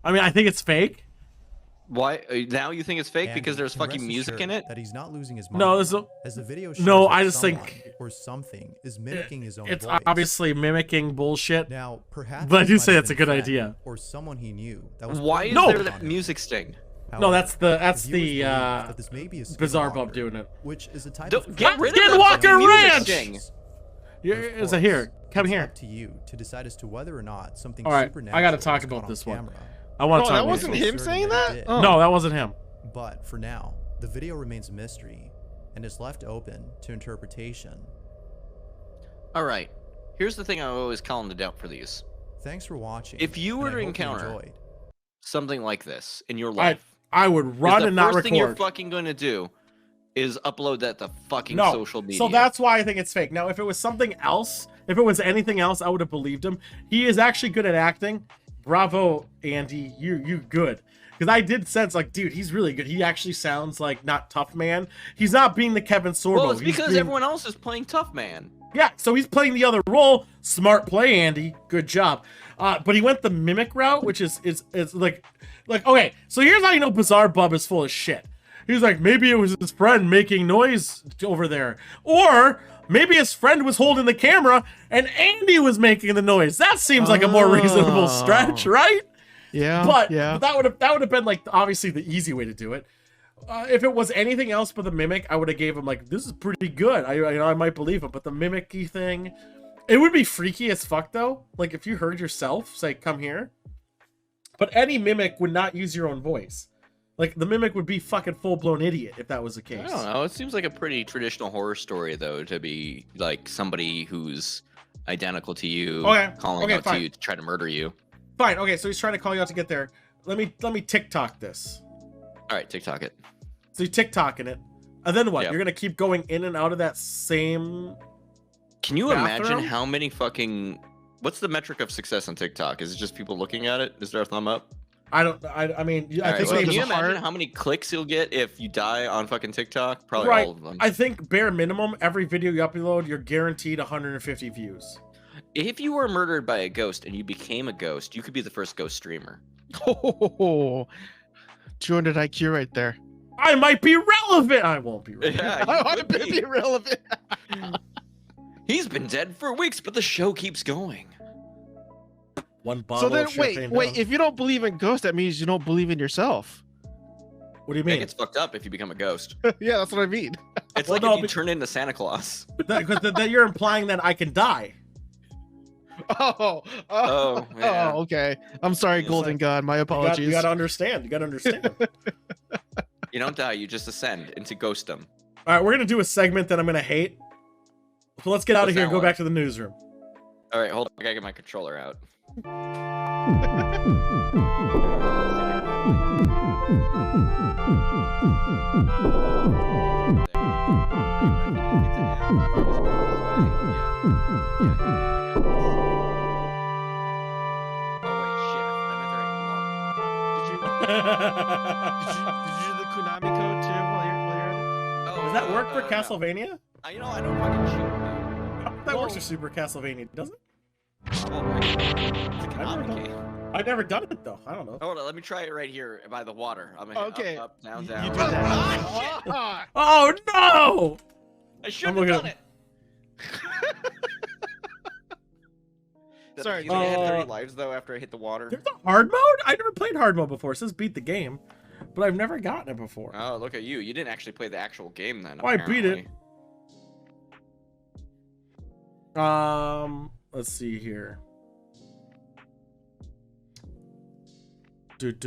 I mean, I think it's fake. Why now you think it's fake Andy because there's can fucking rest music in assured it? That he's not losing his mind. No, this is as the video shows No, that I just someone think- or something is mimicking his own it's voice. obviously mimicking bullshit. Now, perhaps But I this do might say have that's a been good Fred idea. or someone he knew that was Why is No! there that music sting? No, that's the viewers the believe that this may be a Bizarre skinwalker, Bub doing it. which is a type Don't of get rid of Skinwalker the music Ranch! sting. Is it here? Come it's here. up to you to decide as to whether or not something All right, supernatural I gotta talk was about caught this on one. camera. I want Oh, to that talk wasn't about him Certain saying that it that? did. Oh. No, that wasn't him. But for now, the video remains a mystery and is left open to interpretation. All right. Here's the thing I always call into doubt for these. Thanks for watching. If you were and I to hope you encounter enjoyed. something like this in your life, I would run the and not first thing you're record. fucking going to do is upload that to fucking No, social media. so that's why I think it's fake. Now, if it was something else, if it was anything else, I would have believed him. He is actually good at acting. Bravo, Andy. You good. Because I did sense, like, dude, he's really good. He actually sounds like not tough man. He's not being the Kevin Sorbo. well, it's He's because being- everyone else is playing tough man. Yeah, so he's playing the other role. Smart play, Andy. Good job. But he went the mimic route, which is like okay. So here's how you know Bizarre Bub is full of shit. He's like, maybe it was his friend making noise over there, or maybe his friend was holding the camera and Andy was making the noise. That seems like a more reasonable stretch, right? Yeah. But yeah. that would have been like obviously the easy way to do it. If it was anything else but the mimic, I would have gave him like, this is pretty good. I might believe him, but the mimicky thing, it would be freaky as fuck though. Like if you heard yourself say, "Come here," but any mimic would not use your own voice. Like the mimic would be fucking full blown idiot if that was the I case. don't know. It seems like a pretty traditional horror story, though, to be like somebody who's identical to you calling out fine. to you to try to murder you. Fine. Okay, so he's trying to call you out to get there. Let me TikTok this. All right, TikTok it. So you're TikToking it, and then what? Yep. You're gonna keep going in and out of that same. Can you Bathroom? imagine how many fucking? What's the metric of success on TikTok? Is it just people looking at it? Is there a thumb up? I mean, I All think right, well, maybe can you there's a imagine heart. how many clicks you'll get if you die on fucking TikTok? Probably Right. all of them. I think bare minimum, every video you upload, you're guaranteed 150 views. If you were murdered by a ghost and you became a ghost, you could be the first ghost streamer. Oh, 200 IQ right there. I might be relevant. I won't be relevant. Yeah, I you want could to be relevant. He's been dead for weeks, but the show keeps going. One So bottle then, of champagne wait. down. If you don't believe in ghosts, that means you don't believe in yourself. What do you It mean? gets fucked up if you become a ghost. Yeah, that's what I mean. It's Well, like no, if you but- turn into Santa Claus. Because that you're implying that I can die. Oh, Yeah. oh, okay. I'm sorry, It's Golden like- God. My apologies. You gotta understand. You gotta understand. You don't die, you just ascend into ghostdom. All right, we're gonna do a segment that I'm gonna hate. So let's get out of What's here that and go one? back to the newsroom. All right, hold on. I gotta get my controller out. Did you do the Konami code too while you're at it? Oh, Does that work for Castlevania? I don't fucking shoot. That works for Super Castlevania, doesn't it? It's a Konami game. I've never done it though. I don't know. Hold on, let me try it right here by the water. I'm gonna hit Okay. up, down, You down. do that. Ah, shit! Ah, Oh no! I shouldn't I'm have looking done it. Sorry, You think I had 30 uh, lives though after I hit the water. There's a hard mode? I never played hard mode before. It says beat the game, but I've never gotten it before. Oh, look at you. You didn't actually play the actual game then. Oh, I beat it. apparently. Let's see here. Just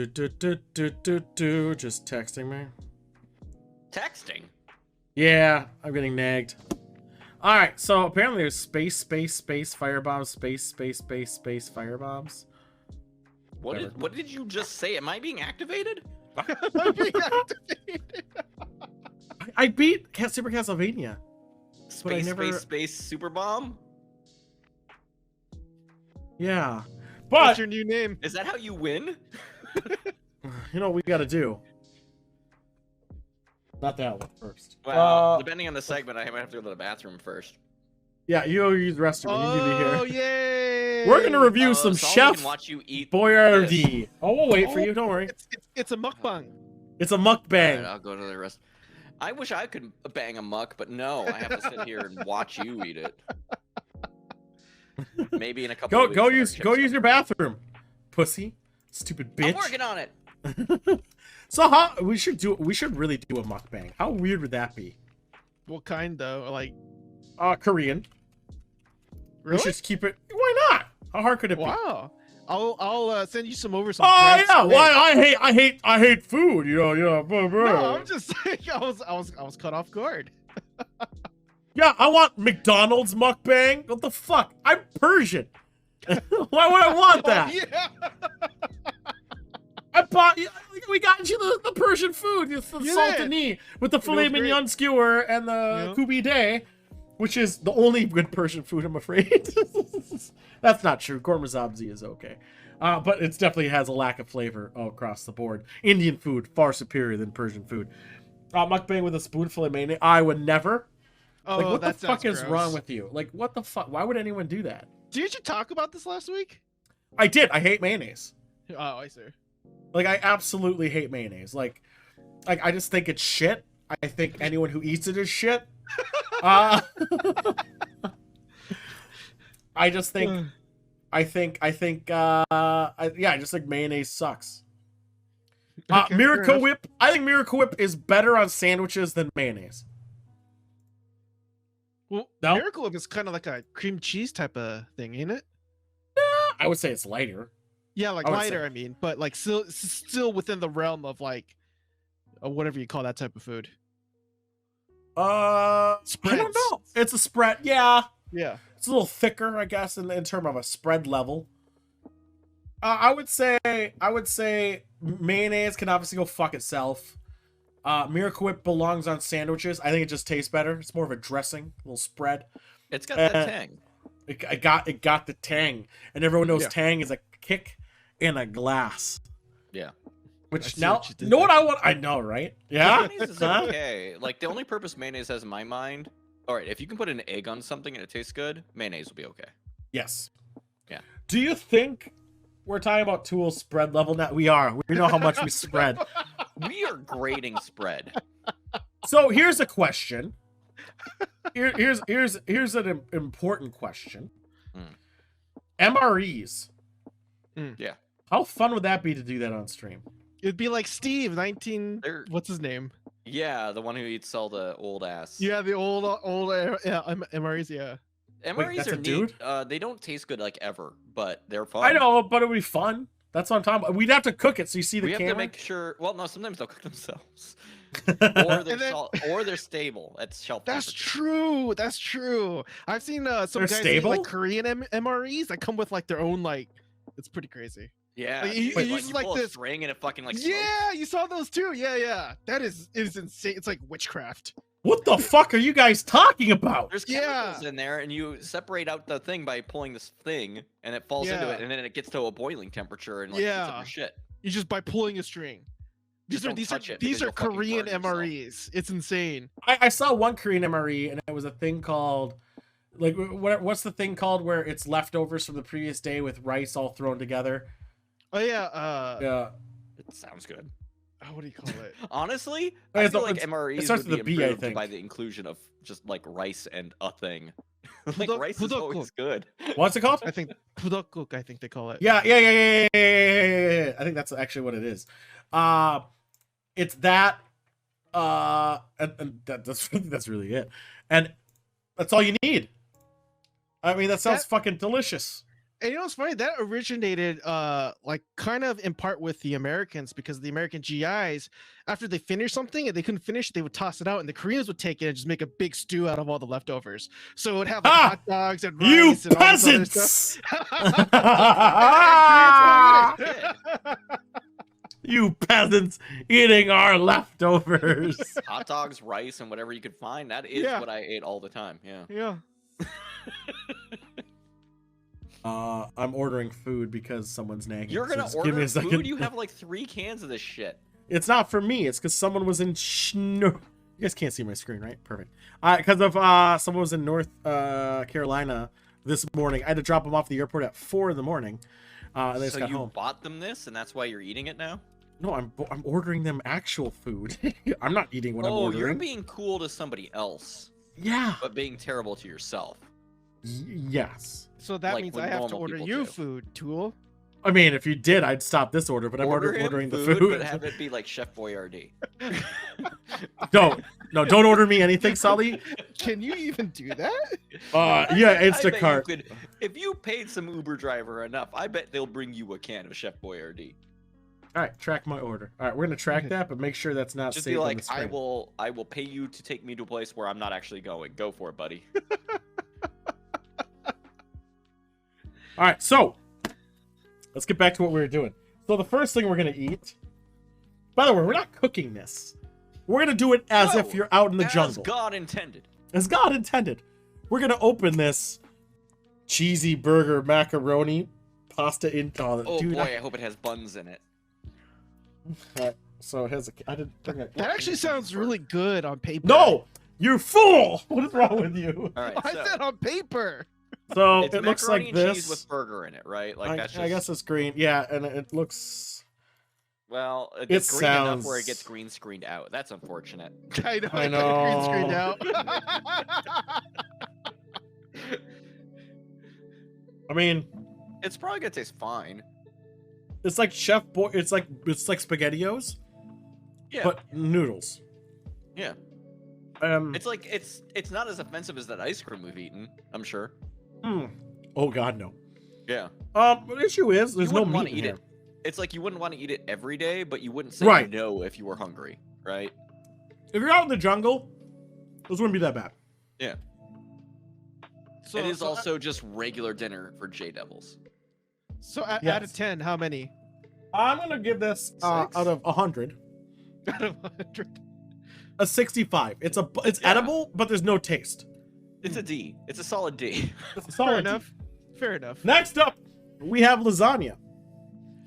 texting me. Texting. Yeah, I'm getting nagged. All right, so apparently there's space firebombs, space firebombs. What did you just say? Am I being activated? I beat Super Castlevania. But I never... Space super bomb. Yeah, What's but your new name? Is that how you win? you know what we got to do. Not that one first. Well, depending on the segment, I might have to go to the bathroom first. Yeah, you use the restroom. You need to be here. Oh yay! We're gonna review some so Chef can watch you eat Boyardee. Oh, we'll wait for you. Don't worry. It's a mukbang. It's a Alright, mukbang. I'll go to the rest. I wish I could bang a muck, but no, I have to sit here and watch you eat it. Maybe in a couple. Of weeks Go use your bathroom, pussy, stupid bitch. I'm working on it. So how we should really do a mukbang. How weird would that be? What kind though? Like Korean. really? We should keep it. Why not? How hard could it be? Wow. I'll send you some over some. Oh bread yeah, squid. why I hate food. You know. Blah, blah. No, I'm just saying. I was caught off guard. Yeah, I want McDonald's mukbang. What the fuck? I'm Persian. Why would I want that? Yeah. I bought. We got you the Persian food, the You saltani with the filet was great. mignon skewer and the kubi day, which is the only good Persian food, I'm afraid. That's not true. Ghormeh sabzi is okay, but it definitely has a lack of flavor all across the board. Indian food far superior than Persian food. Mukbang with a spoonful of mayonnaise. I would never. Oh, Like, what the that fuck sounds is gross. wrong with you? Like, what the fuck? Why would anyone do that? Did you talk about this last week? I did. I hate mayonnaise. Oh, I see. Like, I absolutely hate mayonnaise. Like I just think it's shit. I think anyone who eats it is shit. I just think, I just think mayonnaise sucks. Okay, fair Miracle enough. Whip. I think Miracle Whip is better on sandwiches than mayonnaise. Well, No? Miracle Whip is kind of like a cream cheese type of thing, ain't it? I would say it's lighter. Yeah, like I would lighter. say- I mean, but like still within the realm of like whatever you call that type of food. I don't Spreads. know. It's a spread. Yeah. Yeah. It's a little thicker, I guess, in terms of a spread level. I would say mayonnaise can obviously go fuck itself. Miracle Whip belongs on sandwiches. I think it just tastes better. It's more of a dressing, a little spread. It's got that tang. It got the tang, and everyone knows Yeah. tang is a kick in a glass. Yeah. I Which see now, what you did know what there. I want? I know, right? Yeah. Mayonnaise is Huh? okay. Like the only purpose mayonnaise has in my mind. All right, if you can put an egg on something and it tastes good, mayonnaise will be okay. Yes. Yeah. Do you think we're talking about Tool's spread level now? We are. We know how much we spread. We are grading spread. So here's a question. Here's an important question. MREs. Yeah. How fun would that be to do that on stream? It'd be like Steve, 19. They're- What's his name? Yeah, the one who eats all the old ass. Yeah, the old MREs. Yeah. MREs that's are a dude? neat. They don't taste good like ever, but they're fun. I know, but it would be fun. That's what I'm talking about. We'd have to cook it so you see the We have camera. to make sure. Well, no, sometimes they'll cook themselves, or they're And then- or they're stable at shelf That's temperature. true. That's true. I've seen some They're guys eat, stable? like Korean MREs that come with like their own like. It's pretty crazy. Yeah, Like, dude, you- like, you use, you like, pull a this- string and it fucking like. Yeah, you saw those too. Yeah. That is insane. It's like witchcraft. What the fuck are you guys talking about? There's Yeah. chemicals in there, and you separate out the thing by pulling this thing, and it falls into Yeah. it, and then it gets to a boiling temperature and like heats up Yeah. your shit. You just by pulling a string. Just don't touch it These because are you'll fucking Korean burn yourself. MREs. It's insane. I saw one Korean MRE, and it was a thing called, like, what's the thing called where it's leftovers from the previous day with rice all thrown together? Oh yeah. Yeah. It sounds good. What do you call it? Honestly, Oh, I it's- feel like it's- it MREs starts would be with a B, I improved think. by the inclusion of just like rice and a thing. Like Pudok- rice is pudok- always good. What's it called? I think pudokguk, I think they call it. Yeah. I think that's actually what it is. It's that, and that's really it, and that's all you need. I mean, that sounds fucking delicious. And you know what's funny? That originated like kind of in part with the Americans, because the American GIs, after they finished something and they couldn't finish, they would toss it out, and the Koreans would take it and just make a big stew out of all the leftovers. So it would have like Ah! hot dogs and You rice and all this other stuff. peasants! You peasants eating our leftovers. Hot dogs, rice, and whatever you could find. That is Yeah. what I ate all the time. Yeah. Yeah. I'm ordering food because someone's nagging. You're gonna so just give me order a second. food? You have like 3 cans of this shit. It's not for me. It's because someone was in. No, you guys can't see my screen, right? Perfect. Because of someone was in North Carolina this morning. I had to drop them off at the airport at 4 in the morning. And they just So got you home. bought them this, and that's why you're eating it now? No, I'm ordering them actual food. I'm not eating what I'm Oh, ordering. you're being cool to somebody else, Yeah. but being terrible to yourself. Yes. So that Like means what I have to normal order people you do. food, Tool. I mean, if you did, I'd stop this order, but I'm Order him ordering the food. but have it be like Chef Boyardee. Don't order me anything, Sully. Can you even do that? Yeah, I bet you Instacart. could, if you paid some Uber driver enough, I bet they'll bring you a can of Chef Boyardee. All right, track my order. All right, we're gonna track that, but make sure that's not Just saved be on like, the screen. I will pay you to take me to a place where I'm not actually going. Go for it, buddy. All right, so let's get back to what we were doing. So the first thing we're gonna eat. By the way, we're not cooking this. We're gonna do it as No, if you're out in the As jungle, God intended. as God intended. We're gonna open this cheesy burger macaroni pasta in. Oh dude, boy, I hope it has buns in it. So it has a. I didn't bring it. That actually sounds really good on paper. No, you fool! What is wrong with you? All right, I so said on paper. So it's it looks macaroni like and cheese this. with burger in it, right? Like that's just, I guess it's green. Yeah, and it looks. well, it gets green enough where it sounds- gets green screened out. That's unfortunate. I know. I it's like green know. screened out. I mean, It's probably gonna taste fine. it's like Chef Boy. It's like SpaghettiOs, Yeah, but noodles. yeah. It's like it's not as offensive as that ice cream we've eaten. I'm sure. Oh God, no. Yeah. The issue is there's You no wouldn't meat want to in eat here. it. It's like you wouldn't want to eat it every day, but you wouldn't say Right. no if you were hungry, right? If you're out in the jungle, those wouldn't be that bad. Yeah. So, It is so, also just regular dinner for J Devils. so out Yes. of 10, how many? I'm gonna give this Six? out of 100 Out of 100. a 65. It's Yeah. edible, but there's no taste. It's a D. It's a solid D. It's a Fair solid. enough. Fair enough. Next up, we have lasagna.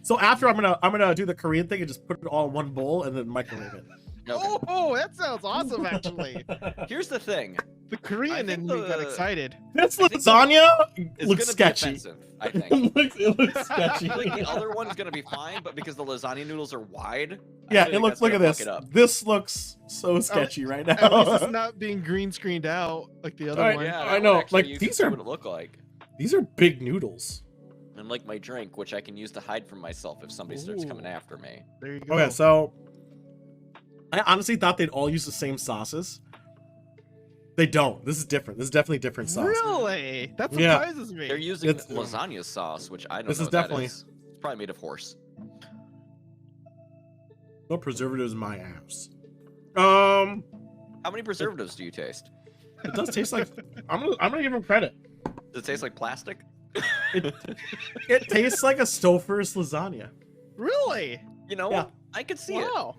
So after I'm gonna do the Korean thing and just put it all in one bowl and then microwave it. Okay. Oh, that sounds awesome, actually. Here's the thing. The Korean think in me got the- excited. This I think lasagna It's looks gonna sketchy. be offensive, I think. it looks sketchy. I think the other one's gonna be fine, but because the lasagna noodles are wide, I Yeah, feel it like looks. that's Look at gonna this. fuck it up. This looks so sketchy right At least now. it's not being green screened out like the other Alright, one. Yeah, I that would know, actually- like, you these can see are- what it look like. These are big noodles. And like my drink, which I can use to hide from myself if somebody starts coming Ooh. after me. There you go. Okay, so I honestly thought they'd all use the same sauces. They don't. This is different. This is definitely different sauce. Really? That Yeah. surprises me. They're using It's- lasagna sauce, which I don't This know is what that definitely- is. It's probably made of horse. No preservatives in my ass. How many preservatives do you taste? It does taste like. I'm gonna give him credit. Does it taste like plastic? It tastes like a Stouffer's lasagna. Really? You know, Yeah. I could see it. Wow.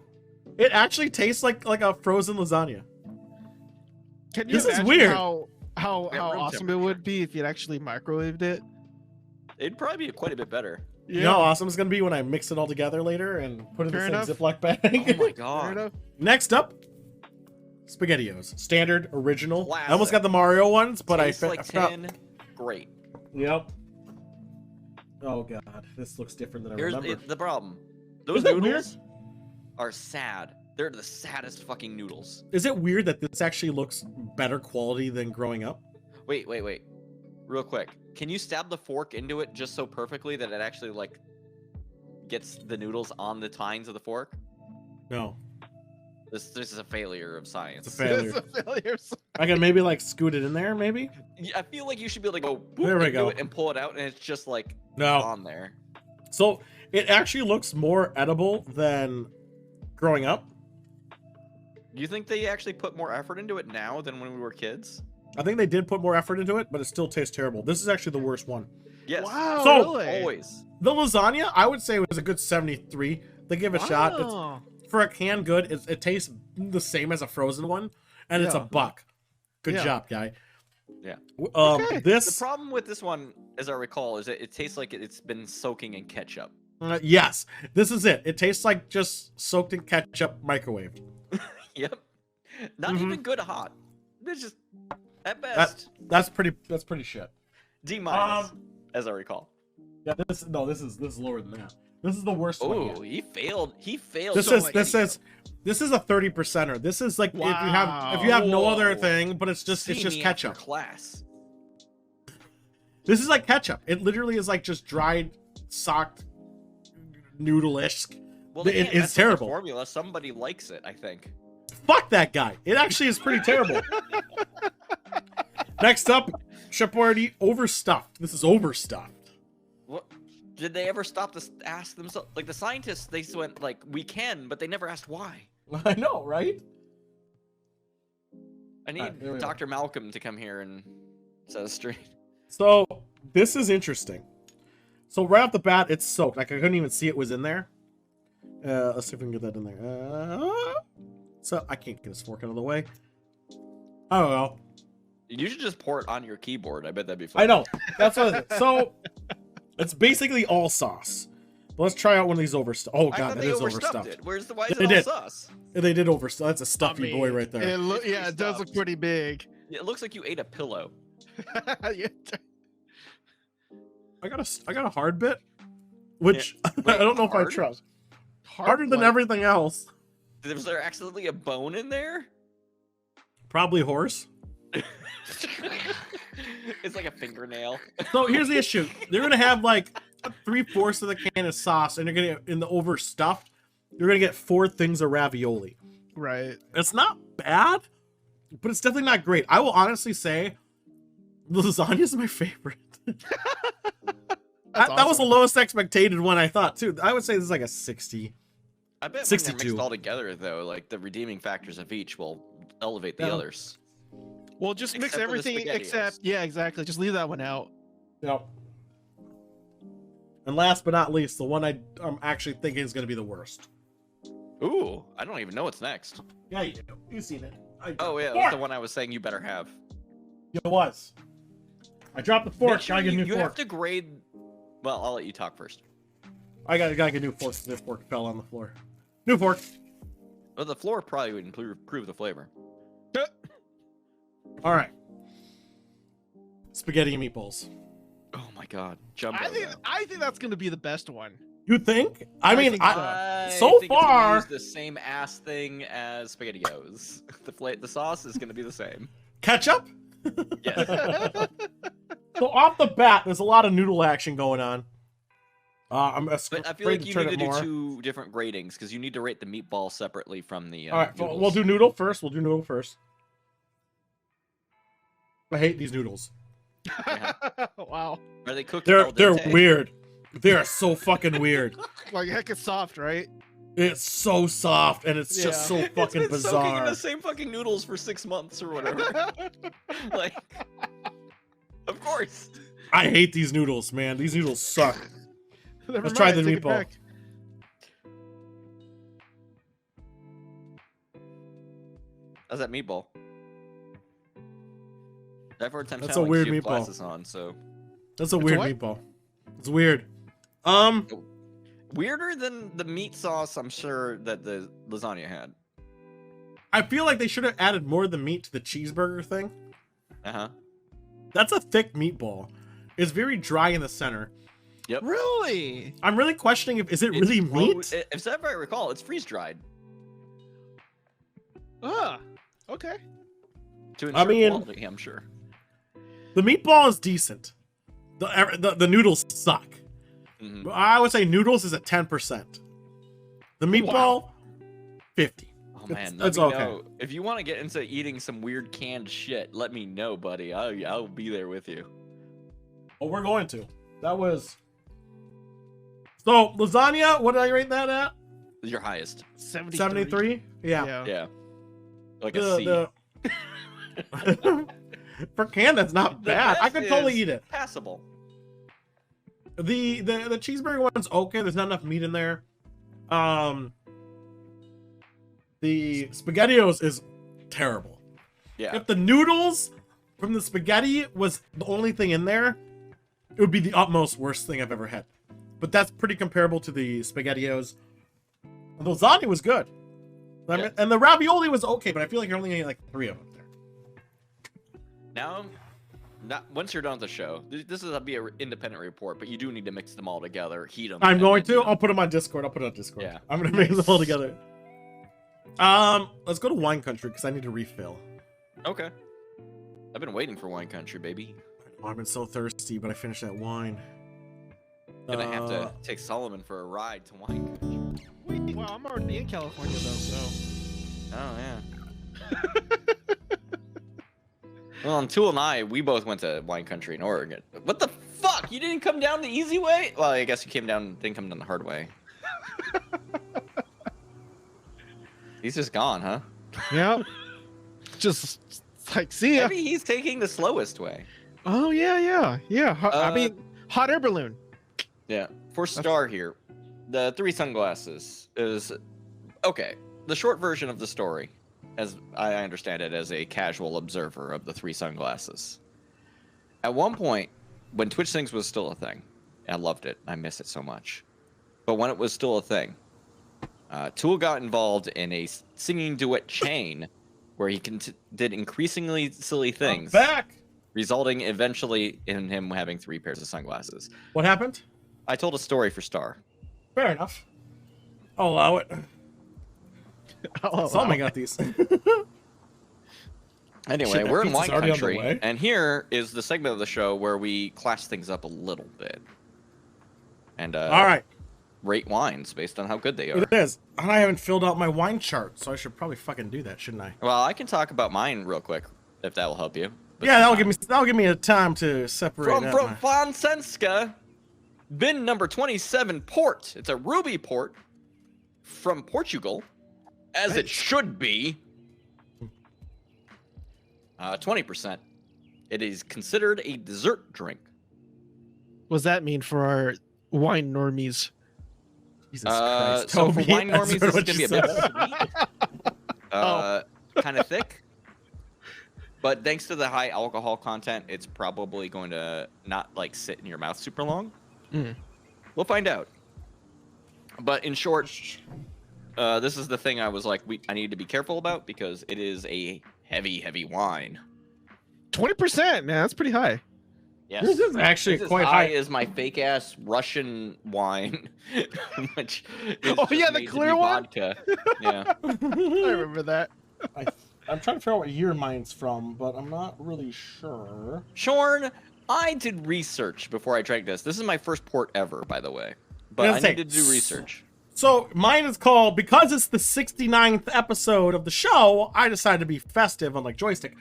It actually tastes like a frozen lasagna. Can you This is imagine weird. how At room awesome it would be if you'd actually microwaved it? It'd probably be quite a bit better. You know how awesome it's gonna be when I mix it all together later and put it Fair in the enough. same Ziploc bag. Oh my Fair god. enough. Next up, SpaghettiOs. Standard, original. I almost Classic. got the Mario ones, but Tastes I like forgot. 10. Great. Yep. Oh god, this looks different than I Here's remember. the problem. Those Isn't that noodles are sad. They're the saddest fucking noodles. Is it weird that this actually looks better quality than growing up? Wait. Real quick. Can you stab the fork into it just so perfectly that it actually like gets the noodles on the tines of the fork? No, This is a failure of science. it's a failure. It's a failure. I can maybe like scoot it in there, maybe. Yeah, I feel like you should be able to go. Boop, There we and do go. it and pull it out, and it's just like No. on there. So it actually looks more edible than growing up. Do you think they actually put more effort into it now than when we were kids? I think they did put more effort into it, but it still tastes terrible. This is actually the worst one. Yes. Wow, So- really? Always. The lasagna, I would say, was a good 73. They give a shot. It's, Wow. for a canned good, it tastes the same as a frozen one, and it's a Yeah. buck. Good Yeah. job, guy. Yeah. Okay. The This, problem with this one, as I recall, is that it tastes like it's been soaking in ketchup. yes, this is it. It tastes like just soaked in ketchup, microwaved. Yep. Not Mhm. even good hot. It's just at best That's pretty shit. D minus, as I recall. Yeah, this is lower than that. This is the worst one Oh, yet. he failed. He failed. This so is much. this is a 30%er. This is like if you have no other Whoa. thing, but it's just See me after ketchup. class. This is like ketchup. It literally is like just dried, socked, noodle-ish. Well, they It- can't it's mess with the terrible. formula. Somebody likes it, I think. Fuck that guy. It actually is pretty terrible. Next up, Shepard overstuffed. This is overstuffed. What? Did they ever stop to ask themselves? Like the scientists, they went like, "We can," but they never asked why. I know, right? I need Alright, here we go. Dr. Malcolm to come here and set us straight. So this is interesting. So right off the bat, it's soaked. Like I couldn't even see it was in there. Let's see if we can get that in there. So I can't get this fork out of the way. I don't know. You should just pour it on your keyboard. I bet that'd be fun. I know. That's what it is. So it's basically all sauce. But let's try out one of these overstuffed. Oh I god, thought that they is overstuffed overstuffed. it. Where's the why is They it all did. sauce? They did overstuff. That's a stuffy boy right there. It It's yeah, it does look stuffed. pretty big. It looks like you ate a pillow. Yeah. I got a hard bit, which Wait, I don't know if I hard? trust. Harder than like- everything else. Was there accidentally a bone in there? Probably horse. It's like a fingernail. So here's the issue. They're gonna have like 3/4 of the can of sauce, and you're gonna get in the overstuffed. You're gonna get 4 things of ravioli. Right. It's not bad, but it's definitely not great. I will honestly say, the lasagna is my favorite. That was the awesome. lowest expected one I thought too. I would say this is like a 60. I bet when they're 62. mixed all together, though, like the redeeming factors of each will elevate the Yeah. others. Well, just mix Except for the everything SpaghettiOs. except yeah, exactly. Just leave that one out. Yep. And last but not least, the one I'm actually thinking is going to be the worst. Ooh, I don't even know what's next. Yeah, you do. You've seen it. Oh yeah, that's the one I was saying you better have. It was. I dropped the fork. Make sure Gotta get a new you have fork. to grade. Well, I'll let you talk first. I gotta get a new fork. This fork fell on the floor. New fork. Well, the floor probably would improve the flavor. All right. Spaghetti and meatballs. Oh my god, jumbo. I think that's gonna be the best one. You think? I mean, think so think it's gonna far- use the same ass thing as SpaghettiOs. The sauce is gonna be the same. ketchup. Yes. So off the bat, there's a lot of noodle action going on. I'm But I feel afraid like you turn need to it do more. 2 different gratings because you need to rate the meatball separately from the. All right, so noodles. we'll do noodle first. We'll do noodle first. I hate these noodles. Wow. Are they cooked? They're al dente? weird. They are so fucking weird. Like heck, it's soft, right? It's so soft and it's just so Yeah. fucking It's been soaking in bizarre. the same fucking noodles for 6 months or whatever. Like, of course. I hate these noodles, man. These noodles suck. Never Let's try mind, the take it meatball. back. How's that meatball? That first time That's sounded a weird like you have meatball. glasses on, so That's a It's weird what? meatball. It's weird. weirder than the meat sauce. I'm sure that the lasagna had. I feel like they should have added more of the meat to the cheeseburger thing. Uh huh. That's a thick meatball. It's very dry in the center. Yep. Really? I'm really questioning if is it really meat? If I recall, it's freeze dried Ah. Okay. to I ensure mean- quality. I'm sure. The meatball is decent. The noodles suck. Mhm. But I would say noodles is at 10%. The meatball, 50. Oh man, It's let me okay. know. If you want to get into eating some weird canned shit, let me know, buddy. I'll be there with you. Oh, we're going to. That was. So lasagna. What did I rate that at? Your highest. 73. Yeah. Yeah. Like a C. For can, that's not The bad. I best could totally is eat it. Passable. The cheeseburger one's okay. There's not enough meat in there. The SpaghettiOs is terrible. Yeah. If the noodles from the spaghetti was the only thing in there, it would be the utmost worst thing I've ever had. But that's pretty comparable to the SpaghettiOs. The lasagna was good. I mean, Yeah. and the ravioli was okay, but I feel like you're only getting like 3 of them there. Now, once you're done with the show, this is be an independent report, but you do need to mix them all together, heat them. I'm going to. I'll put them on Discord. Yeah. I'm gonna mix them all together. Let's go to wine country because I need to refill. Okay. I've been waiting for wine country, baby. Oh, I've been so thirsty, but I finished that wine. Gonna have to take Solomon for a ride to wine country. Wait, well, I'm already in California though, so. Oh yeah. Well, and Tool and I, we both went to wine country in Oregon. What the fuck? You didn't come down the easy way? Well, I guess you didn't come down the hard way. He's just gone, huh? Yeah. Just like, see ya. Maybe he's taking the slowest way. Oh yeah. I mean, hot air balloon. Yeah. For Star here, the 3 sunglasses is okay. The short version of the story, as I understand it, as a casual observer of the 3 sunglasses. At one point, when Twitch Sings was still a thing, I loved it. I miss it so much. But when it was still a thing, Tool got involved in a singing duet chain where he did increasingly silly things, Back. resulting eventually in him having 3 pairs of sunglasses. What happened? I told a story for Star. Fair enough. I'll allow it. Oh, Solomon got these. Anyway, Shit, that we're in pizza's wine already on the country, way. and here is the segment of the show where we class things up a little bit. And All right. rate wines based on how good they are. It is. And I haven't filled out my wine chart, so I should probably fucking do that, shouldn't I? Well, I can talk about mine real quick, if that will help you. But Yeah, that'll give me a time to separate From out my- Fonsenska, bin number 27 port. It's a ruby port from Portugal, as it should be. 20%. It is considered a dessert drink. What does that mean for our wine normies? Jesus Christ, So for Toby, wine that's normies, this is what gonna be you a bit said. sweet, kind of thick. But thanks to the high alcohol content, it's probably going to not like sit in your mouth super long. Mm. We'll find out. But in short, this is the thing I was like, I need to be careful about because it is a heavy wine. 20%, man, that's pretty high. Yes, This is actually This is quite high high. as my fake ass Russian wine, which is Oh, just yeah, the made to clear be one? Vodka. Yeah. I remember that. I'm trying to figure out what year mine's from, but I'm not really sure. Shorn, I did research before I drank this. This is my first port ever, by the way. But gonna I say, needed to do research. So mine is called, because it's the 69th episode of the show, I decided to be festive, unlike Joystick.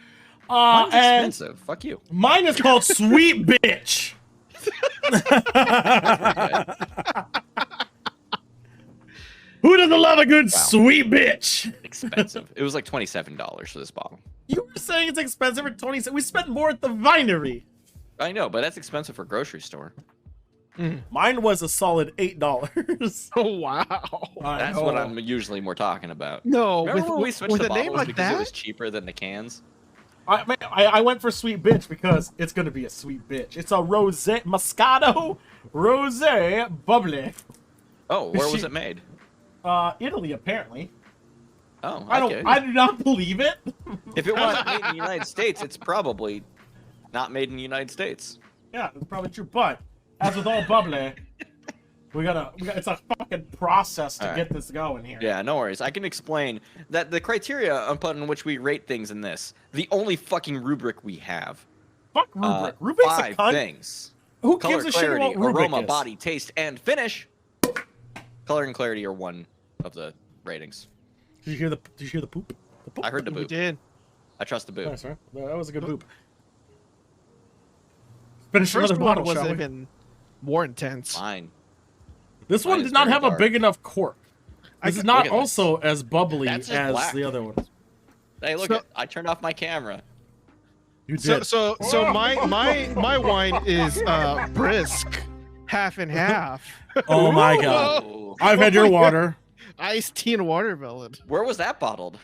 Mine's And expensive. Fuck you. mine is called Sweet Bitch. Who doesn't love a good sweet bitch? Expensive. It was like $27 for this bottle. You were saying it's expensive for 20 cents. We spent more at the winery. I know, but that's expensive for a grocery store. Mine was a solid $8. Oh, wow. That's what I'm usually more talking about. No, Remember when we switched with the a name bottles like because it was that? cheaper than the cans? I went for sweet bitch because it's gonna be a sweet bitch. It's a rosé Moscato rosé bubbly. Oh, where was She- it made? Italy apparently. Oh, I do not believe it. If it wasn't made in the United States, it's probably not made in the United States. Yeah, that's probably true. But as with all bubbly, we gotta it's a fucking process to All right. get this going here. Yeah, no worries. I can explain that the criteria upon which we rate things in this, the only fucking rubric we have. Fuck rubric. Rubric's a 5 cunt. things. Who Color, gives a shit clarity, about rubric aroma, is? body, taste, and finish. Color and clarity are one of the ratings. Did you hear the? Did you hear the poop? The poop? I heard the We boop. did. I trust the boop. Nice, right? That was a good boop. Finish First another one bottle, shall wasn't we? even more intense. Fine. This one Mine did is not very have a dark. big enough cork. This is Look not at this. also as bubbly That's as just black. the other one. Hey, look! So- I turned off my camera. You So did. so my wine is brisk, half and half. Oh my god! Ooh. I've had your water. Iced tea and watermelon. Where was that bottled?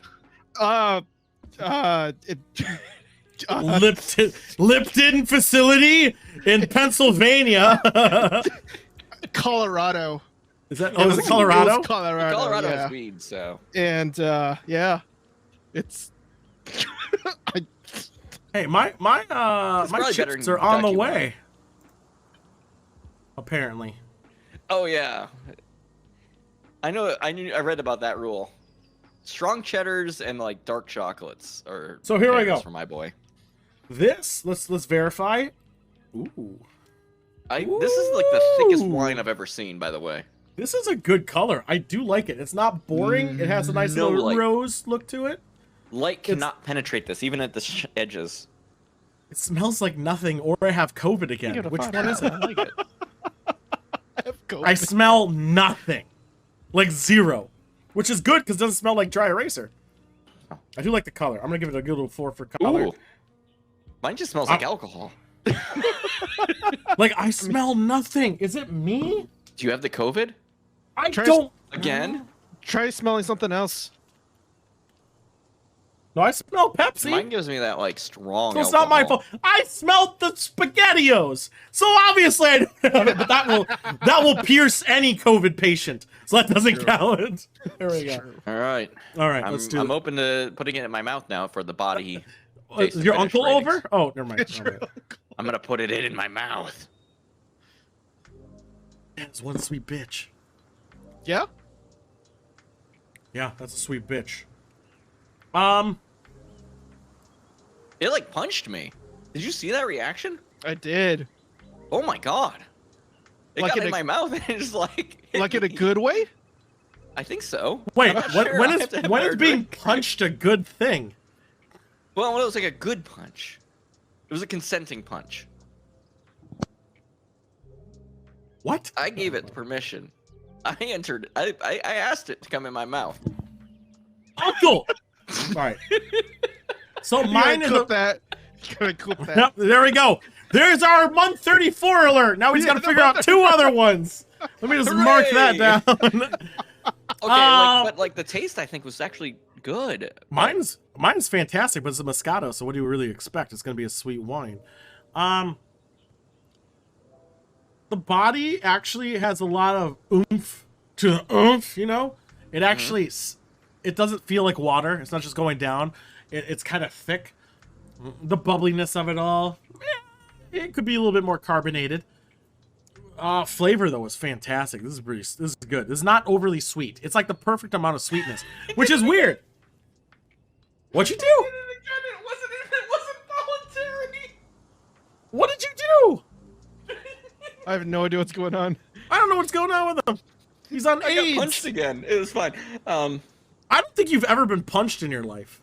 It, Lipton facility in Pennsylvania. Colorado. Is that? Oh, is it Colorado? It was Colorado. Colorado yeah. has weed, so And yeah, it's. Hey, my It's my probably better chips than are on the Kentucky way. wine. Apparently. Oh yeah. I know. I read about that rule. Strong cheddars and like dark chocolates are. So here we favorites go. for my boy. This let's verify. Ooh, This is like the thickest Ooh. wine I've ever seen. By the way. this is a good color. I do like it. It's not boring. It has a nice No little light. rose look to it. Light cannot penetrate this, even at the edges. It smells like nothing, or I have COVID again. Which one is it? I like it. I smell nothing, like zero, which is good because it doesn't smell like dry eraser. I do like the color. I'm gonna give it a good little 4 for color. Ooh. Mine just smells like alcohol. Like I smell nothing. Is it me? Do you have the COVID I Try- don't. again? Try smelling something else. No, I smell Pepsi. Mine gives me that like strong. So it's not my alcohol. fault. I smelled the SpaghettiOs. So obviously I don't have it, but that will pierce any COVID patient. So that doesn't count. There we go. All right. All right, let's do I'm it. open to putting it in my mouth now for the body. Is taste your and finish uncle ratings. over? Oh, never mind. All right. I'm gonna put it in my mouth. That's one sweet bitch. Yeah. Yeah, that's a sweet bitch. It like punched me. Did you see that reaction? I did. Oh my god! It Like got in in a- my mouth and it just like. hit Like in a me. good way. I think so. Wait, I'm not when, sure. when I is have to have when my is being drink. punched a good thing? Well, it was like a good punch. It was a consenting punch. What? I gave it permission. I entered. I asked it to come in my mouth. Uncle. All right. So mine is. clip that. You gotta clip that. Yep, there we go. There's our month 34 alert. Now he's got to figure out 2 other ones. Let me just mark that down. Okay, but like the taste, I think was actually good. mine's fantastic, but it's a Moscato. So what do you really expect? It's going to be a sweet wine. The body actually has a lot of oomph to the oomph. You know, it actually it doesn't feel like water. It's not just going down. It's kind of thick. The bubbliness of it all. It could be a little bit more carbonated. Flavor though is fantastic. This is good. This is not overly sweet. It's like the perfect amount of sweetness, which is weird. What'd you do? It wasn't voluntary. What did you do? I have no idea what's going on. I don't know what's going on with him. He's on I got punched AIDS. again. It was fine. I don't think you've ever been punched in your life.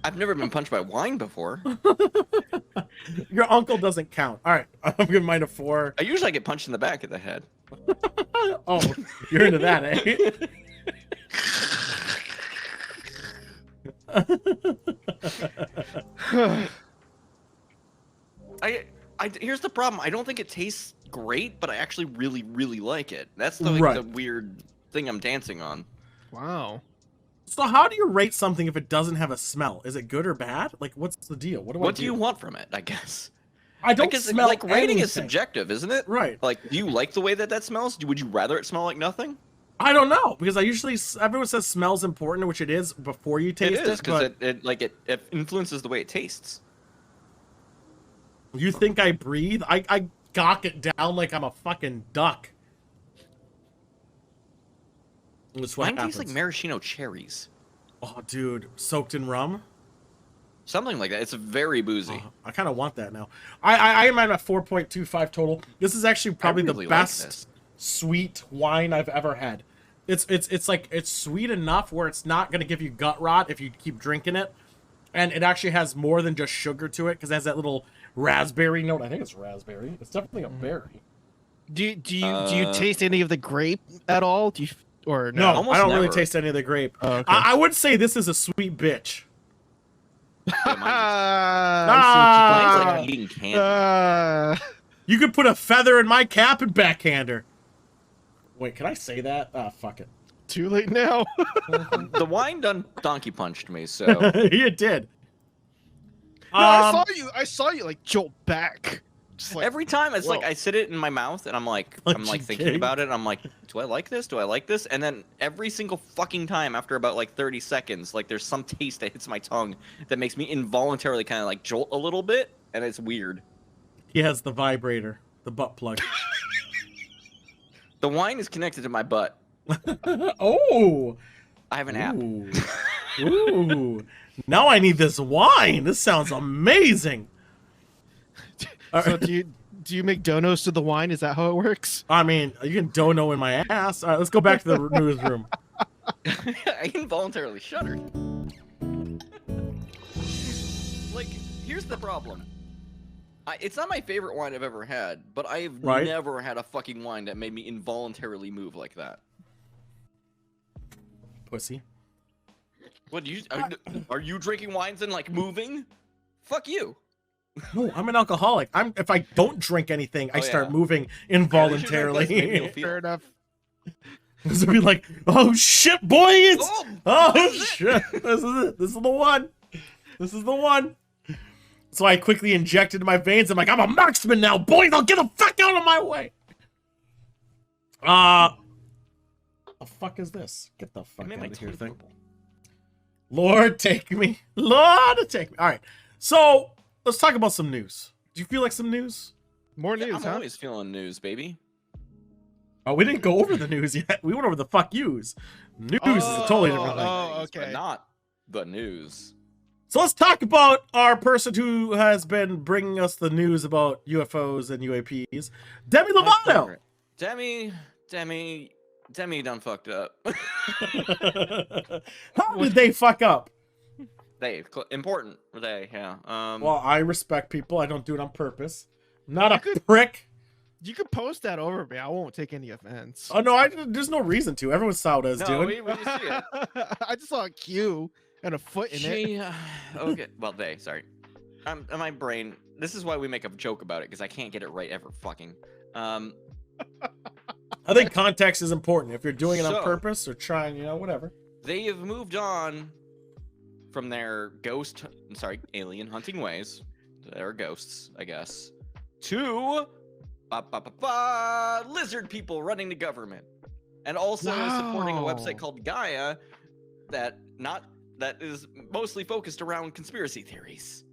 I've never been punched by wine before. Your uncle doesn't count. All right, I'm giving mine a 4. I usually get punched in the back of the head. Oh, you're into that, eh? Here's the problem. I don't think it tastes great, but I actually really, really like it. That's the, Right. the weird thing I'm dancing on. Wow. So how do you rate something if it doesn't have a smell? Is it good or bad? Like, what's the deal? What do I What do? do you want from it? I guess. I don't Because smell like rating is anything. subjective, isn't it? Right. Like, do you like the way that smells? Would you rather it smell like nothing? I don't know because I usually everyone says smell's important, which it is before you taste It is but because it influences the way it tastes. you think I breathe? I gawk it down like I'm a fucking duck. That's what Mine happens. tastes like maraschino cherries, Oh, dude, soaked in rum. something like that. It's very boozy. I kind of want that now. I am at a 4.25 total. This is actually probably really the like best. this. sweet wine I've ever had. It's like it's sweet enough where it's not gonna give you gut rot if you keep drinking it, and it actually has more than just sugar to it because it has that little raspberry note. I think it's raspberry. It's definitely a berry. Do you taste any of the grape at all? Do you or No, no? I don't really never. taste any of the grape. Oh, okay. I would say this is a sweet bitch. Mine's Ah, like eating candy. You could put a feather in my cap and backhand her. Wait, can I say that? Ah, fuck it. too late now. The wine done donkey punched me, so You did. No, I saw you like jolt back. Just like every time it's like whoa. I sit it in my mouth and I'm like Punchy thinking king. about it. And I'm like, do I like this? Do I like this? And then every single fucking time after about like 30 seconds, like there's some taste that hits my tongue that makes me involuntarily kind of like jolt a little bit, and it's weird. He has the vibrator, the butt plug. The wine is connected to my butt. Oh. I have an app. Ooh. Ooh. Now I need this wine. This sounds amazing. So do you make donos to the wine? Is that how it works? I mean, you can dono in my ass. All right, let's go back to the newsroom. I involuntarily shuddered. Like, here's the problem. It's not my favorite wine I've ever had, but I've Right. never had a fucking wine that made me involuntarily move like that. Pussy. What are you drinking wines and like moving? Fuck you. No, I'm an alcoholic. If I don't drink anything, I Oh, start yeah. moving Yeah, involuntarily. they should have less Fair enough. This would be like, oh shit, boys! Oh, Oh this is it. shit! This is it. This is the one. This is the one. So I quickly injected my veins. I'm like, I'm a marksman now, boys! I'll get the fuck out of my way! The fuck is this? Get the It fuck made out my of here, tongue thing. purple. Lord, take me. Lord, take me. All right. So let's talk about some news. Do you feel like some news? More Yeah, news, I'm huh? always feeling news, baby. Oh, we didn't go over the news yet. We went over the fuck yous. News is a totally different thing. Oh, Things, but okay. not the news. So let's talk about our person who has been bringing us the news about UFOs and UAPs, Demi My Lovato. favorite. Demi done fucked up. How did they fuck up? Important. Yeah. Well, I respect people. I don't do it on purpose. I'm not a could- prick. You could post that over me. I won't take any offense. Oh no, there's no reason to. Everyone saw what I was no, doing. we see it. I just saw a Q and a foot in it. Okay. Well, sorry. My brain. This is why we make a joke about it because I can't get it right ever. Fucking. I think context is important. If you're doing it on So- purpose or trying, whatever. They have moved on from their alien hunting ways. They're ghosts, I guess. To lizard people running the government, and also supporting a Wow. website called Gaia that is mostly focused around conspiracy theories.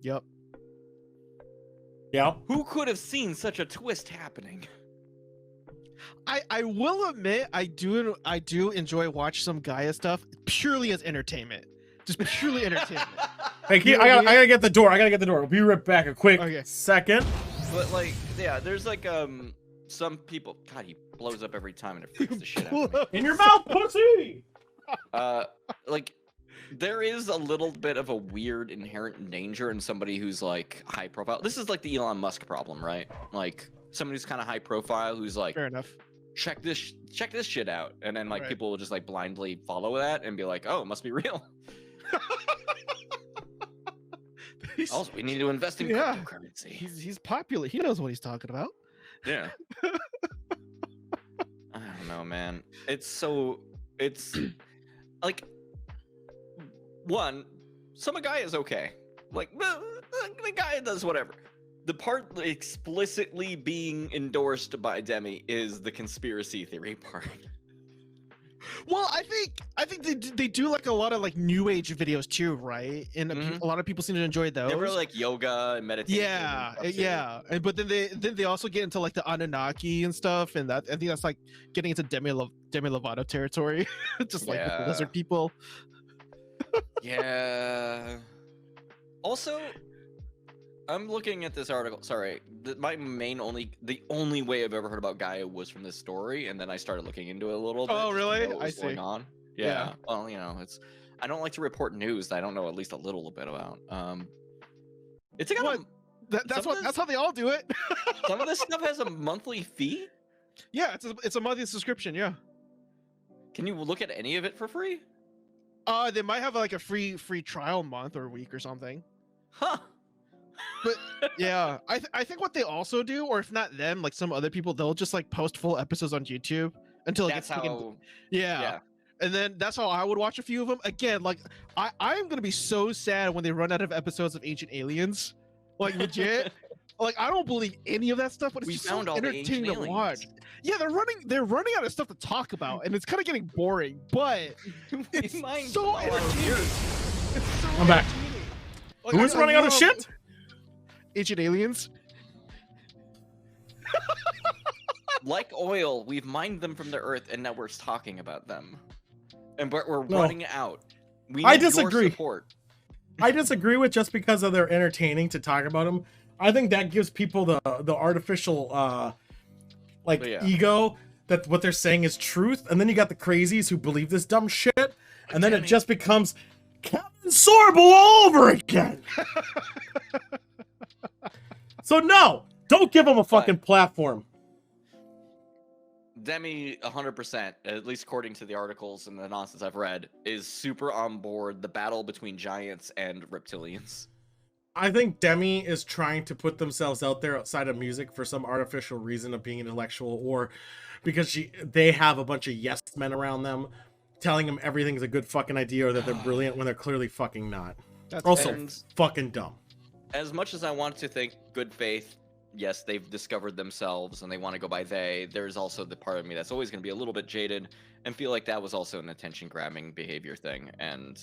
Yep. Yeah. Who could have seen such a twist happening? I will admit I do enjoy watch some Gaia stuff purely as entertainment. Just purely entertainment. Hey, You know I what I mean? gotta get the door. We'll be right back. A quick Okay. second. But like, yeah, there's like some people. God, he blows up every time and it freaks the shit out of me. In your mouth, pussy. Like there is a little bit of a weird inherent danger in somebody who's like high profile. This is like the Elon Musk problem, right? Like somebody who's kind of high profile who's like, Fair enough. check this shit out, and then like Right. people will just like blindly follow that and be like, oh, it must be real. Also, we need to invest in Yeah. cryptocurrency. He's popular. He knows what he's talking about. Yeah. I don't know, man. It's like some guy is okay. Like the guy does whatever. The part explicitly being endorsed by Demi is the conspiracy theory part. Well, I think they do like a lot of like new age videos too, right? And Mhm. a lot of people seem to enjoy those. They were like yoga and meditation. yeah, and stuff, too. yeah. And but then they also get into like the Anunnaki and stuff, and that I think that's like getting into Demi Lovato territory, just like with the Yeah. lizard people. Yeah. Also, I'm looking at this article. Sorry, my the only way I've ever heard about Gaia was from this story, and then I started looking into it a little bit. Oh, just to really? know what I was going see. on. Yeah. Yeah. Well, it's. I don't like to report news that I don't know at least a little bit about. It's got What? That's how they all do it. some of this stuff has a monthly fee. Yeah, it's a monthly subscription. Yeah. Can you look at any of it for free? They might have like a free trial month or week or something. Huh. But yeah, I think what they also do, or if not them, like some other people, they'll just like post full episodes on YouTube until it That's gets taken. how. Yeah. And then that's how I would watch a few of them. Again, like I'm gonna be so sad when they run out of episodes of Ancient Aliens. Like legit. Like I don't believe any of that stuff, but it's We just found so all the ancient entertaining to watch. Yeah, they're running out of stuff to talk about, and it's kind of getting boring. But it's so entertaining. It's so I'm back. entertaining. Like, Who is I running out of love shit? Ancient Aliens. Like oil, we've mined them from the earth, and now we're talking about them. And we're No. running out. We I need your disagree. support. I disagree with just because of their entertaining to talk about them. I think that gives people the artificial Yeah. ego that what they're saying is truth, and then you got the crazies who believe this dumb shit, and then it just becomes Captain Sorbo all over again. So no, don't give them a fucking platform. Demi, 100%, at least according to the articles and the nonsense I've read, is super on board the battle between giants and reptilians. I think Demi is trying to put themselves out there outside of music for some artificial reason of being intellectual, or because they have a bunch of yes men around them telling them everything's a good fucking idea or that they're brilliant when they're clearly fucking not. That's Also, And fucking dumb. as much as I want to think good faith, yes, they've discovered themselves and they want to go by they, there's also the part of me that's always going to be a little bit jaded and feel like that was also an attention-grabbing behavior thing. And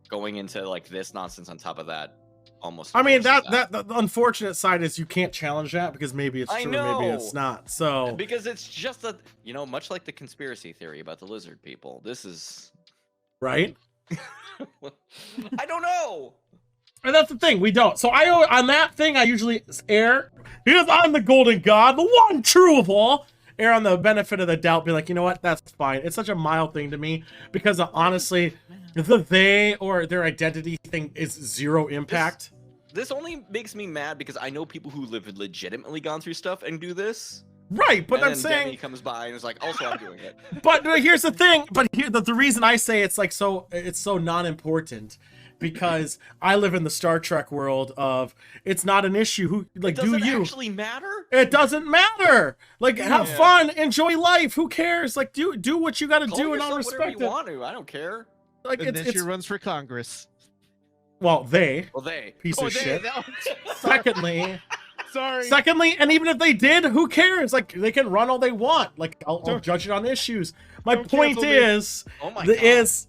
going into like this nonsense on top of that, almost. I mean, endorses that the unfortunate side is you can't challenge that because maybe it's I true, maybe it's know. not. So Because it's just a, much like the conspiracy theory about the lizard people. This is, right. I don't know. And that's the thing, we don't. So on that thing, I usually err because I'm the golden god, the one true of all. Err on the benefit of the doubt, be like, you know what, that's fine. It's such a mild thing to me because honestly, the they or their identity thing is zero impact. This only makes me mad because I know people who live legitimately gone through stuff and do this. Right, but And I'm then saying, Demi comes by and is like, also I'm doing it. but here's the thing. But here, the reason I say it's like it's so non-important. Because I live in the Star Trek world of it's not an issue. Who like Does do it you? actually matter? It doesn't matter. Like have Yeah. fun, enjoy life. Who cares? Like do what you got to Call do, and I'll yourself whatever respect you it. want to. I don't care. Like And then it's she runs for Congress. well they Well, they. piece of shit. Sorry. Secondly, and even if they did, who cares? Like they can run all they want. Like I'll judge it on issues. My Don't point cancel me. is, Oh my God.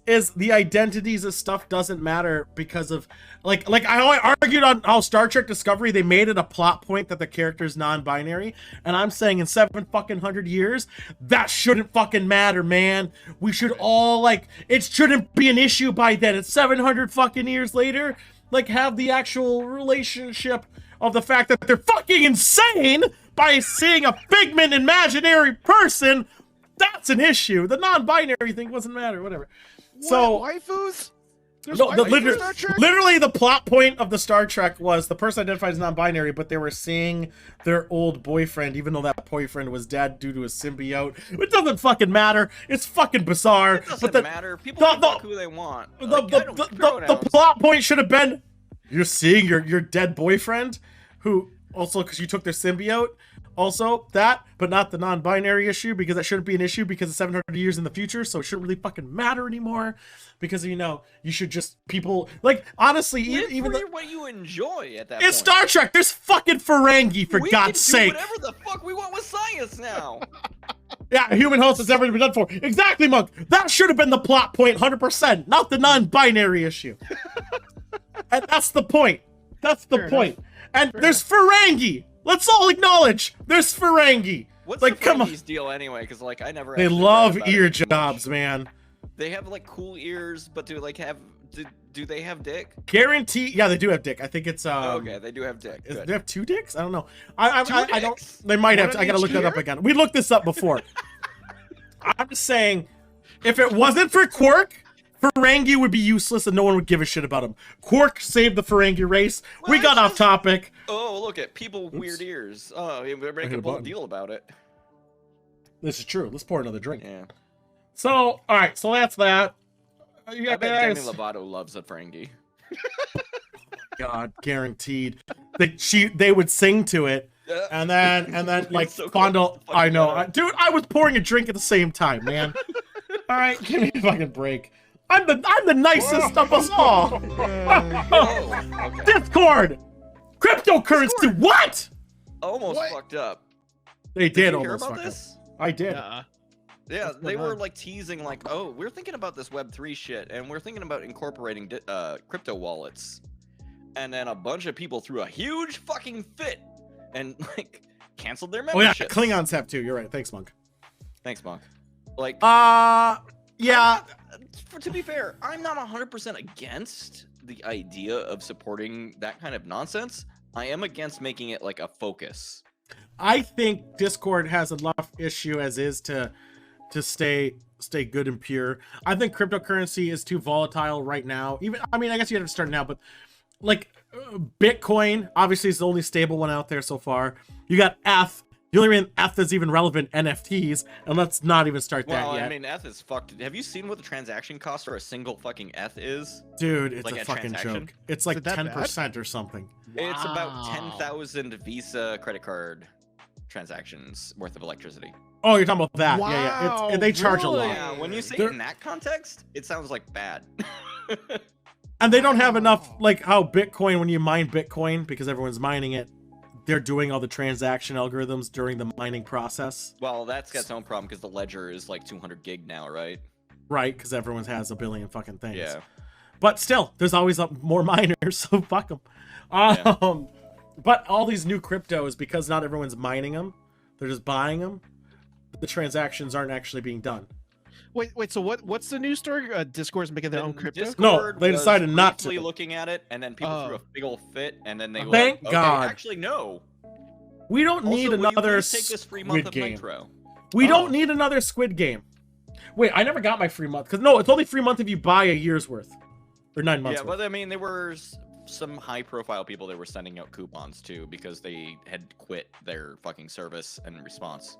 is the identities of stuff doesn't matter because of like I argued on how Star Trek Discovery they made it a plot point that the character is non-binary, and I'm saying in 700 years that shouldn't fucking matter, man. We should all like it shouldn't be an issue by then. It's 700 fucking years later. Like have the actual relationship of the fact that they're fucking insane by seeing a figment imaginary person. That's an issue. The non-binary thing doesn't matter. Whatever. So waifus? There's no, waifus in Star Trek? literally the plot point of the Star Trek was the person identified as non-binary, but they were seeing their old boyfriend, even though that boyfriend was dead due to a symbiote. It doesn't fucking matter. It's fucking bizarre. It doesn't but matter. People can fuck who they want. the plot point should have been you're seeing your dead boyfriend, who also because you took their symbiote. Also that, but not the non-binary issue because that shouldn't be an issue because it's 700 years in the future, so it shouldn't really fucking matter anymore. Because you should just people like honestly even what you enjoy at that it's point. Star Trek. There's fucking Ferengi for We God's can do sake. whatever the fuck we want with science now. Yeah, a human host has never been done for. Exactly, Monk. That should have been the plot point, 100%, not the non-binary issue. And that's the point. That's the Fair point. enough. And there's Ferengi. Let's all acknowledge there's Ferengi. What's Like, the come on. Ferengi's deal anyway? Because like I never. They actually read love about it ear too much. jobs, man. They have like cool ears, but to like have Do they have dick? Guarantee. Yeah, they do have dick. I think it's Okay, they do have dick. Is, Good. they have 2 dicks? I don't know. I don't. dicks? They might have. One I gotta on look each that up ear? again. We looked this up before. I'm just saying, if it wasn't for Quark, Ferengi would be useless and no one would give a shit about him. Quark saved the Ferengi race. Well, We got it's off just- topic. Oh, look at people with weird ears. Oh, yeah, we're hit making a a whole button. deal about it. This is true. Let's pour another drink. Yeah. So, all right. So that's that. You I bet Demi guys. Lovato loves a Ferengi. God, guaranteed. They would sing to it. And then like so fondle. close to I know, fucking dude. I was pouring a drink at the same time, man. All right, give me a fucking break. I'm the nicest of us all. Oh, okay. Discord, cryptocurrency. What? Almost What? fucked up. They did you hear almost about fuck up. this? I did. Yeah, What's they going were on? like teasing, like, oh, we're thinking about this Web3 shit, and we're thinking about incorporating crypto wallets. And then a bunch of people threw a huge fucking fit and like canceled their Oh yeah, memberships. Klingons have too. You're right. Thanks, Monk. Thanks, Monk. Like, Yeah. to be fair, I'm not 100% against the idea of supporting that kind of nonsense. I am against making it like a focus. I think Discord has enough issue as is to stay good and pure. I think cryptocurrency is too volatile right now. Even I mean, I guess you have to start now, but like Bitcoin obviously is the only stable one out there so far. You got ETH. The only reason ETH is even relevant, NFTs, and let's not even start Well, that yet. I mean, ETH is fucked. Have you seen what the transaction cost for a single fucking ETH is? Dude, it's like a a fucking transaction? joke. It's like it that bad? 10% or something. It's about Wow. 10,000 Visa credit card transactions worth of electricity. Oh, you're talking about that. Yeah, yeah. Wow, They charge a really? lot. Yeah, when you say They're- it in that context, it sounds like bad. And they don't have enough, like how Bitcoin, when you mine Bitcoin, because everyone's mining it, they're doing all the transaction algorithms during the mining process. Well, that's got its own problem because the ledger is like 200 gig now, right? Right, because everyone has a billion fucking things. Yeah. But still, there's always more miners, so fuck them. Yeah. But all these new cryptos, because not everyone's mining them, they're just buying them. The transactions aren't actually being done. Wait. So what's the news story? Discord's making their own crypto. Discord they was decided not to. briefly looking at it, and then people threw a Oh. big old fit, and then they were Thank like, God. Okay, actually, no. We don't Also, need will you another please take this free month Squid of Game. Nitro? We Oh. don't need another Squid Game. Wait, I never got my free month. Because no, it's only free month if you buy a year's worth. Or 9 months Yeah, worth. but I mean, there were some high-profile people that were sending out coupons too because they had quit their fucking service in response.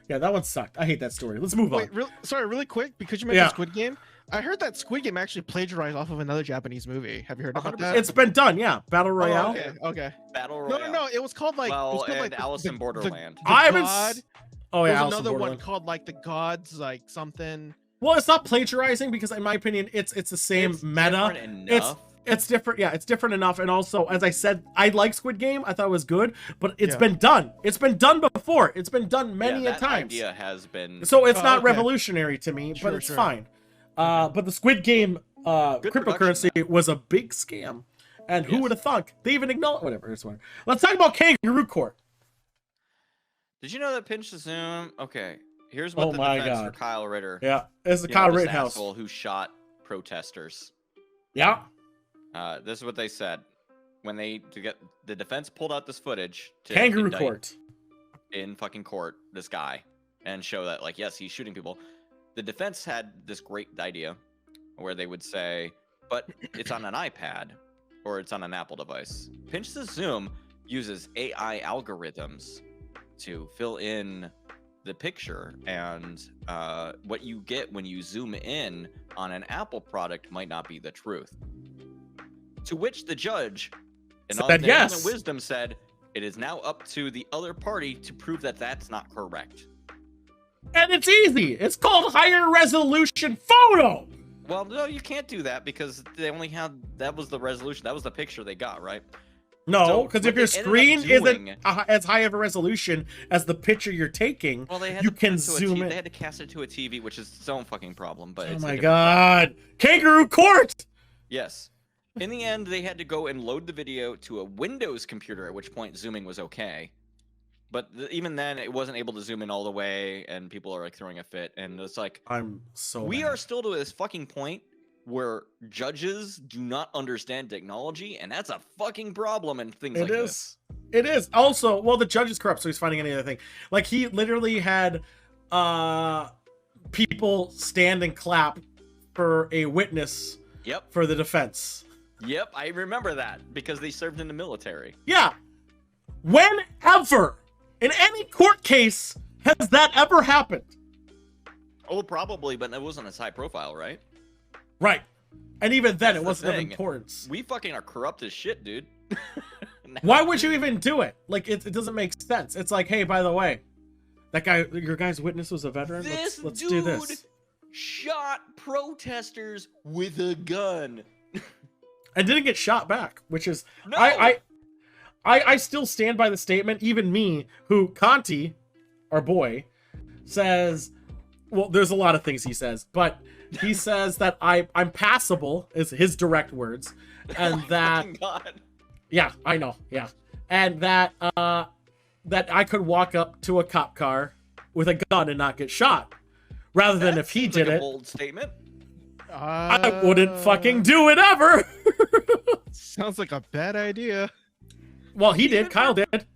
Yeah, that one sucked. I hate that story. Let's move on. Wait, really quick, because you mentioned Yeah. Squid Game. I heard that Squid Game actually plagiarized off of another Japanese movie. Have you heard about 100%. that? It's been done, yeah. Battle Royale. Okay. Battle No, Royale. no. It was called like. it was Well, called, and like, Alice in Borderland. I haven't. God. Oh yeah, There's Alice in another one Borderland. called like the Gods, like something. Well, it's not plagiarizing because, in my opinion, it's the same It's meta. different It's enough. it's different. Yeah, it's different enough. And also, as I said, I like Squid Game. I thought it was good, but it's Yeah. been done. It's been done before. It's been done many yeah, a that times. idea has been. So it's Oh, not okay. revolutionary to me, Sure, but it's sure. fine. But the Squid Game Good cryptocurrency production, was a big scam. And who Yes. would have thought? They even acknowledge whatever. It's whatever. Let's talk about Kangaroo Court. Did you know that pinch to zoom? Okay, here's what Oh the my defense God. for Kyle Ritter. Yeah, it's the You know, Kyle this Rittenhouse. asshole who shot protesters. Yeah. This is what they said when the defense pulled out this footage to Kangaroo indict Court. in fucking court this guy and show that like yes he's shooting people. The defense had this great idea where they would say, but it's on an iPad or it's on an Apple device. Pinch to zoom uses AI algorithms to fill in the picture, and what you get when you zoom in on an Apple product might not be the truth. To which the judge, in all Said their yes. infinite wisdom, said, "It is now up to the other party to prove that that's not correct." And it's easy. It's called higher resolution photo. Well, no, you can't do that because they only had that was the resolution. That was the picture they got, right? No, So, because what if your they ended up screen doing- isn't as high of a resolution as the picture you're taking, Well, they had you to put can it to a zoom T- in. They had to cast it to a TV, which is its own fucking problem. But Oh it's a my different God. Kangaroo Court. Yes. In the end, they had to go and load the video to a Windows computer, at which point zooming was okay. But even then, it wasn't able to zoom in all the way, and people are like throwing a fit. And it's like, I'm so we mad. are still to this fucking point where judges do not understand technology, and that's a fucking problem and things like this. It is. Also, well, the judge is corrupt, so he's finding any other thing. Like, he literally had people stand and clap for a witness Yep. for the defense. Yep, I remember that because they served in the military. Yeah. Whenever, in any court case, has that ever happened? Oh, probably, but it wasn't as high profile, right? Right. And even then, That's it the wasn't of thing. importance. We fucking are corrupt as shit, dude. Why would you even do it? Like, it doesn't make sense. It's like, hey, by the way, that guy, your guy's witness was a veteran. This Let's dude do this. shot protesters with a gun. And didn't get shot back, which is No. I still stand by the statement. Even me, who Conti, our boy, says. Well, there's a lot of things he says, but he says that I'm passable is his direct words, and that Fucking God. yeah, I know, yeah, and that that I could walk up to a cop car with a gun and not get shot, rather than That if he seems did like a it, bold statement. I wouldn't fucking do it ever. Sounds like a bad idea. Well, he Even did. Kyle did.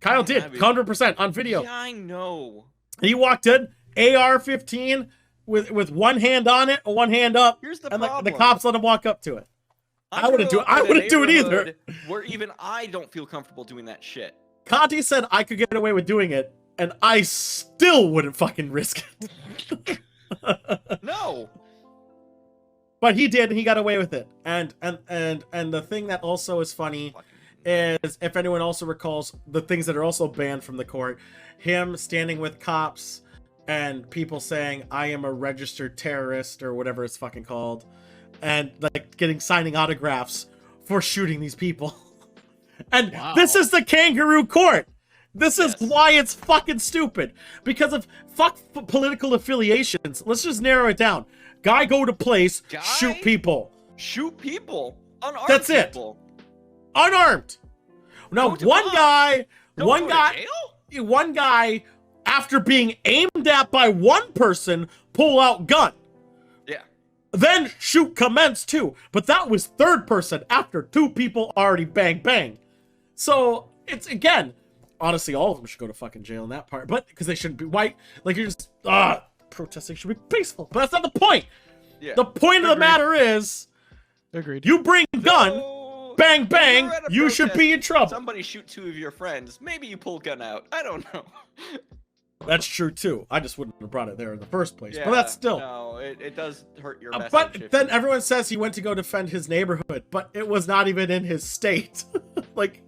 Kyle did. I mean- 100% on video. Yeah, I know. He walked in, AR-15 with one hand on it, one hand up, Here's the and problem. the cops let him walk up to it. I I wouldn't grew do it. up I in a wouldn't do it either. neighborhood Where even I don't feel comfortable doing that shit. Conti said I could get away with doing it, and I still wouldn't fucking risk it. No. But he did, and he got away with it. And the thing that also is funny Fucking- is, if anyone also recalls, the things that are also banned from the court, him standing with cops and people saying, I am a registered terrorist, or whatever it's fucking called, and like signing autographs for shooting these people. And Wow. this is the kangaroo court. This is Yes. why it's fucking stupid. Because of political affiliations. Let's just narrow it down. Guy go to place, Guy? shoot people. Shoot people. Unarmed That's it. people. Unarmed. Now, Go to one cops. guy, Don't one go to guy, jail? one guy, after being aimed at by one person, pull out gun. Yeah. Then shoot commence too. But that was third person after two people already bang bang. So it's, again, honestly, all of them should go to fucking jail in that part. But because they shouldn't be white. Like, you're just protesting should be peaceful. But that's not the point. Yeah. The point of the Agreed. matter is, Agreed. you bring gun, So, bang if bang, you're at a you should protest, be in trouble. Somebody shoot two of your friends. Maybe you pull gun out. I don't know. That's true too. I just wouldn't have brought it there in the first place. Yeah, but that's still. No, it does hurt your message. But if then you- everyone says he went to go defend his neighborhood, but it was not even in his state. Like,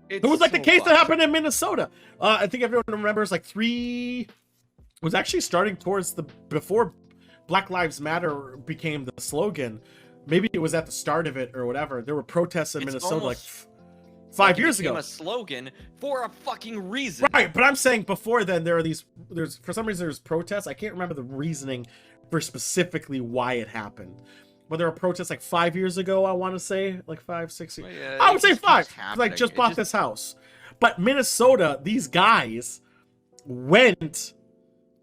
it's it was like the so case that fucked. happened in Minnesota. I think everyone remembers like was actually starting towards before Black Lives Matter became the slogan. Maybe it was at the start of it or whatever. There were protests in It's Minnesota like almost 5 it years became ago. a slogan for a fucking reason. Right, but I'm saying before then there's for some reason there's protests. I can't remember the reasoning for specifically why it happened. But there were protests like 5 years ago, I want to say, like 5, 6 years. Well, yeah, I it would say just 5, keeps because I just happening. It bought this house. But Minnesota, these guys went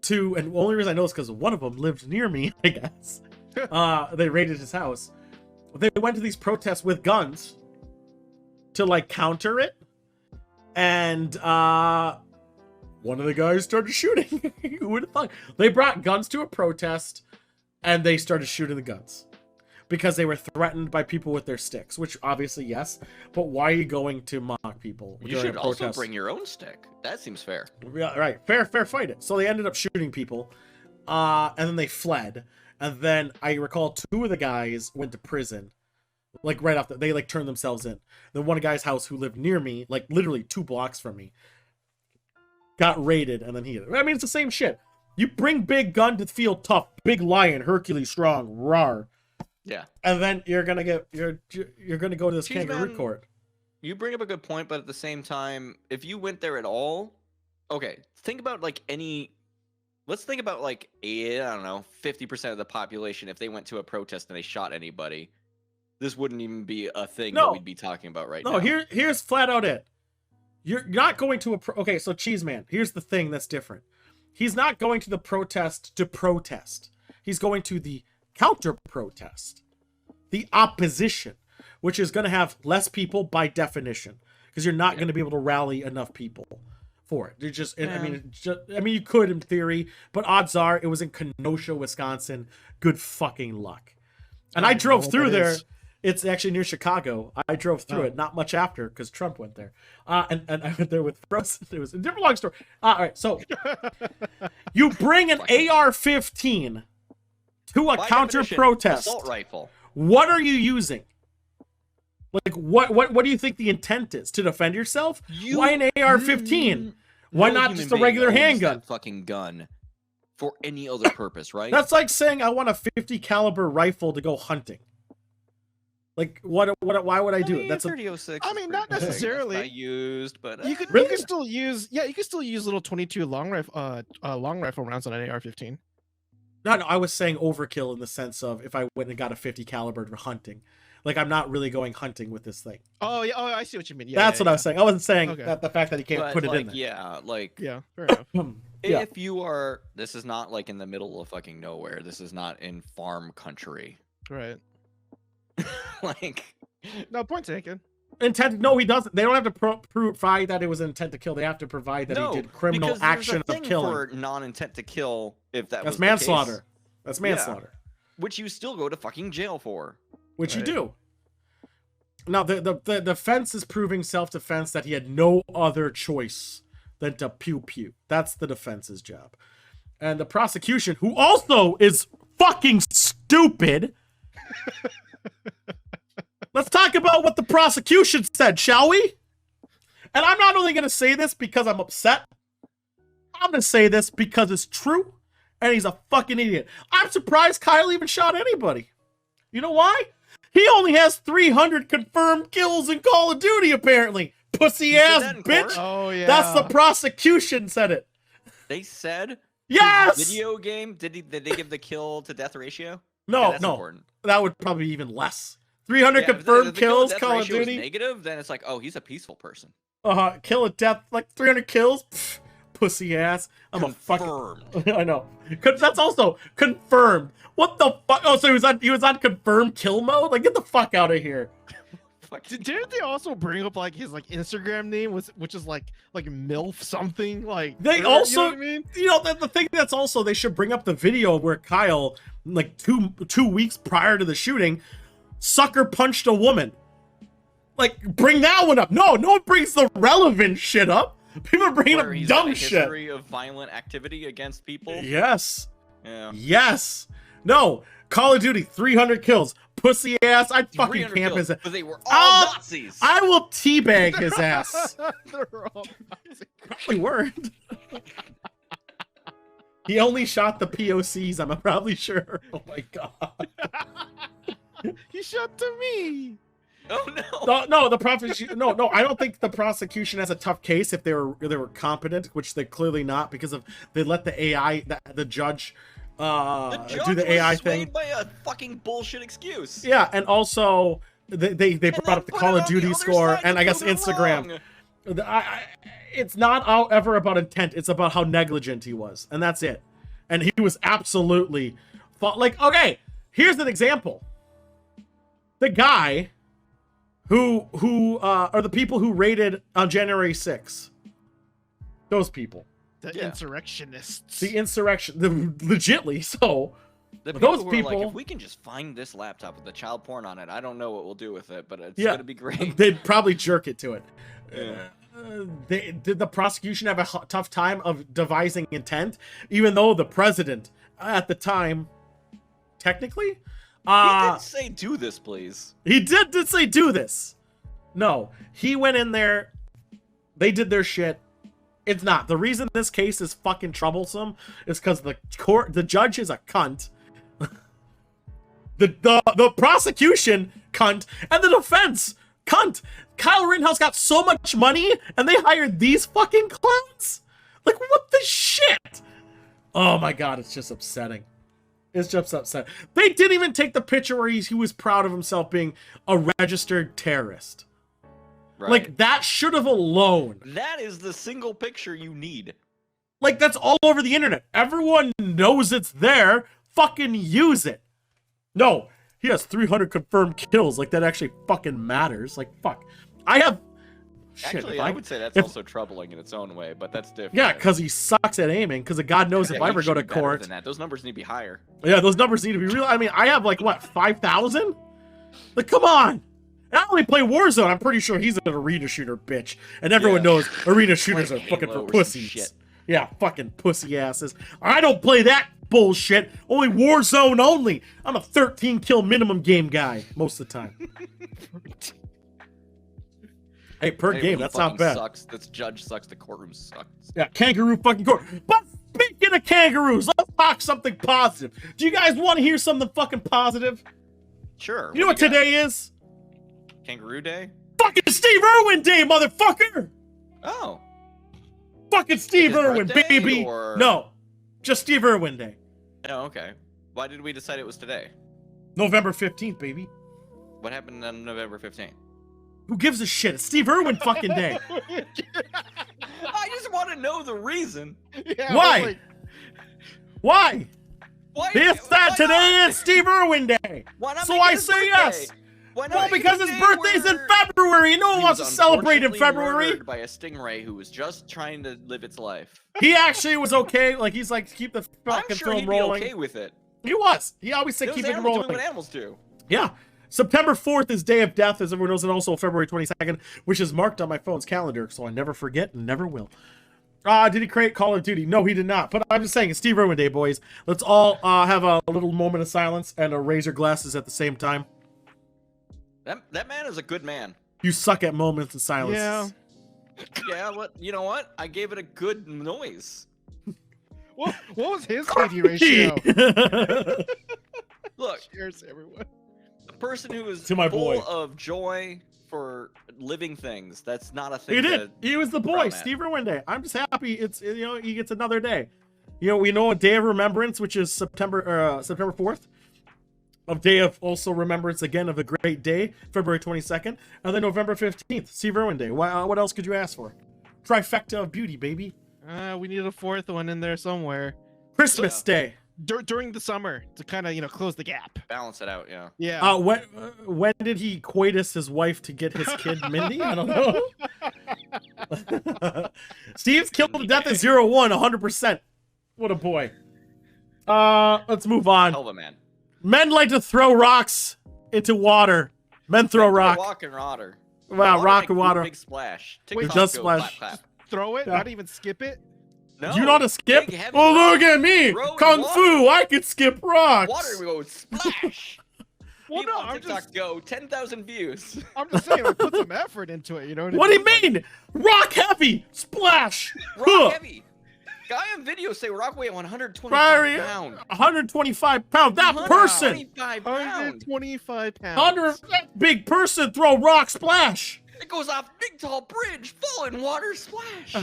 to, and the only reason I know is because one of them lived near me, I guess. They raided his house. They went to these protests with guns to like counter it. And one of the guys started shooting. Who would have thought? They brought guns to a protest and they started shooting the guns because they were threatened by people with their sticks, which obviously, yes. But why are you going to mock people? You during should a also protest? bring your own stick. That seems fair. Yeah, right. Fair fight it. So they ended up shooting people. And then they fled. And then I recall two of the guys went to prison. Like right after they like turned themselves in. Then one guy's house who lived near me, like literally 2 blocks from me, got raided, and then I mean, it's the same shit. You bring big gun to feel tough, big lion, Hercules strong, rawr. Yeah. And then you're gonna go to this Cheese kangaroo man. court. You bring up a good point, but at the same time, if you went there at all, okay, think about like let's think about like, I don't know, 50% of the population, if they went to a protest and they shot anybody, this wouldn't even be a thing No. that we'd be talking about right No, now. here's flat out it. You're not going to okay, so Cheese Man, here's the thing that's different. He's not going to the protest to protest. He's going to the counter protest, the opposition, which is going to have less people by definition, because you're not going to be able to rally enough people for it. You're just, I mean, you could in theory, but odds are it was in Kenosha, Wisconsin. Good fucking luck. And I drove through there. It's actually near Chicago. I drove through it not much after because Trump went there. And I went there with Frozen. It was a different long story. All right, so you bring an AR-15 to a counter protest. Assault rifle. What are you using? Like, what do you think the intent is? To defend yourself? Why an AR-15? Why not just a regular handgun? That fucking gun for any other purpose, right? That's like saying I want a 50 caliber rifle to go hunting. Like, why would I do it? That's 3006. I mean, not necessarily. I used, but You could still use little 22 long rifle rounds on an AR-15. No, I was saying overkill in the sense of if I went and got a 50 caliber for hunting. Like, I'm not really going hunting with this thing. Oh yeah, I see what you mean. Yeah, That's what I was saying. I wasn't saying that the fact that he can't put it in there. Yeah, like yeah, fair enough. If you are, this is not like in the middle of fucking nowhere. This is not in farm country. Right. Like, no, point taken. Intent? No, he doesn't. They don't have to provide that it was an intent to kill. They have to provide that he did criminal action of killing. For non-intent to kill, if that's manslaughter. The case, that's manslaughter. Yeah. Which you still go to fucking jail for. Which you do. Now, the defense is proving self-defense that he had no other choice than to pew-pew. That's the defense's job. And the prosecution, who also is fucking stupid... Let's talk about what the prosecution said, shall we? And I'm not only going to say this because I'm upset. I'm going to say this because it's true, and he's a fucking idiot. I'm surprised Kyle even shot anybody. You know why? He only has 300 confirmed kills in Call of Duty, apparently. Pussy-ass bitch. Oh, yeah. That's the prosecution said it. They said? Yes! Video game? Did they give the kill to death ratio? No, that's no. Important. That would probably be even less. 300 confirmed kills, Call of Duty. Negative, then it's like, oh, he's a peaceful person. Kill a death, like 300 kills. Pfft, pussy ass. I'm confirmed. A fucking. I know. That's also confirmed. What the fuck? Oh, so he was on confirmed kill mode. Like, get the fuck out of here. Didn't they also bring up like his like Instagram name which is like MILF something like they also you know what I mean? The thing that's also they should bring up the video where Kyle like two weeks prior to the shooting sucker punched a woman. Like, bring that one up. No one brings the relevant shit up. People are bringing up dumb shit. History of violent activity against people. Yes. Yeah. Yes. No. Call of Duty 300 kills. Pussy ass. I'd fucking camp his ass. But they were all Nazis. I will teabag his ass. They're all Nazis. Probably weren't. He only shot the POCs, I'm probably sure. Oh my god. He shot to me. Oh no. No, the prosecution. No, I don't think the prosecution has a tough case if they were competent, which they're clearly not because of they let the AI the judge do the AI thing by a fucking bullshit excuse. Yeah, and also they brought up the Call of Duty score and I guess Instagram. It's not ever about intent. It's about how negligent he was, and that's it. And he was absolutely like, okay. Here's an example. The guy who are the people who raided on January 6th. Those people. The insurrectionists. The insurrection. Legitly so. Those people like, if we can just find this laptop with the child porn on it, I don't know what we'll do with it, but it's gonna be great. They'd probably jerk it to it. Yeah. Did the prosecution have a tough time of devising intent, even though the president at the time, technically, he did say do this, please. He did say do this. No, he went in there. They did their shit. It's not. The reason this case is fucking troublesome is because the judge is a cunt. The prosecution cunt and the defense cunt. Kyle Rittenhouse got so much money and they hired these fucking clowns? Like, what the shit? Oh my god, it's just upsetting. It's just upsetting. They didn't even take the picture where he was proud of himself being a registered terrorist. Right. Like, that should have alone. That is the single picture you need. Like, that's all over the internet. Everyone knows it's there. Fucking use it. No, he has 300 confirmed kills. Like, that actually fucking matters. Like, fuck. I have... Shit, Actually, if I would say that's if- also troubling in its own way, but that's different. Yeah, because he sucks at aiming. Because God knows if Yeah, I you ever go should to be better court... than that. Those numbers need to be higher. Yeah, those numbers need to be real. I mean, I have, like, what, 5,000? Like, come on. I only play Warzone. I'm pretty sure he's an arena shooter, bitch. And everyone Yeah. knows arena shooters are Like fucking Halo for or some pussies. shit. Yeah, fucking pussy asses. I don't play that bullshit. Only Warzone only. I'm a 13 kill minimum game guy most of the time. Hey, per Anyone game, who that's not fucking bad. Sucks. This judge sucks. The courtroom sucks. Yeah, kangaroo fucking court. But speaking of kangaroos, let's talk something positive. Do you guys want to hear something fucking positive? Sure. You know what do got? today is? Kangaroo Day? Fucking Steve Irwin Day, motherfucker! Oh. Fucking Steve His Irwin, birthday, baby! or- No, just Steve Irwin Day. Oh, okay. Why did we decide it was today? November 15th, baby. What happened on November 15th? Who gives a shit? It's Steve Irwin fucking day. I just want to know the reason. Yeah, Why? like, Why? Why? It's why that today not? is Steve Irwin Day. Why not So make it I his say birthday? yes. Why not Well, make it because a his day birthday's in where February. No one he wants to was celebrate in unfortunately February. murdered by a stingray who was just trying to live its life. He actually was okay. Like, he's like, keep the I'm fucking sure film he'd rolling. be okay with it. He was. He always said Those keep it animals rolling. doing what animals do. Yeah. September 4th is Day of Death, as everyone knows, and also February 22nd, which is marked on my phone's calendar, so I never forget and never will. Did he create Call of Duty? No, he did not. But I'm just saying, it's Steve Irwin Day, boys. Let's all have a little moment of silence and raise your glasses at the same time. That man is a good man. You suck at moments of silence. yeah. Yeah, you know what? I gave it a good noise. What was his KD ratio? Look, Cheers, everyone. a person who is To my full boy. of joy for living things. That's not a thing. He did. He was the boy, frown at. Steve Irwin Day. I'm just happy it's, he gets another day. We know a day of remembrance, which is September 4th. A day of also remembrance again of a great day, February 22nd. And then November 15th, Steve Irwin Day. What else could you ask for? Trifecta of beauty, baby. We need a fourth one in there somewhere. Christmas Day. During the summer to kind of close the gap. Balance it out, yeah. Yeah. When did he coitus his wife to get his kid Mindy? I don't know. Steve's killed to death at 0-1, 100%. What a boy. Let's move on. Hell of a man. Men like to throw rocks into water. Men throw rock. Walk and water. Wow, rock make and water. Big splash. Wait, TikTok does go splash. clap, clap. Throw it, Yeah. not even skip it. No. Do you know how to skip? Big, heavy Oh, rock. look at me! Throw in Kung water. Fu! I can skip rocks! Water goes splash. Well, People no, on I'm TikTok just, go 10,000 views. I'm just saying, I put some effort into it. You know What do you Like, mean? Rock heavy! Splash! Rock Huh. heavy. Guy on video say rock weight 125 Fiery- pounds. 125 pounds. That person! 125 pounds. 125 pounds. 100 that big person throw rock splash! It goes off big tall bridge, fall in water, splash.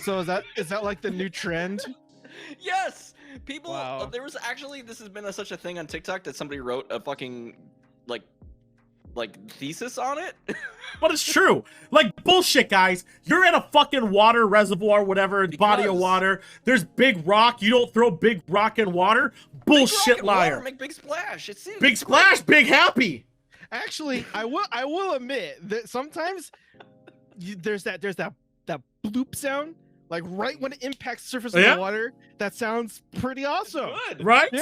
So is that like the new trend? Yes, people. Wow. There was actually this has been such a thing on TikTok that somebody wrote a fucking like thesis on it. But it's true. Like, bullshit, guys. You're in a fucking water reservoir, whatever, body of Because- water. There's big rock. You don't throw big rock in water? Bullshit Big rock and water liar. make big splash. It's Big splash, big happy. Actually, I will admit that sometimes there's that bloop sound, like right when it impacts the surface of Yeah? the water. That sounds pretty awesome. Good. Right? Yeah,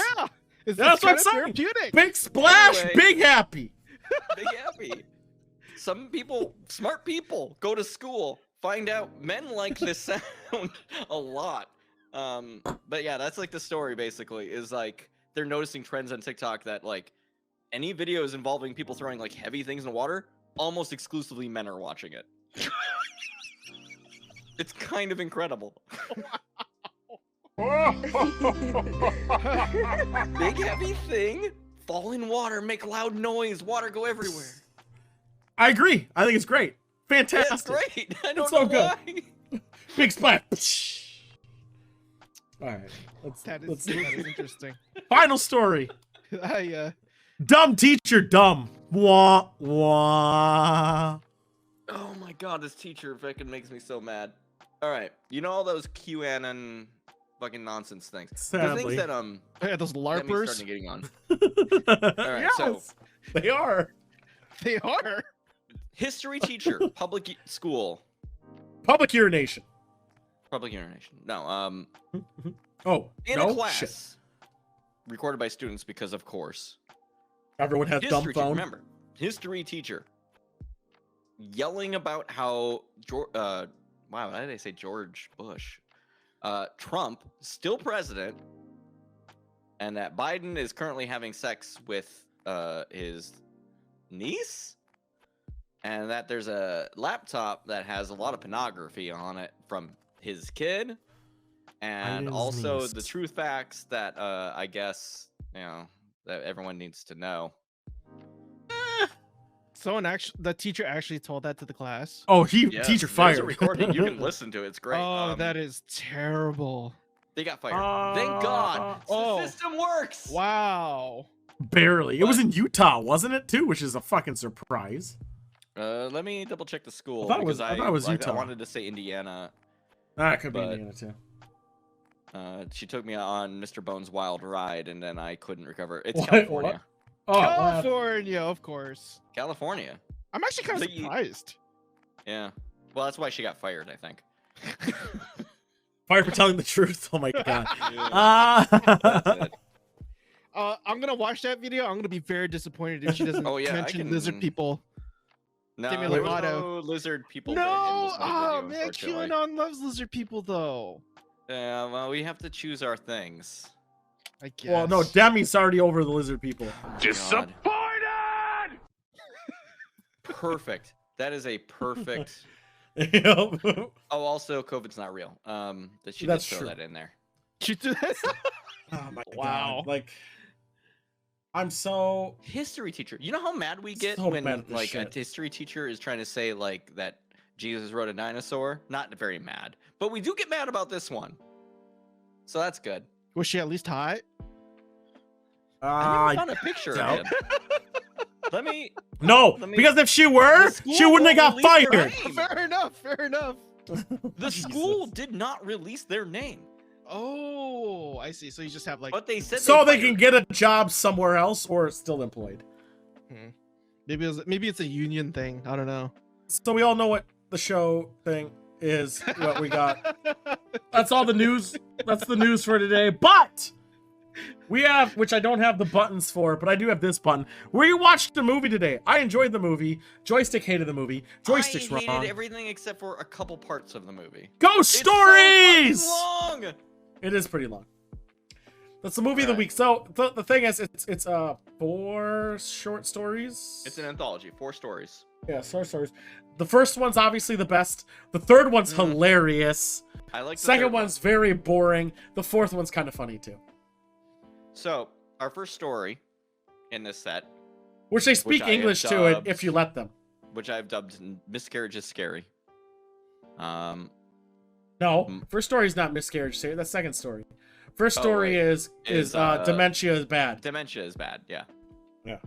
it's That's what I'm kinda saying. therapeutic. Big splash, Anyway. big happy. Big happy. Some people, smart people, go to school, find out men like this sound a lot. But yeah, that's like the story basically. Is like they're noticing trends on TikTok that like any videos involving people throwing like heavy things in water, almost exclusively men are watching it. It's kind of incredible. Big heavy thing, fall in water, make loud noise, water go everywhere. I agree. I think it's great. That's Fantastic. great. I don't It's so know good. why. Big splash. All right. That Let's is interesting. final story. I Dumb teacher, dumb. Wah wah. Oh my god, this teacher fucking makes me so mad. All right, you know all those QAnon fucking nonsense things. The Sadly. things that Yeah, those get me larpers. starting getting on. All right, so- they are They are. History teacher, public school, public urination. public urination. No, Oh, in no a class, shit. recorded by students because of course. Everyone has dumb History teacher, phone. remember, history teacher yelling about how wow, why did I say George Bush? Trump still president, and that Biden is currently having sex with his niece, and that there's a laptop that has a lot of pornography on it from his kid, and Biden's also niece. the true facts that I guess that everyone needs to know. The teacher actually told that to the class. Oh, Yes, teacher there's a fired. recording. You can listen to it. It's great. Oh, that is terrible. They got fired. Thank God. Oh. The system works. Wow. Barely. It was in Utah, wasn't it, too? Which is a fucking surprise. Let me double check the school. I thought it was- because I thought it was Utah. I wanted to say Indiana. That could be But- Indiana, too. She took me on Mr. Bones' wild ride, and then I couldn't recover. It's What? California. Oh, California, of course. California. I'm actually kind of So you- surprised. Yeah. Well, that's why she got fired, I think. fired for telling the truth. Oh my god. That's it. I'm gonna watch that video. I'm gonna be very disappointed if she doesn't Oh, yeah, I mention lizard can- people. No, Demi there was Lovato. no lizard people. in No, this video, oh man, unfortunately. QAnon loves lizard people though. Yeah, well, we have to choose our things. I guess. Well, no, Demi's already over the lizard people. Disappointed. Perfect. That is a perfect. Yep. Oh, also, COVID's not real. That she That's did throw true. that in there. She did that? Oh my Wow. god. Like, I'm so. History teacher. You know how mad we get So when mad at this like shit. a history teacher is trying to say like that Jesus rode a dinosaur? Not very mad, but we do get mad about this one. So that's good. Was she at least hot? I Uh, never found a picture doubt. of it. Let me. no, Let me- because if she were, The she school wouldn't have won't got release their fired. name. Fair enough. Fair enough. The school Jesus. did not release their name, Oh, I see. So you just have like but they said So they fired can get a job somewhere else or still employed. maybe it's a union thing. I don't know. So we all know what the show thing is, what we got. That's all the news. That's the news for today. But we have, which I don't have the buttons for, but I do have this button. We watched the movie today. I enjoyed the movie. Joystick hated the movie. Joystick's I hated wrong. everything except for a couple parts of the movie. Ghost It's so Stories! fucking long. It is pretty long. That's the movie of the Alright. week. So the thing is, it's 4 short stories. It's an anthology, 4 stories. Yeah, short stories. The first one's obviously the best. The third one's Mm. hilarious. I like the Second third one. one's very boring. The fourth one's kind of funny too. So our first story in this set, Which they speak I have English to it dubbed- if you let them. which I've dubbed "Miscarriage is Scary." No, Mm. first story is not miscarriage. That's second story. First Oh, story right. is dementia is bad. Dementia is bad. Yeah. Yeah.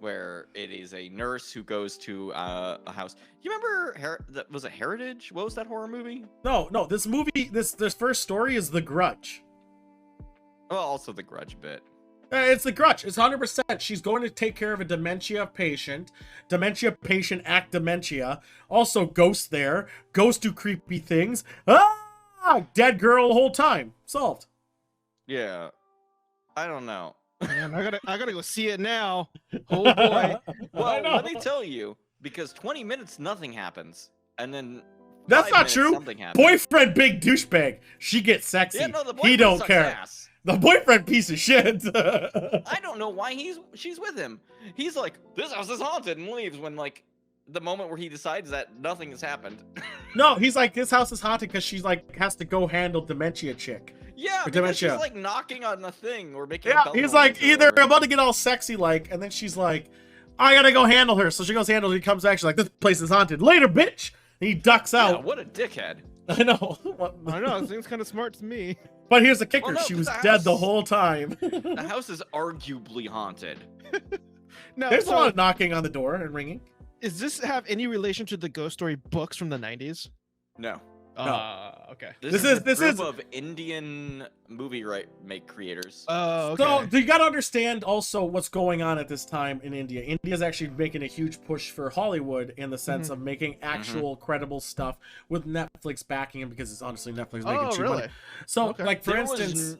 Where it is a nurse who goes to a house. You remember? Was it Heritage? What was that horror movie? No. This movie, this first story is The Grudge. Well, also The Grudge a bit. It's The Grudge. It's 100%. She's going to take care of a dementia patient. Dementia patient act dementia. Also, ghosts there. Ghosts do creepy things. Ah! Dead girl the whole time. Solved. Yeah. I don't know. Man, I gotta go see it now. Oh boy. Well, I know. let me tell you, because 20 minutes nothing happens, and then That's 5 not minutes, true. Something happens. Boyfriend, big douchebag. She gets sexy. Yeah, no, the He boyfriend don't sucks care. ass. The boyfriend piece of shit. I don't know why she's with him. He's like, this house is haunted, and leaves when like the moment where he decides that nothing has happened. No, he's like, this house is haunted because she's like has to go handle dementia chick. Yeah, Or because she's dementia. like knocking on the thing or making. a Yeah, bell he's noise like or either whatever. about to get all sexy like, and then she's like, I gotta go handle her. So she goes handle. He comes back. She's like, this place is haunted. Later, bitch. And he ducks Yeah, out. what a dickhead. I know. I don't know. It seems kind of smart to me. But here's the kicker. Well, no, she 'cause was the dead the house- whole time. The house is arguably haunted. No, There's a so lot of knocking on the door and ringing. does this have any relation to the Ghost Story books from the 90s? No. Okay. This This is is- a this group is- of Indian movie make creators. Oh, So okay. you got to understand also what's going on at this time in India. India's actually making a huge push for Hollywood in the sense of making actual credible stuff with Netflix backing it, because it's honestly Netflix making Oh, cheap really? money. So Okay. like for There was instance,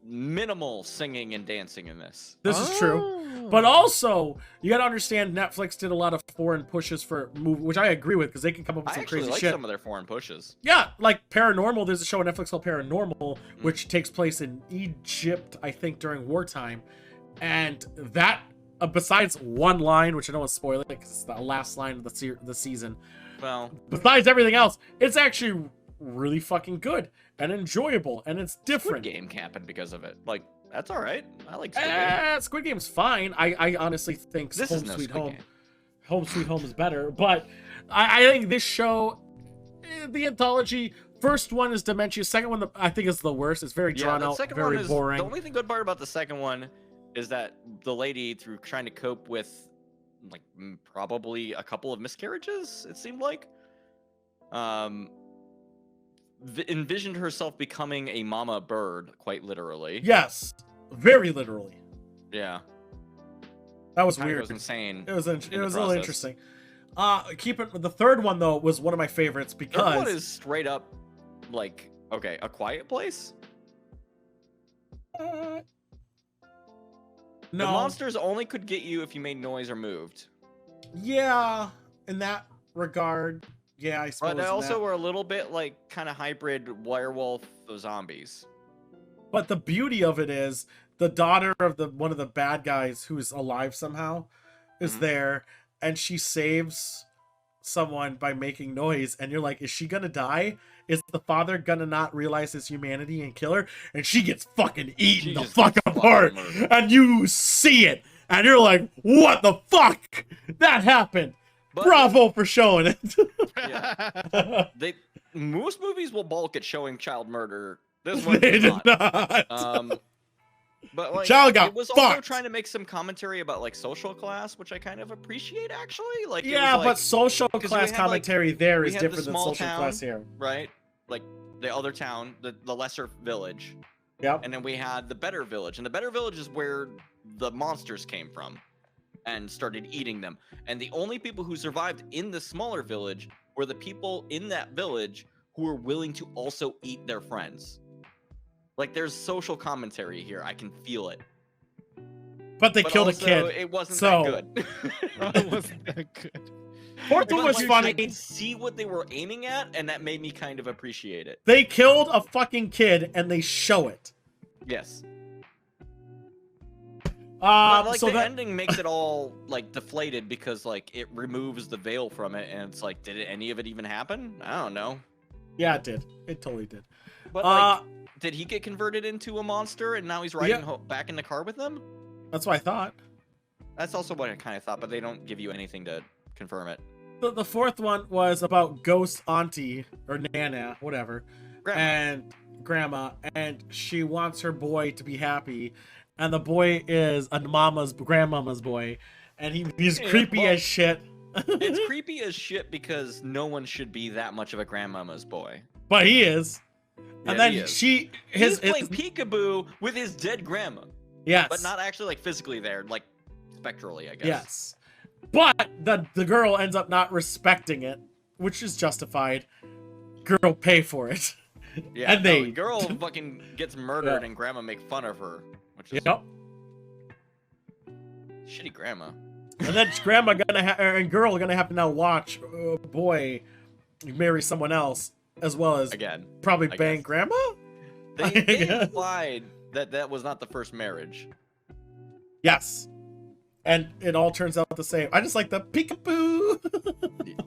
minimal singing and dancing in this. this is true. But also, you got to understand Netflix did a lot of foreign pushes for movie, which I agree with, because they can come up with I some actually crazy like shit. some of their foreign pushes. Yeah, like Paranormal. There's a show on Netflix called Paranormal, which takes place in Egypt, I think, during wartime. And that, besides one line, which I don't want to spoil it because it's the last line of the season, Well, besides everything else, it's actually really fucking good and enjoyable, and it's Squid different. Game happened because of it. Like, that's all right. I like Squid Game. Squid Game's fine. I honestly think This Home is no Sweet Squid Home. Game. Home Sweet Home is better, but I think this show, the anthology, first one is Dementia, second one I think is the worst. It's very drawn the out, second very one is boring. the only thing good part about the second one is that the lady, through trying to cope with like probably a couple of miscarriages, it seemed like, envisioned herself becoming a mama bird, quite literally. Yes, very literally. Yeah. That was Kinda weird. goes insane. It was in a the little process. interesting. Keep it. The third one though was one of my favorites Third one because is straight up like, okay, A Quiet Place. no, The monsters only could get you if you made noise or moved. yeah, in that regard, yeah, I suppose. But they in also that. were a little bit like kind of hybrid werewolf zombies. But the beauty of it is the daughter of one of the bad guys who's alive somehow is Mhm. there, and she saves someone by making noise, and you're like, is she gonna die? Is the father gonna not realize his humanity and kill her? And she gets fucking eaten She the just fuck gets fucking apart, murdered. and you see it, and you're like, what the fuck? That happened. But Bravo for showing it. most movies will balk at showing child murder. This one They did did not. not. But like, Child got it was also fucked. trying to make some commentary about like social class, which I kind of appreciate actually. Like, it Yeah, was, but like, social 'cause we class had, like- commentary there we is had the different than small social town, class here. right? Like the other town, the lesser village, Yep. and then we had the better village, and the better village is where the monsters came from and started eating them. And the only people who survived in the smaller village were the people in that village who were willing to also eat their friends. Like, there's social commentary here. I can feel it. But they But killed also, a kid. It wasn't so- that good. It wasn't that good. Fourth But, one was like, funny. I could see what they were aiming at, and that made me kind of appreciate it. They killed a fucking kid and they show it. Yes. But like So the that ending makes it all like deflated because like it removes the veil from it, and it's like, did any of it even happen? I don't know. yeah, it did. It totally did. But Uh, like, did he get converted into a monster and now he's riding Yeah. back in the car with them? That's what I thought. That's also what I kind of thought, but they don't give you anything to confirm it. The fourth one was about ghost auntie or nana, whatever, Grandma. and grandma, and she wants her boy to be happy, and the boy is a grandmama's boy, and he's Yeah, creepy well, as shit. It's creepy as shit because no one should be that much of a grandmama's boy. But he is. Yeah, And then he is. he's He's playing peekaboo with his dead grandma, yes, but not actually like physically there, like spectrally, I guess. yes. But the girl ends up not respecting it, which is justified. Girl pay for it. Yeah. And no, they- the girl fucking gets murdered Yeah. and grandma make fun of her, which is Yep. shitty grandma. And then grandma and girl gonna have to now watch boy marry someone else, as well as Again, probably I bang guess. grandma. they Yeah. implied that was not the first marriage. Yes. And it all turns out the same. I just like the peekaboo.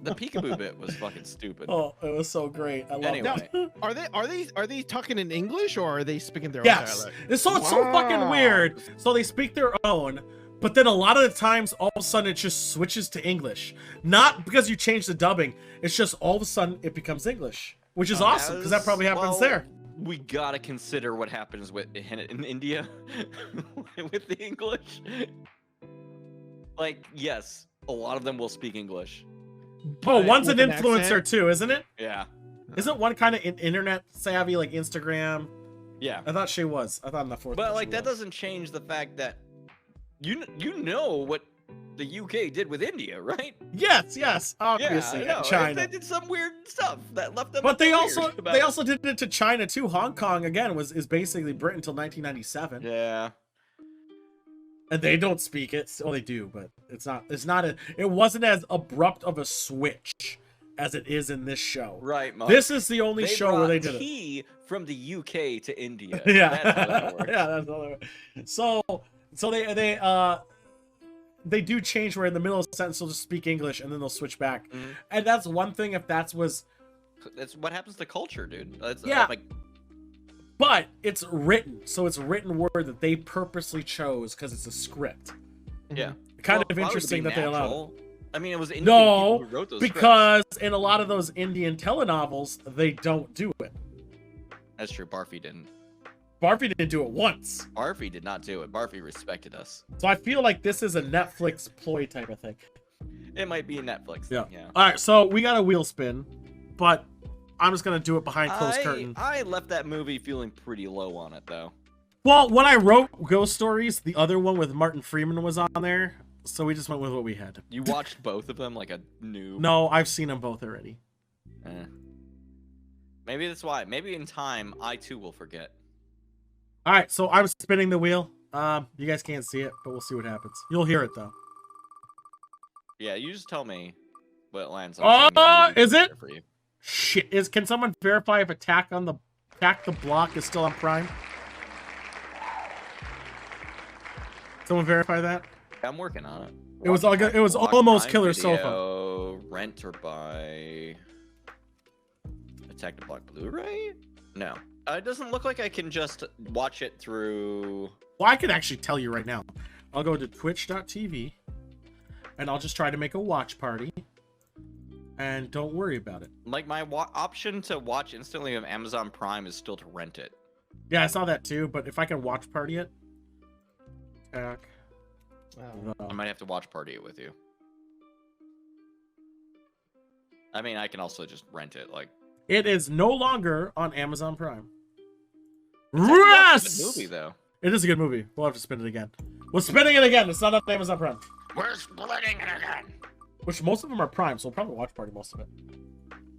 The peekaboo bit was fucking stupid. Oh, it was so great. I love Anyway. it. Are they talking in English or are they speaking their own Yes. dialect? It's so fucking Wow. weird. So they speak their own, but then a lot of the times, all of a sudden, it just switches to English. Not because you change the dubbing. It's just all of a sudden it becomes English, which is awesome because that probably happens Well, there. We gotta consider what happens in India with the English. Like, yes, a lot of them will speak English. Oh, one's an with an influencer accent? too, isn't it? Yeah. Isn't one kind of internet savvy like Instagram? Yeah. I thought she was. I thought in the fourth. But one like she that was. doesn't change the fact that you know what the UK did with India, right? Yes, obviously, yeah, I know. China. They did some weird stuff that left them. But they weird also about they it. also did it to China too. Hong Kong again is basically Britain until 1997, Yeah. and they don't speak it. Well, they do, but it wasn't as abrupt of a switch as it is in this show. Right, Mark. This is the only show where they brought did it. tea from the UK to India. Yeah, That's how that works. yeah, that's all. So they do change where in the middle of a sentence they'll just speak English and then they'll switch back, and that's one thing. If that's That's what happens to culture, dude. That's, Yeah. like but it's written, so it's a written word that they purposely chose because it's a script. yeah. Kind Well, of why would it interesting be that they allowed it. natural? I mean, it was Indian No, people who wrote those because in a lot of those Indian telenovels, they don't do it. scripts. That's true. Barfi didn't. Barfi didn't do it once. Barfi did not do it. Barfi respected us. So I feel like this is a Netflix ploy type of thing. It might be a Netflix Yeah. thing, yeah. All right, so we got a wheel spin, but I'm just going to do it behind closed curtain. I left that movie feeling pretty low on it, though. Well, when I wrote Ghost Stories, the other one with Martin Freeman was on there, so we just went with what we had. You watched both of them like a noob. No, I've seen them both already. Eh. Maybe that's why. Maybe in time, I too will forget. All right, so I'm spinning the wheel. You guys can't see it, but we'll see what happens. You'll hear it, though. Yeah, you just tell me what lands on. Is it? For you. Shit, can someone verify if Attack the Block is still on Prime? Someone verify that? I'm working on it. It was Watch almost Prime Killer Video, Sofa. Rent or buy. Attack the Block Blu-ray? No. It doesn't look like I can just watch it through. Well, I can actually tell you right now. I'll go to twitch.tv and I'll just try to make a watch party. And don't worry about it. Like my option to watch instantly of Amazon Prime is still to rent it. Yeah, I saw that too, but if I can watch party it. Attack. I might have to watch party it with you. I mean, I can also just rent it. Like It is no longer on Amazon Prime. it's Yes! a good movie though. It is a good movie. We'll have to spin it again. We're spinning it again. It's not on Amazon Prime. We're splitting it again. Which most of them are Prime, so we'll probably watch party most of it.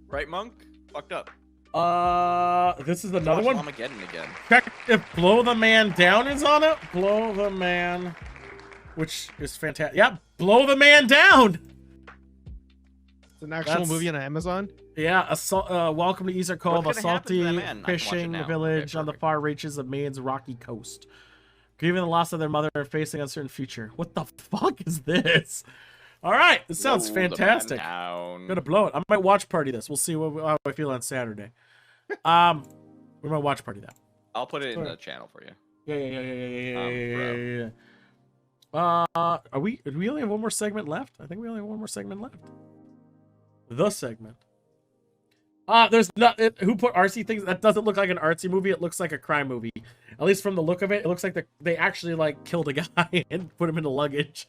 Right, Monk? Fucked up. This is another one. Armageddon again. Check if Blow the Man Down is on it. Blow the Man, which is fantastic. Yeah, Blow the Man Down. It's an actual movie on Amazon. Yeah, welcome to Easter Cove, a What could happen to salty that man? I can watch it fishing now. village Okay, on the perfect. far reaches of Maine's rocky coast. Grieving the loss of their mother and facing a uncertain future. What the fuck is this? All right, this sounds Blow the man fantastic. down. Gonna blow it. I might watch party this. We'll see how I feel on Saturday. We might watch party that. I'll put it in Sorry. the channel for you. Yeah. Do we only have one more segment left? I think we only have one more segment left. The segment. There's not who put artsy things. That doesn't look like an artsy movie. It looks like a crime movie. At least from the look of it, it looks like they actually like killed a guy and put him in the luggage.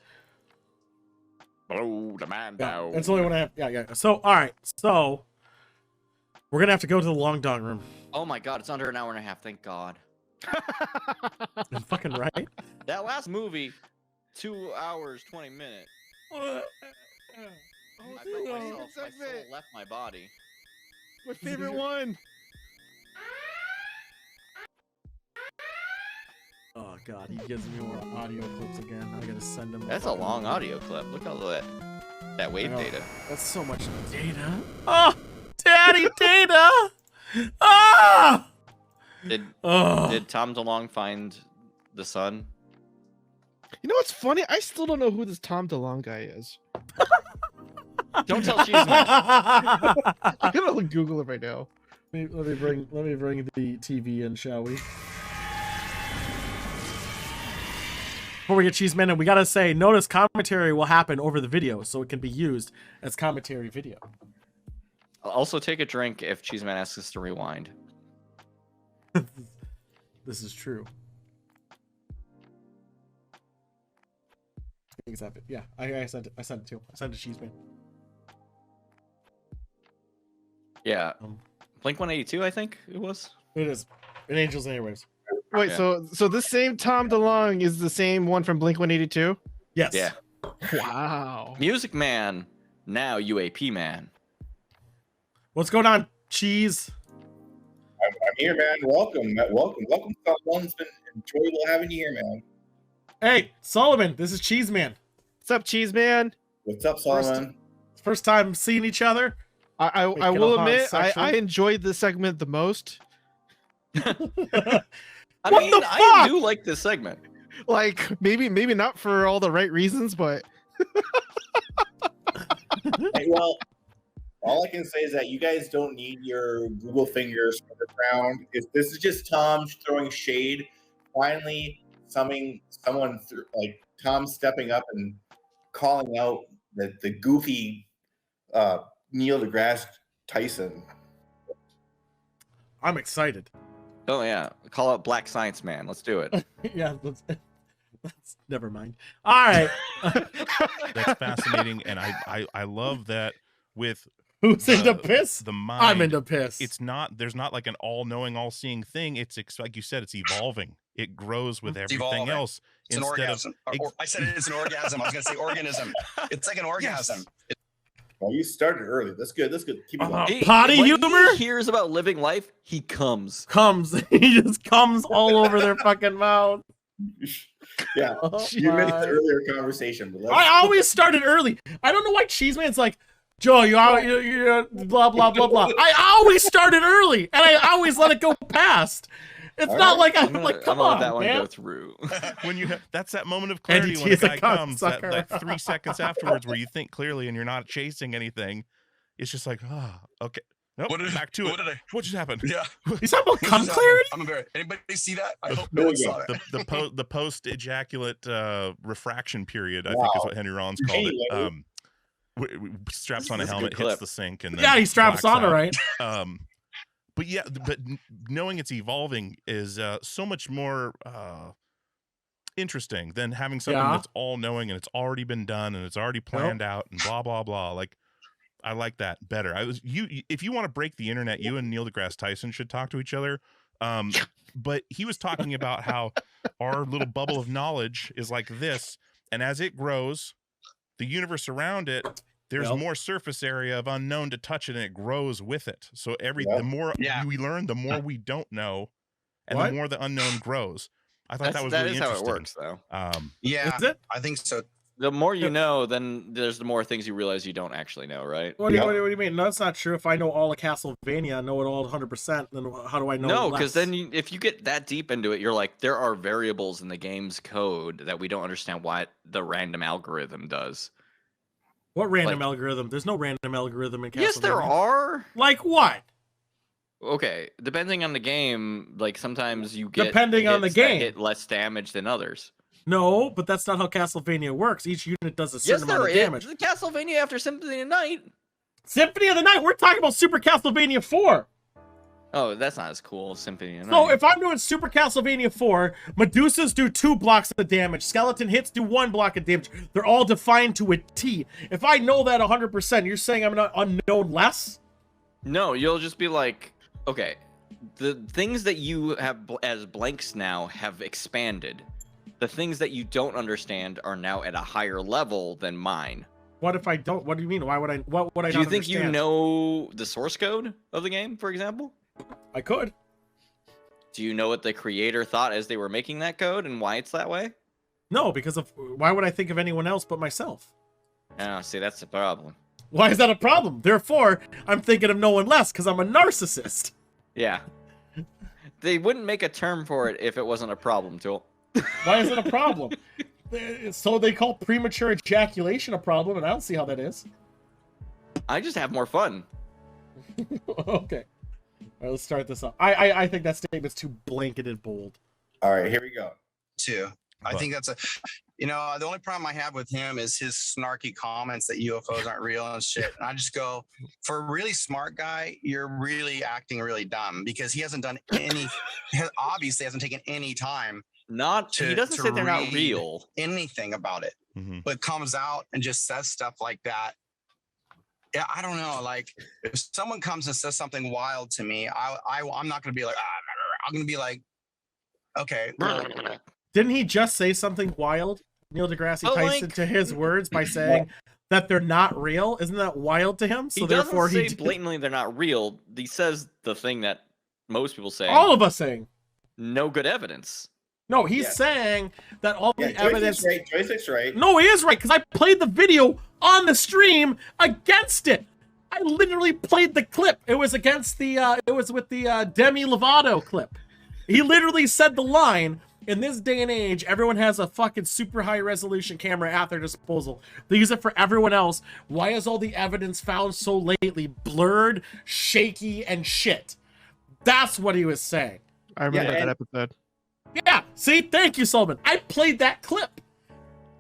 Blow the man Yeah, down. that's the only one I have. Yeah. So all right, so we're gonna have to go to the long dong room. Oh my god, it's under an hour and a half. Thank God. I'm fucking right. That last movie, 2 hours 20 minutes. I felt myself. My soul left my body. My favorite one. Oh god, he gives me more audio clips again. I gotta send him. That's a long audio clip. Look at all that wave I know. data. That's so much data. Oh, daddy data. Ah. Did Tom DeLonge find the sun? You know what's funny? I still don't know who this Tom DeLonge guy is. Don't tell Cheeseman. I'm gonna Google it right now. Let me bring the TV in, shall we? Before we get Cheeseman in, we gotta say, notice commentary will happen over the video, so it can be used as commentary video. I'll also take a drink if Cheeseman asks us to rewind. This is true. Exactly. Yeah, I sent it. I sent it to him. I sent it to Cheeseman. Yeah. Blink 182, I think it was. It is. In Angels and Airwaves. Wait, Yeah. so this same Tom DeLonge is the same one from Blink 182? Yes. Yeah. Wow. Music Man, now UAP Man. What's going on, Cheese? I'm here, man. Welcome. Someone's been enjoyable having you here, man. Hey, Solomon, this is Cheese Man. What's up, Cheese Man? What's up, Solomon? First time seeing each other. I Make it will a hot admit, section. I enjoyed this segment the most. I What mean, the I fuck? do like this segment. Like, maybe not for all the right reasons, but Hey, well, all I can say is that you guys don't need your Google fingers for the ground. This is just Tom throwing shade. Finally, someone like Tom stepping up and calling out the goofy Neil deGrasse Tyson. I'm excited. Oh yeah, call out Black Science Man. Let's do it. Yeah, let's never mind. All right. That's fascinating, and I love that with Who's into piss? the mind. I'm into piss. It's not, there's not like an all-knowing, all-seeing thing. It's like you said, it's evolving. It grows with It's everything evolving. else. It's an orgasm. I said it's an orgasm. I was going to say organism. It's like an orgasm. Well, you started early. That's good. Keep it going. Potty when humor? He hears about living life, he comes. He just comes all over their fucking mouth. Yeah, Oh you missed my. the earlier conversation. But I always started early. I don't know why Cheese Man's like, Joe, you blah blah blah blah. I always started early, and I always let it go past. It's All not right. like I'm like, come I'm gonna on, let that one man. go through. When you that's that moment of clarity NDT when a is a guy comes, that cocksucker. 3 seconds afterwards where you think clearly and you're not chasing anything. It's just like, okay. Nope, back to it. What just happened? Yeah. You talking about cum clarity? I'm embarrassed. Anybody see that? I hope No no one one saw that. The post ejaculate refraction period, I Wow. think is what Henry Rollins called it. Anyway. Straps on a This is a helmet, good hits clip. the sink, and then Yeah, he straps blacks on it out. right. But yeah, but knowing it's evolving is so much more interesting than having something Yeah. that's all knowing and it's already been done and it's already planned out and blah blah blah. Like, I like that better. If you want to break the internet, you and Neil deGrasse Tyson should talk to each other. But he was talking about how our little bubble of knowledge is like this, and as it grows, the universe around it, there's Yep. more surface area of unknown to touch it, and it grows with it. So Yeah. the more Yeah. we learn, the more we don't know, and What? the more the unknown grows. I thought that was That really is how interesting. it works, though. Yeah, Is it? I think so. The more you know, then there's the more things you realize you don't actually know, right? What do you mean? No, that's not true. If I know all of Castlevania, I know it all 100%, then how do I know? No, less? because then if you get that deep into it, you're like, there are variables in the game's code that we don't understand what the random algorithm does. What random like- algorithm? There's no random algorithm in Castlevania. Yes, there are. Like what? Okay, depending on the game, like sometimes you get Depending on the hits that game. hit less damage than others. No, but that's not how Castlevania works. Each unit does a Yes, certain there amount of is. damage. Castlevania after Symphony of the Night. Symphony of the Night. We're talking about Super Castlevania 4. Oh, that's not as cool as Symphony of the So Night. if I'm doing Super Castlevania 4, Medusas do 2 blocks of damage. Skeleton hits do 1 block of damage. They're all defined to a T. If I know that 100%, you're saying I'm not unknown less? No, you'll just be like, okay, the things that you have as blanks now have expanded. The things that you don't understand are now at a higher level than mine. What if I don't? What do you mean? Why would I? What would I? Do you not think you understand? know the source code of the game, for example? I could. Do you know what the creator thought as they were making that code and why it's that way? No, because of why would I think of anyone else but myself? Oh, see, that's the problem. Why is that a problem? Therefore, I'm thinking of no one less because I'm a narcissist. Yeah. They wouldn't make a term for it if it wasn't a problem, Tool. Why is it a problem? So they call premature ejaculation a problem, and I don't see how that is. I just have more fun. Okay. All right, let's start this up. I think that statement's too blanketed bold. All right, here we go. Too. I But- think that's the only problem I have with him is his snarky comments that UFOs aren't real and shit. And I just go, for a really smart guy, you're really acting really dumb because he hasn't done obviously hasn't taken any time He doesn't to say they're not read real. anything about it, Mhm. but comes out and just says stuff like that. yeah, I don't know. Like, if someone comes and says something wild to me, I'm not gonna be like, I'm gonna be like, okay, well, Didn't he just say something wild, Neil deGrasse But, Tyson, like- to his words by saying that they're not real? Isn't that wild to him? So He therefore, doesn't he say blatantly they're not real. He says the thing that most people say. all of us saying. No good evidence. No, he's Yeah. saying that all the evidence. Joystick's right. No, he is right because I played the video on the stream against it. I literally played the clip. It was against the. It was with the Demi Lovato clip. He literally said the line. In this day and age, everyone has a fucking super high resolution camera at their disposal. They use it for everyone else. Why is all the evidence found so lately blurred, shaky, and shit? That's what he was saying. I remember Yeah, that and- episode. Yeah, see? Thank you, Sullivan. I played that clip.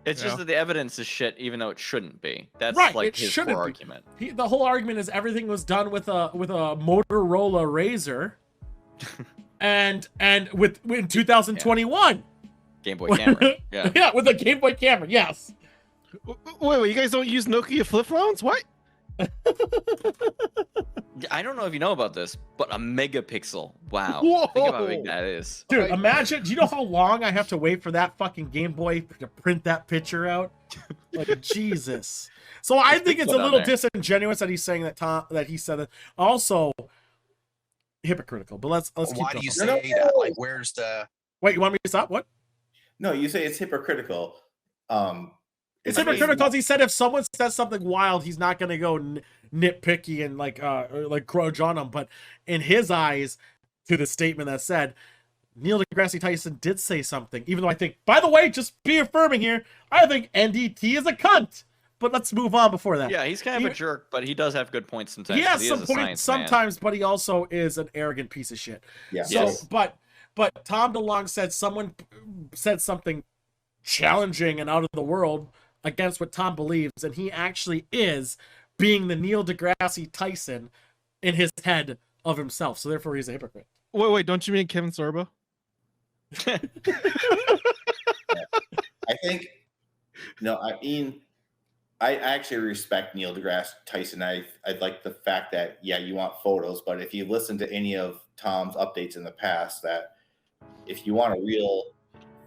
It's Yeah. just that the evidence is shit, even though it shouldn't be. That's Right, like it his shouldn't core be. argument. The whole argument is everything was done with a Motorola Razor, and in 2021. Game Boy camera. Yeah. Yeah, with a Game Boy camera. Yes. Wait, you guys don't use Nokia flip phones? What? I don't know if you know about this, but a megapixel. Wow. Whoa. Think about how big that is. Dude, imagine. Do you know how long I have to wait for that fucking Game Boy to print that picture out? Like Jesus. So I think it's a Put on little there. disingenuous that he's saying that he said it. Also hypocritical. But let's keep why going. do you say that? Like, where's the? Wait, you want me to stop? What? No, you say it's hypocritical. It's hypocritical because he said if someone says something wild, he's not gonna go nitpicky and like grudge on him. But in his eyes, to the statement that said, Neil deGrasse Tyson did say something. Even though I think, by the way, just be affirming here, I think NDT is a cunt. But let's move on before that. Yeah, he's kind of a jerk, but he does have good points sometimes. He has 'cause he some is a points science man. sometimes, but he also is an arrogant piece of shit. Yeah. So, Yes. but Tom DeLonge said someone said something challenging and out of the world against what Tom believes, and he actually is being the Neil deGrasse Tyson in his head of himself. So therefore, he's a hypocrite. Wait, don't you mean Kevin Sorbo? I think no, I mean I actually respect Neil deGrasse Tyson. I like the fact that you want photos, but if you listen to any of Tom's updates in the past, that if you want a real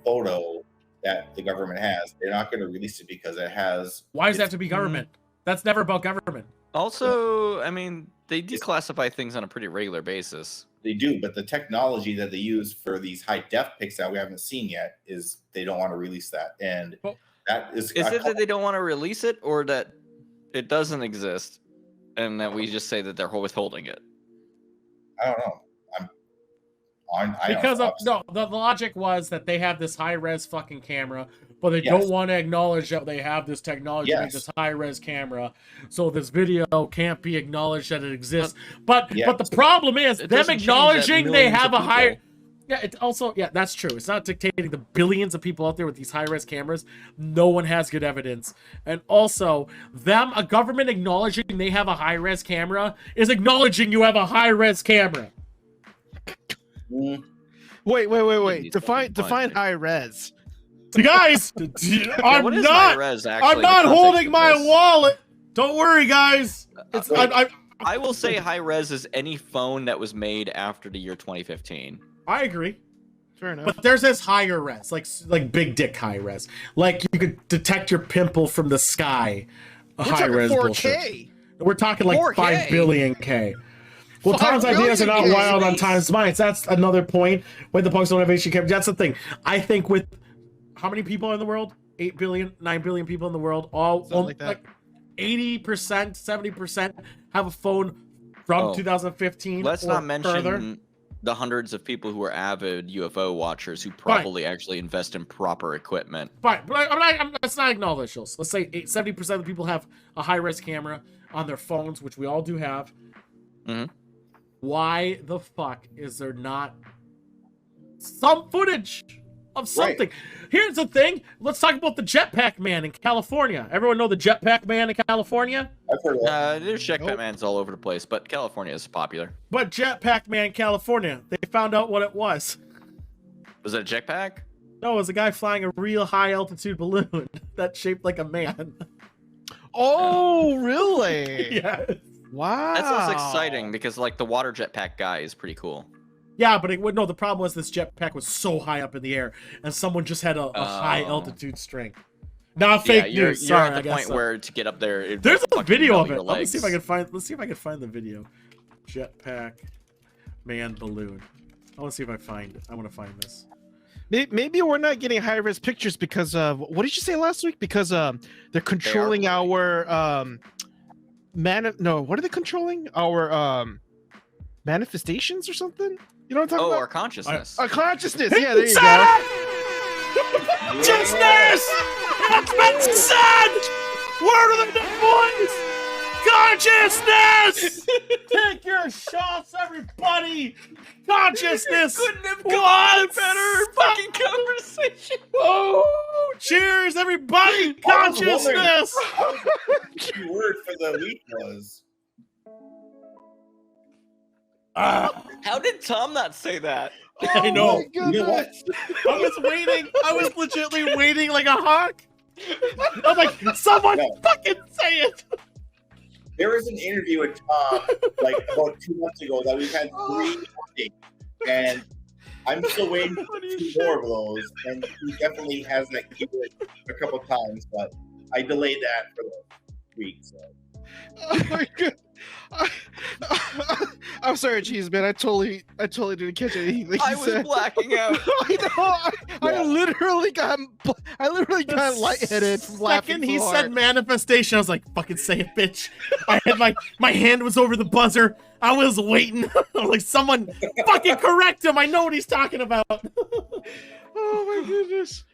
photo that the government has, they're not going to release it because it has. Why does it have to be government? That's never about government. Also, I mean, they declassify things on a pretty regular basis. They do, but the technology that they use for these high def pics that we haven't seen yet is they don't want to release that, and Well, that is. Is it that they don't want to release it, or that it doesn't exist, and that we just say that they're withholding it? I don't know. Because the logic was that they have this high res fucking camera, but they Yes. don't want to acknowledge that they have this technology to make Yes. this high res camera. So this video can't be acknowledged that it exists. But Yes. but the problem is It them doesn't change that acknowledging they millions have of a high. people- Yeah, it's also that's true. It's not dictating the billions of people out there with these high res cameras. No one has good evidence, and also a government acknowledging they have a high res camera is acknowledging you have a high res camera. Mm, Wait. Maybe Define something. high res. Guys, Yeah, I'm what is not. high-res, actually, I'm in not the context holding of my this? wallet. Don't worry, guys. It's wait. I will say high res is any phone that was made after the year 2015. I agree, Fair enough. but theirs is higher res, like big dick high res. Like you could detect your pimple from the sky. We're High talking res 4K. bullshit. We're talking like 4K. 5 billion K. Well, 5 Tom's ideas are not billion K, wild on please. Tom's minds. That's another point. When the punks don't have HD cameras, that's the thing. I think with how many people in the world? 8 billion, 9 billion people in the world. All Something like that. 80%, 70% have a phone from Oh. 2015. Let's or not mention further. the hundreds of people who are avid UFO watchers who probably actually invest in proper equipment. Fine, but let's not acknowledge those. Let's say 70% of the people have a high-res camera on their phones, which we all do have. Mhm. Why the fuck is there not some footage of something? Here's the thing. Let's talk about the Jetpack Man in California. Everyone know the Jetpack Man in California? I've heard of that. There's Checkmans all over the place, but California is popular. But Jetpack Man California, they found out what it was. Was it a jetpack? No, it was a guy flying a real high-altitude balloon that's shaped like a man. Oh, really? Yeah. Wow. That's what's exciting because like the water jetpack guy is pretty cool. Yeah, but no, the problem was this jetpack was so high up in the air, and someone just had a high altitude string. Not fake you're, news. You're Sorry, at the I guess point so. where to get up there, it'd There's a fucking video mellow of it. your Let's see if I legs. can find. Let's see if I can find the video. Jetpack, man, balloon. I want to see if I find it. I want to find this. Maybe we're not getting high res pictures because of what did you say last week? Because they're controlling our what are they controlling? Our manifestations or something? You know what I'm talking about? Our consciousness. Our consciousness. Yeah, there you Shut go. up! Consciousness! It's been said! Word of the dead boys! Consciousness! Take your shots, everybody! Consciousness! Couldn't have gone better fucking conversation. Oh, cheers, everybody! Consciousness! The word for the week was. How did Tom not say that? I know. You know what? I was waiting. I was legitimately waiting like a hawk. I'm like, someone fucking say it. There was an interview with Tom like about 2 months ago that we've had 3 updates, and I'm still waiting for 2 more of those. And he definitely has that keyword a couple times, but I delayed that for the week. So. Oh my god. I'm sorry, Cheese Man. I totally didn't catch anything that I you was said. blacking out. I know. I literally got lightheaded from laughing. Second he so said hard. manifestation, I was like, fucking say it, bitch. I had my hand was over the buzzer. I was waiting. I'm like, someone fucking correct him. I know what he's talking about. Oh my goodness.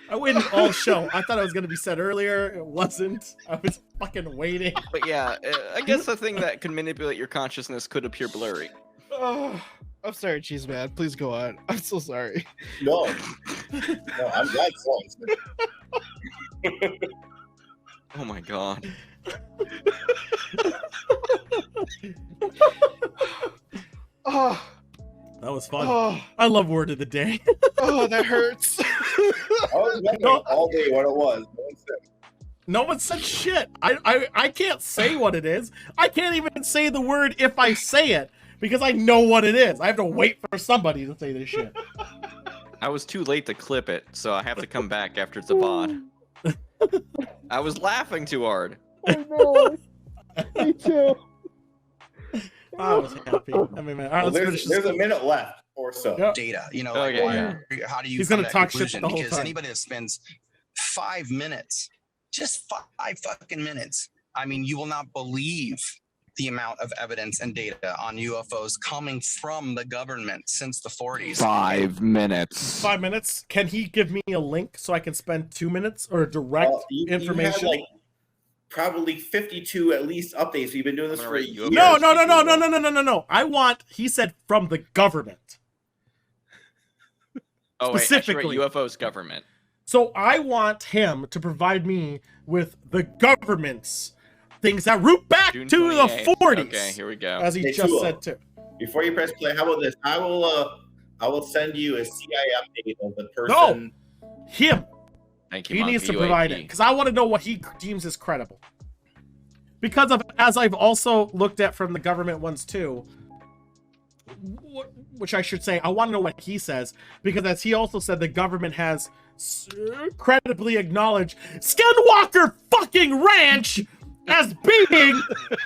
I waited all show. I thought it was gonna be said earlier. It wasn't. I was fucking waiting. But yeah, I guess the thing that can manipulate your consciousness could appear blurry. Oh, I'm sorry, Cheese Man. Please go on. I'm so sorry. No, I'm glad so. Oh my god. Oh, That was fun. oh, I love word of the day. oh, that hurts. I was wondering all day what it was. No one said. No one said shit. I can't say what it is. I can't even say the word if I say it because I know what it is. I have to wait for somebody to say this shit. I was too late to clip it, so I have to come back after it's a VOD. I was laughing too hard. I know. Me too. I was happy. I mean, man, all right, Well, let's finish there's this. a minute left or so. Yep. Data, you know, Oh, like yeah, how do you He's come gonna to that talk shit conclusion? the whole Because time. anybody that spends 5 minutes, just 5 fucking minutes, I mean, you will not believe the amount of evidence and data on UFOs coming from the government since the 40s. 5 minutes. 5 minutes. Can he give me a link so I can spend 2 minutes or direct You information? had like probably 52 at least updates. We've been doing this I'm for gonna years. rate No. I want. He said from the government. Oh wait, Specifically. actually, UFO's government. So I want him to provide me with the government's things that root back June to the 28th. 40s. Okay, here we go. As he Hey, just Tua. said too. Before you press play, how about this? I will send you a CIA update of the person. Him. Thank you. He needs to Monkey provide UAP. it because I want to know what he deems as credible. Because of, as I've also looked at from the government ones too, which I should say, I want to know what he says because as he also said, the government has credibly acknowledged Skinwalker fucking Ranch as being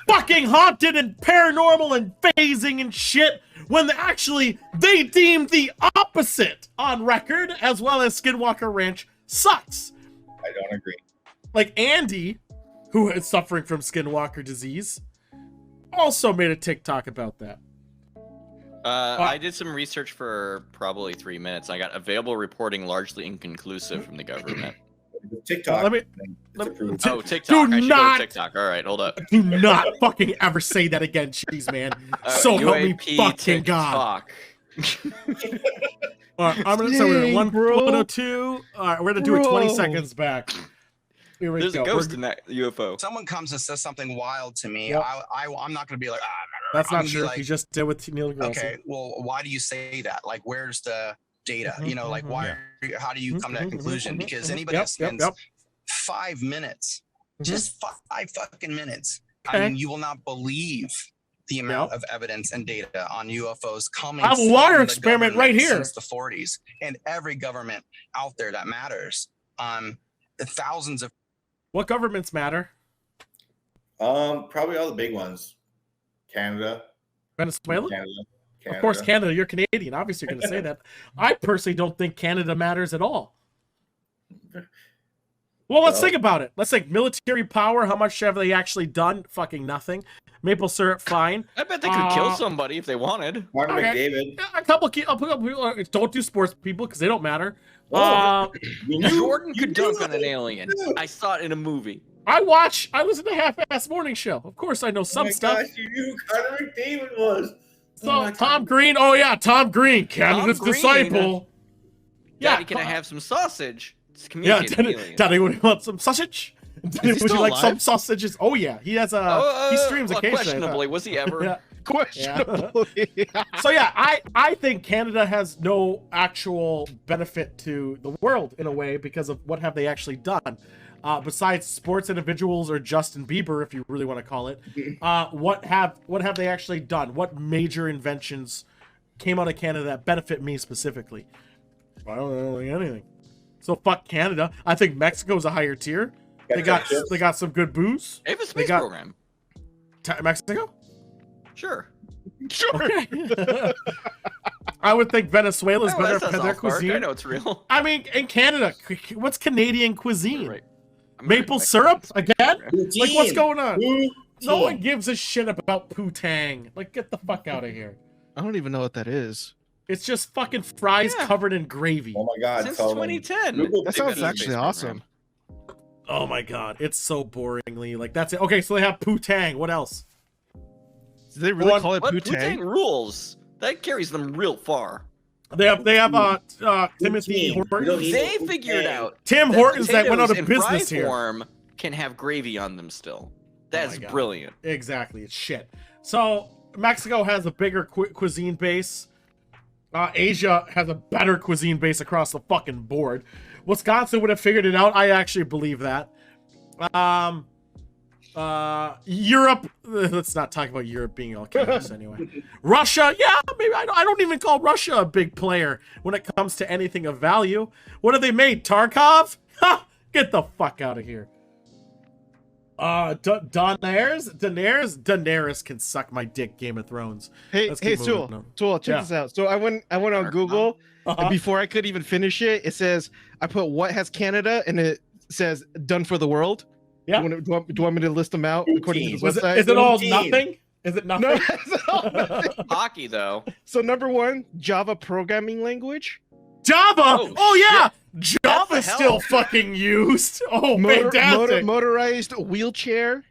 fucking haunted and paranormal and phasing and shit when actually they deemed the opposite on record, as well as Skinwalker Ranch sucks. I don't agree. Like Andy, who is suffering from Skinwalker disease, also made a TikTok about that. I did some research for probably 3 minutes. I got available reporting largely inconclusive from the government. TikTok. Let me- Oh, TikTok. Do I should not- go to TikTok. All right, hold up. Do not fucking ever say that again, cheese man. So help me UAP fucking God. TikTok. All right, I'm gonna say we're at Dang, 102. All right, we're gonna do it 20 Bro. seconds back. Here we There's go. a ghost We're- in that UFO. Someone comes and says something wild to me. Yep. I'm not going to be like, That's I'm not gonna be true. like, He just did with Neil deGrasse. okay, well, why do you say that? Like, where's the data? You know, like, why? How do you come to that conclusion? Because anybody that spends 5 minutes Just 5 fucking minutes. Okay. I mean, you will not believe the amount of evidence and data on UFOs coming. I have a water from the experiment right government here. Since the 40s, and every government out there that matters. The thousands of. What governments matter? Probably all the big ones. Canada. Venezuela? Canada. Of course, Canada. You're Canadian. Obviously, you're going to say that. I personally don't think Canada matters at all. Well, let's think about it. Let's think military power. How much have they actually done? Fucking nothing. Maple syrup, fine. I bet they could kill somebody if they wanted. Martin Okay. McDavid. A couple people. Don't do sports people because they don't matter. Jordan could dunk on an alien. I saw it in a movie. I listen to Half-Ass Morning Show. Of course, I know some stuff. Gosh, you knew who Connor McDavid was. So Tom Green. Oh yeah, Tom Green, Canada's Green. disciple. Daddy, can I have some sausage? It's Yeah, communicating. Daddy, would you want some sausage? Daddy, would you still like alive? some sausages? Oh yeah, he has he streams occasionally. Questionably, was he ever? Yeah. Questionably. So yeah, I think Canada has no actual benefit to the world in a way because of what have they actually done. Besides sports individuals or Justin Bieber, if you really want to call it, what have they actually done? What major inventions came out of Canada that benefit me specifically? I don't think anything. So fuck Canada. I think Mexico's a higher tier. They got some good booze. They have a space got- program. Mexico? Sure. Okay. I would think Venezuela's Oh, better that's not for their South Park. cuisine. I know it's real. I mean, in Canada, what's Canadian cuisine? Right. Maple American syrup Mexican again? program. Like, what's going on? Poutine. No one gives a shit about poutang. Like, get the fuck out of here. I don't even know what that is. It's just fucking fries Yeah. covered in gravy. Oh my God. Since Solomon. 2010. Google That They've sounds got a actually space awesome. program. Oh my god, it's so boringly. Like, that's it. Okay, so they have poutang. What else? Do they really What- call it What poutang? rules? That carries them real far. They have Timothy Poutine. We Hortons. don't need They poutang. figured out Tim that Hortons that went out potatoes of in business fry here. form can have gravy on them still. That's God. brilliant. Exactly, it's shit. So Mexico has a bigger cuisine base. Asia has a better cuisine base across the fucking board. Wisconsin would have figured it out. I actually believe that. Europe. Let's not talk about Europe being all chaos anyway. Russia. Yeah, maybe I don't even call Russia a big player when it comes to anything of value. What have they made? Tarkov? Ha! Get the fuck out of here. Daenerys can suck my dick. Game of Thrones. Hey, Let's keep moving Tool, on. check Yeah. this out. So I went on Google, Uh-huh. and before I could even finish it, it says I put what has Canada, and it says done for the world. Yeah. Do you want me to list them out according to this Is website? it all Poutine. nothing? Is it nothing? No, it's all nothing. Hockey, though. So number one, Java programming language. Java. Oh, Oh, yeah. What Java's the still hell? fucking used. Oh, fantastic. Motorized wheelchair.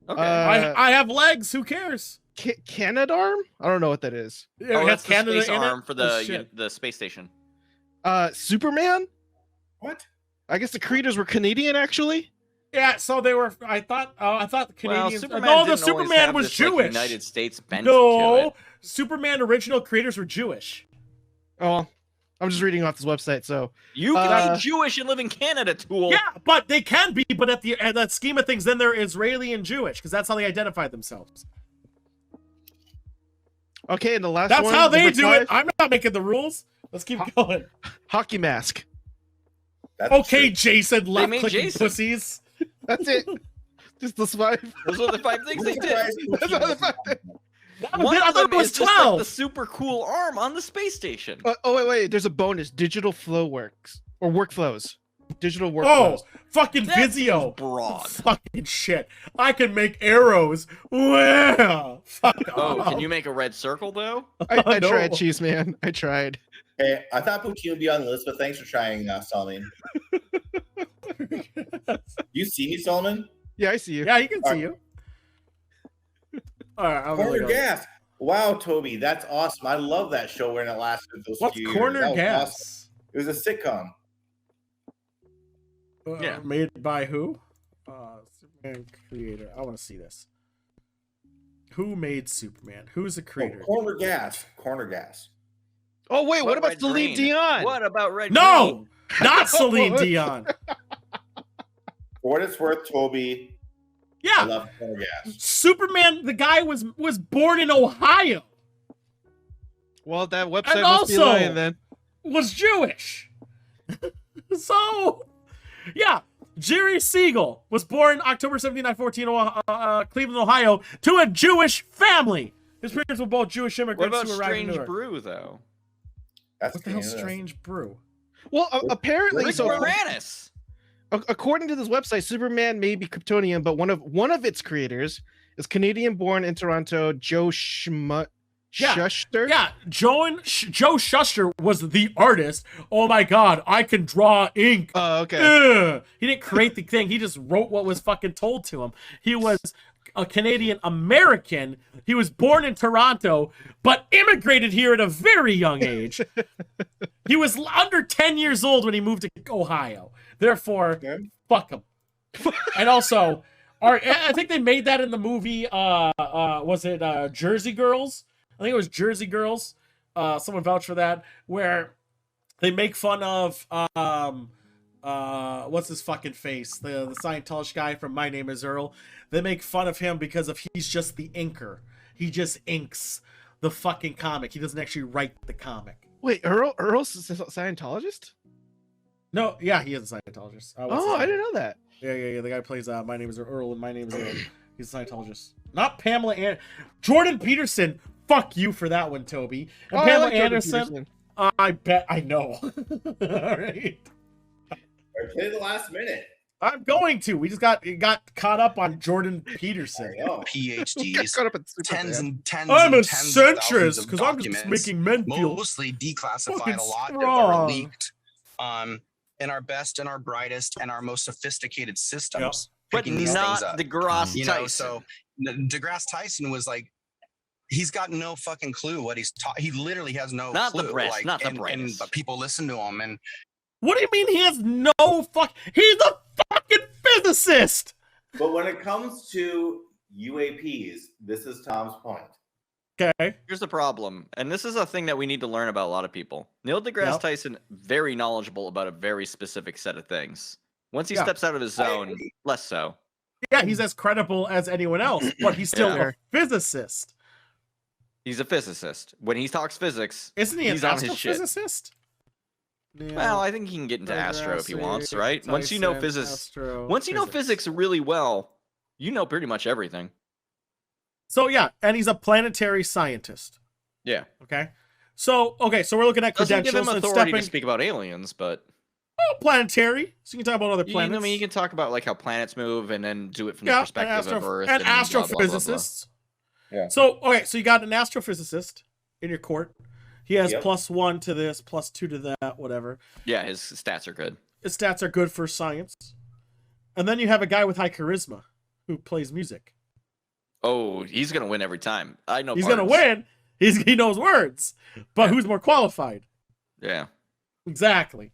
Okay. I have legs. Who cares? Canadarm? I don't know what that is. It oh, has that's Canada the space in it? arm for Oh, shit. the space station. Superman? What? I guess the creators were Canadian, actually. Yeah, so they were. I thought the Well, Canadians. Superman no, the didn't always Superman have was this, like, Jewish. United States bent to No, it. Superman original creators were Jewish. Oh, I'm just reading off this website. So You can be Jewish and live in Canada, Tool. Yeah, but they can be. But at that scheme of things, then they're Israeli and Jewish because that's how they identify themselves. okay, and the last That's one. how they number do five, it. I'm not making the rules. Let's keep going. Hockey mask. That's Okay, true. Jason, They left made clicking Jason. pussies. That's it. Just those five. Those are the 5 things they did. That's all the five. One I of thought them it was is just like 12. the super cool arm on the space station. Wait. There's a bonus. Digital flow works or workflows. Digital Oh, workflows. fucking That Vizio. seems broad. Fucking shit. I can make arrows. Wow. Fuck Oh, off. can you make a red circle though? I No. tried, Cheese Man. I tried. Hey, I thought Poutine would be on the list, but thanks for trying, Solomon. You see me, Solomon? Yeah, I see you. Yeah, you can see you. All right, I'm Corner really going. gas. Wow, Toby, that's awesome. I love that show when it lasted those What's few corner years. That was gas? awesome. It was a sitcom. Yeah. Made by who? Superman creator. I want to see this. Who made Superman? Who's the Oh, creator? corner gas. Corner gas. Oh wait, what about Red Celine Green? Dion? What about red? No, Green? not Celine Dion. For what it's worth, Toby, I Yeah, love Color Gas. Superman. The guy was born in Ohio. Well, that website And must be also- lying then. Was Jewish. So, yeah, Jerry Siegel was born October 17, 1914, Cleveland, Ohio, to a Jewish family. His parents were both Jewish What immigrants about who arrived in Strange Newark. Brew though? That's What the hell, Strange Brew? Well, apparently, Rick so Moranis. according to this website, Superman may be Kryptonian, but one of its creators is Canadian-born in Toronto, Joe Shuster. Yeah, Joe Shuster was the artist. Oh my god, I can draw ink. Oh, okay. Ugh. He didn't create the thing. He just wrote what was fucking told to him. He was a Canadian American. He was born in Toronto, but immigrated here at a very young age. He was under 10 years old when he moved to Ohio. Therefore, fuck him. And also, I think they made that in the movie. Was it Jersey Girls? I think it was Jersey Girls. Someone vouched for that, where they make fun of what's his fucking face, the Scientologist guy from My Name Is Earl. They make fun of him because he's just the inker. He just inks the fucking comic. He doesn't actually write the comic. Wait, Earl's a Scientologist? No, yeah, he is a Scientologist. Oh, I didn't know that. Yeah. The guy plays My Name Is Earl and My Name Is Earl. He's a Scientologist. Not Pamela and Jordan Peterson. Fuck you for that one, Toby. And Pamela I like Jordan Anderson. Peterson. I bet I know. All right. Or play the last minute. I'm going to. We just got caught up on Jordan Peterson. I know. Got PhDs, caught up in tens Superman. and tens. I'm a and tens of thousands centrist of because I'm just documents, making men feel mostly fucking declassified. A lot that strong. are leaked. In our best and our brightest and our most sophisticated systems. But picking these things not up. DeGrasse You know, Tyson. so DeGrasse Tyson was like, he's got no fucking clue what he's taught. He literally has no Not the clue. breast, like, not the and brightest. but people listen to him, and What do you mean he has no fuck? He's a fucking physicist. But when it comes to UAPs, this is Tom's point. Okay. Here's the problem, and this is a thing that we need to learn about a lot of people. Neil deGrasse Yep. Tyson, very knowledgeable about a very specific set of things. Once he Yeah. steps out of his I zone, agree. less so. Yeah, he's as credible as anyone else, but he's still Yeah. a physicist. He's a physicist. When he talks physics, Isn't he an he's on his shit. astrophysicist? Yeah. Well, I think he can get into astro if he wants, right? Once you know physics, physics really well, you know pretty much everything. So yeah, and he's a planetary scientist. Yeah. Okay. So we're looking at Doesn't give credentials him and authority stepping to speak about aliens, but planetary. So you can talk about other planets. I mean, you can talk about like how planets move and then do it from the yeah, perspective of Earth and blah, blah, blah, blah, blah. astrophysicists. Yeah. So so you got an astrophysicist in your court. He has Yep. +1 to this, +2 to that, whatever. Yeah, his stats are good. His stats are good for science. And then you have a guy with high charisma who plays music. Oh, he's gonna win every time. I know. He's gonna win. He knows words, but who's more qualified? Yeah. Exactly.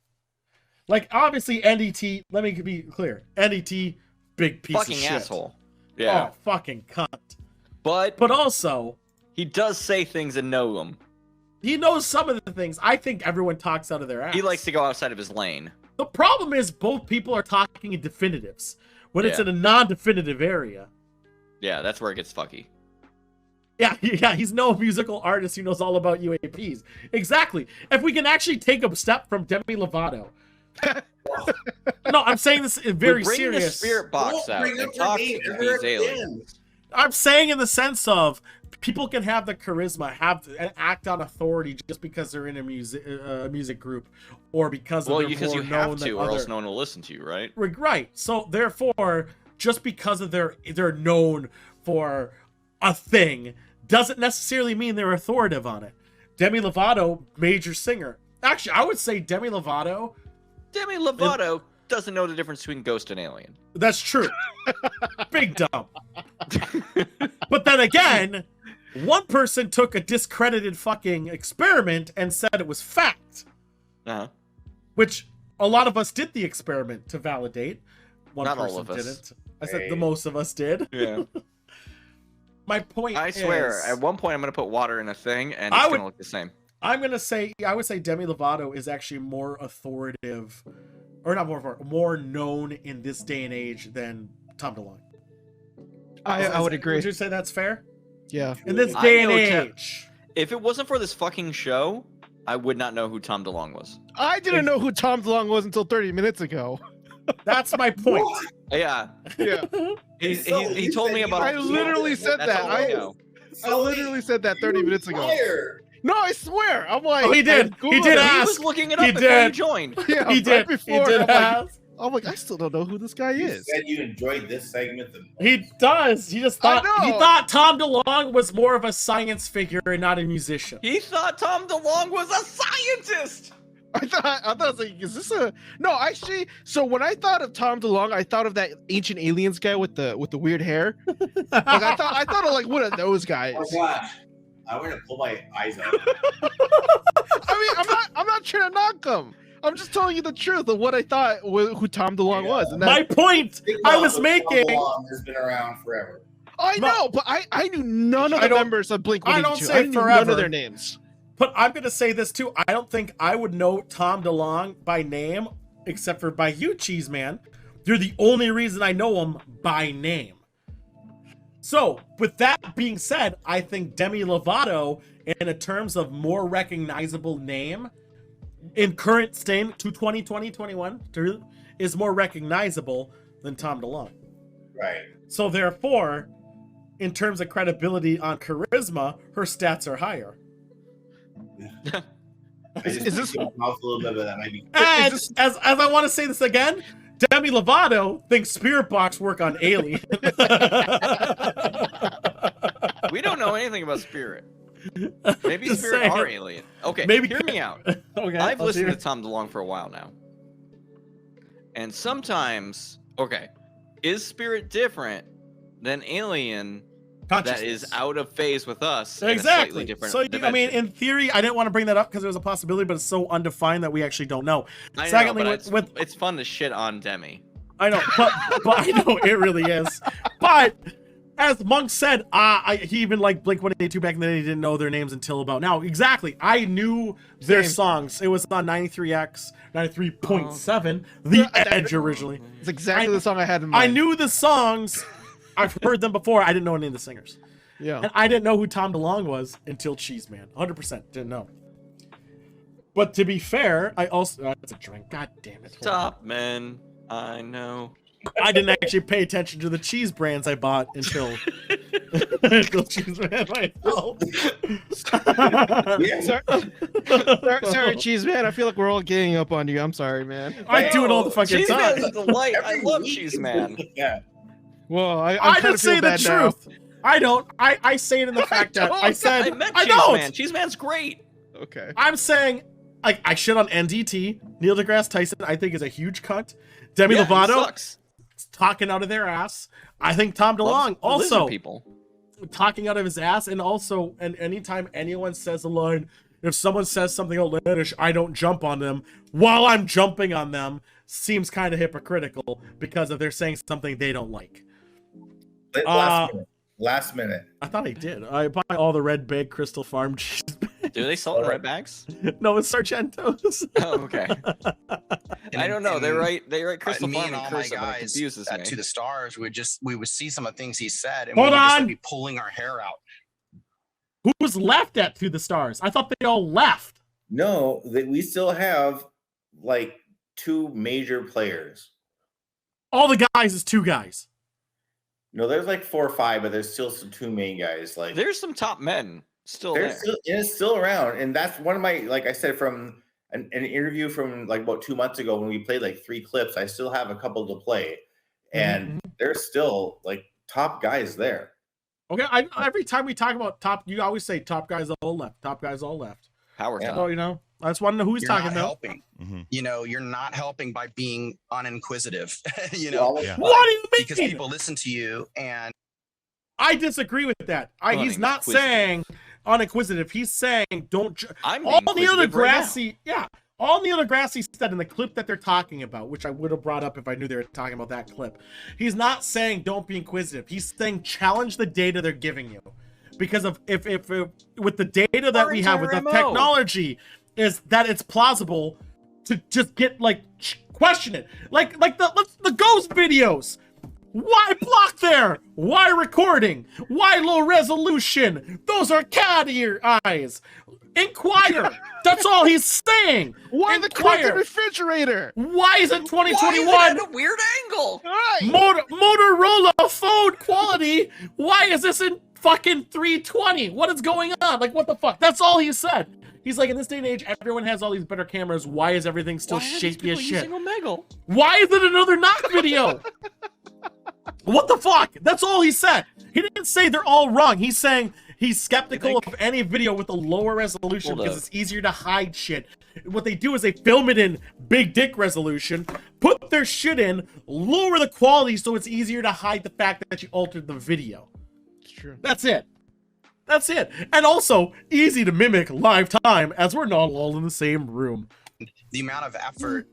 Like obviously NDT. Let me be clear. NDT, big piece Fucking of shit. asshole. Yeah. Oh, fucking cunt. But also, he does say things and know them. He knows some of the things. I think everyone talks out of their ass. He likes to go outside of his lane. The problem is both people are talking in definitives when it's Yeah. in a non-definitive area. Yeah, that's where it gets fucky. Yeah, he's no musical artist who knows all about UAPs. Exactly. If we can actually take a step from Demi Lovato. No, I'm saying this is very bring serious. the spirit box Don't out bring and up talk your to name these ever aliens. again. I'm saying in the sense of people can have the charisma, and act on authority just because they're in a music group, or because Well, they're because more you known have than to, or else other- no one will listen to you, right? Right. So therefore, just because of they're known for a thing doesn't necessarily mean they're authoritative on it. Demi Lovato, major singer. Actually, I would say Demi Lovato. Demi Lovato doesn't know the difference between ghost and alien. That's true. Big dumb. But then again, one person took a discredited fucking experiment and said it was fact. Uh-huh. Which a lot of us did the experiment to validate. One Not all person of us. didn't. I said the most of us did. Yeah. My point I swear, is, at one point I'm going to put water in a thing and I it's would- going to look the same. I would say Demi Lovato is actually more authoritative or not more known in this day and age than Tom DeLonge. I would agree. Would you say that's fair? Yeah. In this I day and know age. If it wasn't for this fucking show, I would not know who Tom DeLonge was. I didn't know who Tom DeLonge was until 30 minutes ago. That's my point. Yeah. Yeah. He told me about. I literally said That's that. all I know. I literally said that 30 minutes ago. Liar. No, I swear. I'm like, Oh, he did. I He did Googled it. He ask. was looking it He up before you did. joined. Yeah, He right did. before. He did I'm like, ask. I still don't know who this guy You is. said you enjoyed this segment the most. He does. He just thought I he know. thought Tom DeLonge was more of a science figure and not a musician. He thought Tom DeLonge was a scientist. I thought I was like, is this a no? Actually, so when I thought of Tom DeLonge, I thought of that Ancient Aliens guy with the weird hair. Like I thought of like one of those guys. Oh gosh, I want to pull my eyes out. I mean, I'm not trying to knock him. I'm just telling you the truth of what I thought who Tom DeLonge was. And My point I was making. Has been around forever. I know, but I knew none of I the don't- members of Blink I 182. don't say I knew none forever. of their names. But I'm gonna say this too. I don't think I would know Tom DeLonge by name, except for by you, Cheese Man. You're the only reason I know him by name. So, with that being said, I think Demi Lovato, in terms of more recognizable name, in current state to 2021, is more recognizable than Tom DeLonge. Right. So therefore, in terms of credibility on charisma, her stats are higher. Is this- mouth a little bit, but that might be. And as I want to say this again, Demi Lovato thinks Spirit Box work on Alien. We don't know anything about Spirit. Maybe Just Spirit saying. are alien. Okay, Maybe- hear me out. Okay, I've let's listened hear to Tom DeLonge for a while now. And sometimes, okay, is Spirit different than Alien that consciousness. is out of phase with us in a slightly Exactly. different So I mean, dimension? in theory, I didn't want to bring that up because it was a possibility, but it's so undefined that we actually don't know. I know, Secondly, but it's fun to shit on Demi. I know, but I know it really is. But as Monk said, he even liked Blink 182 back then. He didn't know their names until about now. Exactly, I knew their Same. songs. It was on 93X, 93.7, The Edge originally. It's exactly the song I had in mind. I knew the songs. I've heard them before. I didn't know any of the singers. Yeah. And I didn't know who Tom DeLonge was until Cheese Man. 100% didn't know. But to be fair, I also that's a drink. God damn it. Hold on. Stop, man. I know. I didn't actually pay attention to the cheese brands I bought until Cheese Man myself. Sorry, Cheese Man. I feel like we're all ganging up on you. I'm sorry, man. I do it all the fucking Cheese time. Man's a delight. I Every love week. Cheese Man. Yeah. Well, I I kind of just feel say the bad now. truth. I don't. I say it in the fact that I said I met I Cheese don't. Man. Cheese Man's great. Okay. I'm saying like I shit on NDT. Neil deGrasse Tyson, I think, is a huge cunt. Demi Yeah, he Lovato sucks. talking out of their ass. I think Tom DeLonge Loves lizard also people. talking out of his ass, and also, and anytime anyone says a line, if someone says something outlandish, I don't jump on them while I'm jumping on them, seems kind of hypocritical because if they're saying something they don't like. Last minute. Last minute. I thought I did. I buy all the Red Bag Crystal Farm cheese. Do they sell it in red bags? No, it's Sargento's. Oh, okay. I don't know. They write Crystal me Farm and in all my cursive. And it guys confuses me. at To the Stars we would see some of the things he said and Hold we would just on. like, be pulling our hair out. Who's left at To the Stars? I thought they all left. No, that we still have like two major players. All the guys is two guys. No, there's like 4 or 5, but there's still some two main guys. Like There's some top men still they're there. still it's still around, and that's one of my, like I said, from an interview from like about 2 months ago when we played like 3 clips. I still have a couple to play, and there's still like top guys there. Okay, every time we talk about top, you always say top guys all left. Top guys all left. Power Yeah. top. So, you know, I just want to know who he's You're talking not about. helping. Mm-hmm. You know, you're not helping by being uninquisitive. You Well, know, Yeah. What do you mean? because people listen to you and I disagree with that. He's not Uninquisitive. saying uninquisitive. He's saying don't. I'm All being Neil inquisitive right now. deGrasse, yeah. All Neil deGrasse said in the clip that they're talking about, which I would have brought up if I knew they were talking about that clip. He's not saying don't be inquisitive. He's saying challenge the data they're giving you, because of if with the data that Our we have with the entire MO. technology, is that it's plausible to just get like question it, like the ghost videos. Why block there? Why recording? Why low resolution? Those are cat ear eyes. Inquire. That's all he's saying. Why the crooked refrigerator? Why is it 2021? Why is it at a weird angle? Motorola phone quality. Why is this in fucking 320? What is going on? Like, what the fuck? That's all he said. He's like, in this day and age, everyone has all these better cameras. Why is everything still shaky as shit? Why is it another knock video? What the fuck? That's all he said. He didn't say they're all wrong. He's saying he's skeptical of any video with a lower resolution because it's easier to hide shit. What they do is they film it in big dick resolution, put their shit in, lower the quality so it's easier to hide the fact that you altered the video. It's true. That's it. That's it. And also, easy to mimic live time as we're not all in the same room. The amount of effort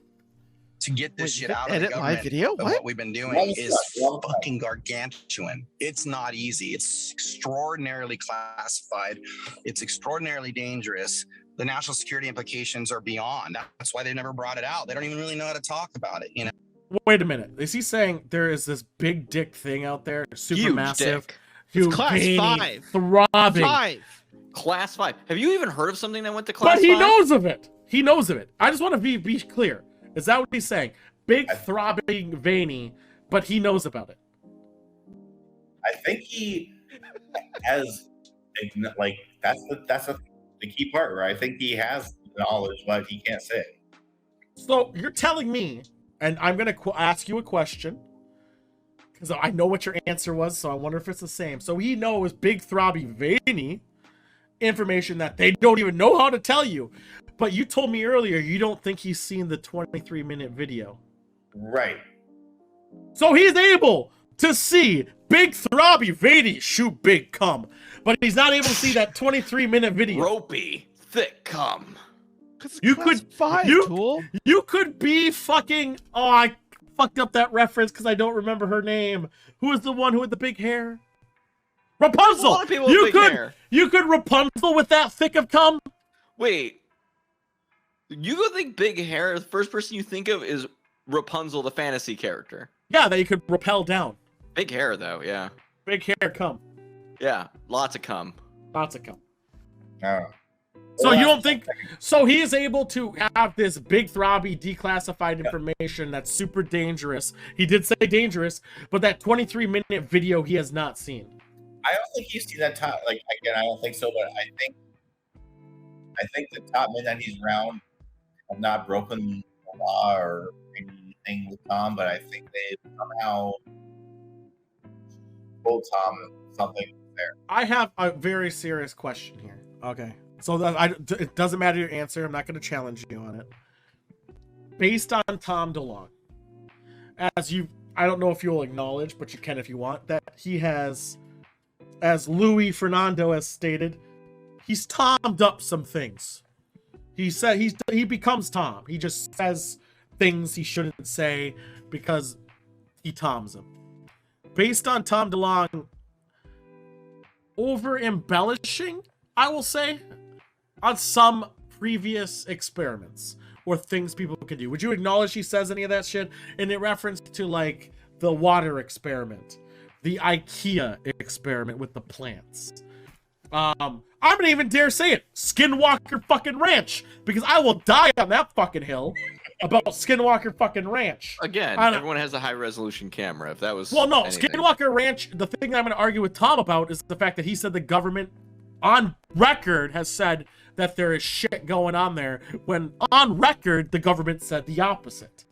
to get this shit out of the edit government my video? of what we've been doing is fucking gargantuan. It's not easy. It's extraordinarily classified. It's extraordinarily dangerous. The national security implications are beyond. That's why they never brought it out. They don't even really know how to talk about it, you know? Wait a minute. Is he saying there is this big dick thing out there? Super Huge massive. dick. Huge, Class veiny, 5. throbbing. 5. Class 5. Have you even heard of something that went to class 5? But he knows of it. He knows of it. I just want to be clear. Is that what he's saying? Big, throbbing, veiny, but he knows about it. I think he has, like, that's the key part, where I think he has knowledge, but he can't say it. So you're telling me, and I'm going to ask you a question, because I know what your answer was, so I wonder if it's the same. So he knows big, throbby, veiny information that they don't even know how to tell you. But you told me earlier you don't think he's seen the 23-minute video. Right. So he's able to see big, throbby, veiny shoot big cum. But he's not able to see that 23-minute video. Ropey, thick cum. You could you could be fucking... Oh, I fucked up that reference because I don't remember her name. Who is the one who had the big hair? Rapunzel! A lot of people with big hair. You could Rapunzel with that thick of cum? Wait. You go think big hair, the first person you think of is Rapunzel, the fantasy character. Yeah, that you could rappel down. Big hair, though, yeah. Big hair cum. Yeah, lots of cum. Lots of cum. Oh. So you don't think... So he is able to have this big, throbby, declassified information that's super dangerous. He did say dangerous, but that 23-minute video he has not seen. I don't think he's seen that top. Like, again, I don't think so, but I think the top men that he's around have not broken the law or anything with Tom, but I think they somehow told Tom something there. I have a very serious question here. Okay. So that it doesn't matter your answer. I'm not going to challenge you on it. Based on Tom DeLonge, I don't know if you'll acknowledge, but you can if you want, that he has, as Louis Fernando has stated, he's Tom'd up some things. He said he becomes Tom. He just says things he shouldn't say because he Toms them. Based on Tom DeLonge over embellishing, I will say, on some previous experiments or things people can do. Would you acknowledge he says any of that shit in reference to like the water experiment, the IKEA experiment with the plants? I'm gonna even dare say it, Skinwalker fucking Ranch, because I will die on that fucking hill about Skinwalker fucking Ranch. Again, everyone has a high resolution camera. If that was anything. Skinwalker Ranch, the thing I'm gonna argue with Tom about is the fact that he said the government on record has said that there is shit going on there, when on record the government said the opposite.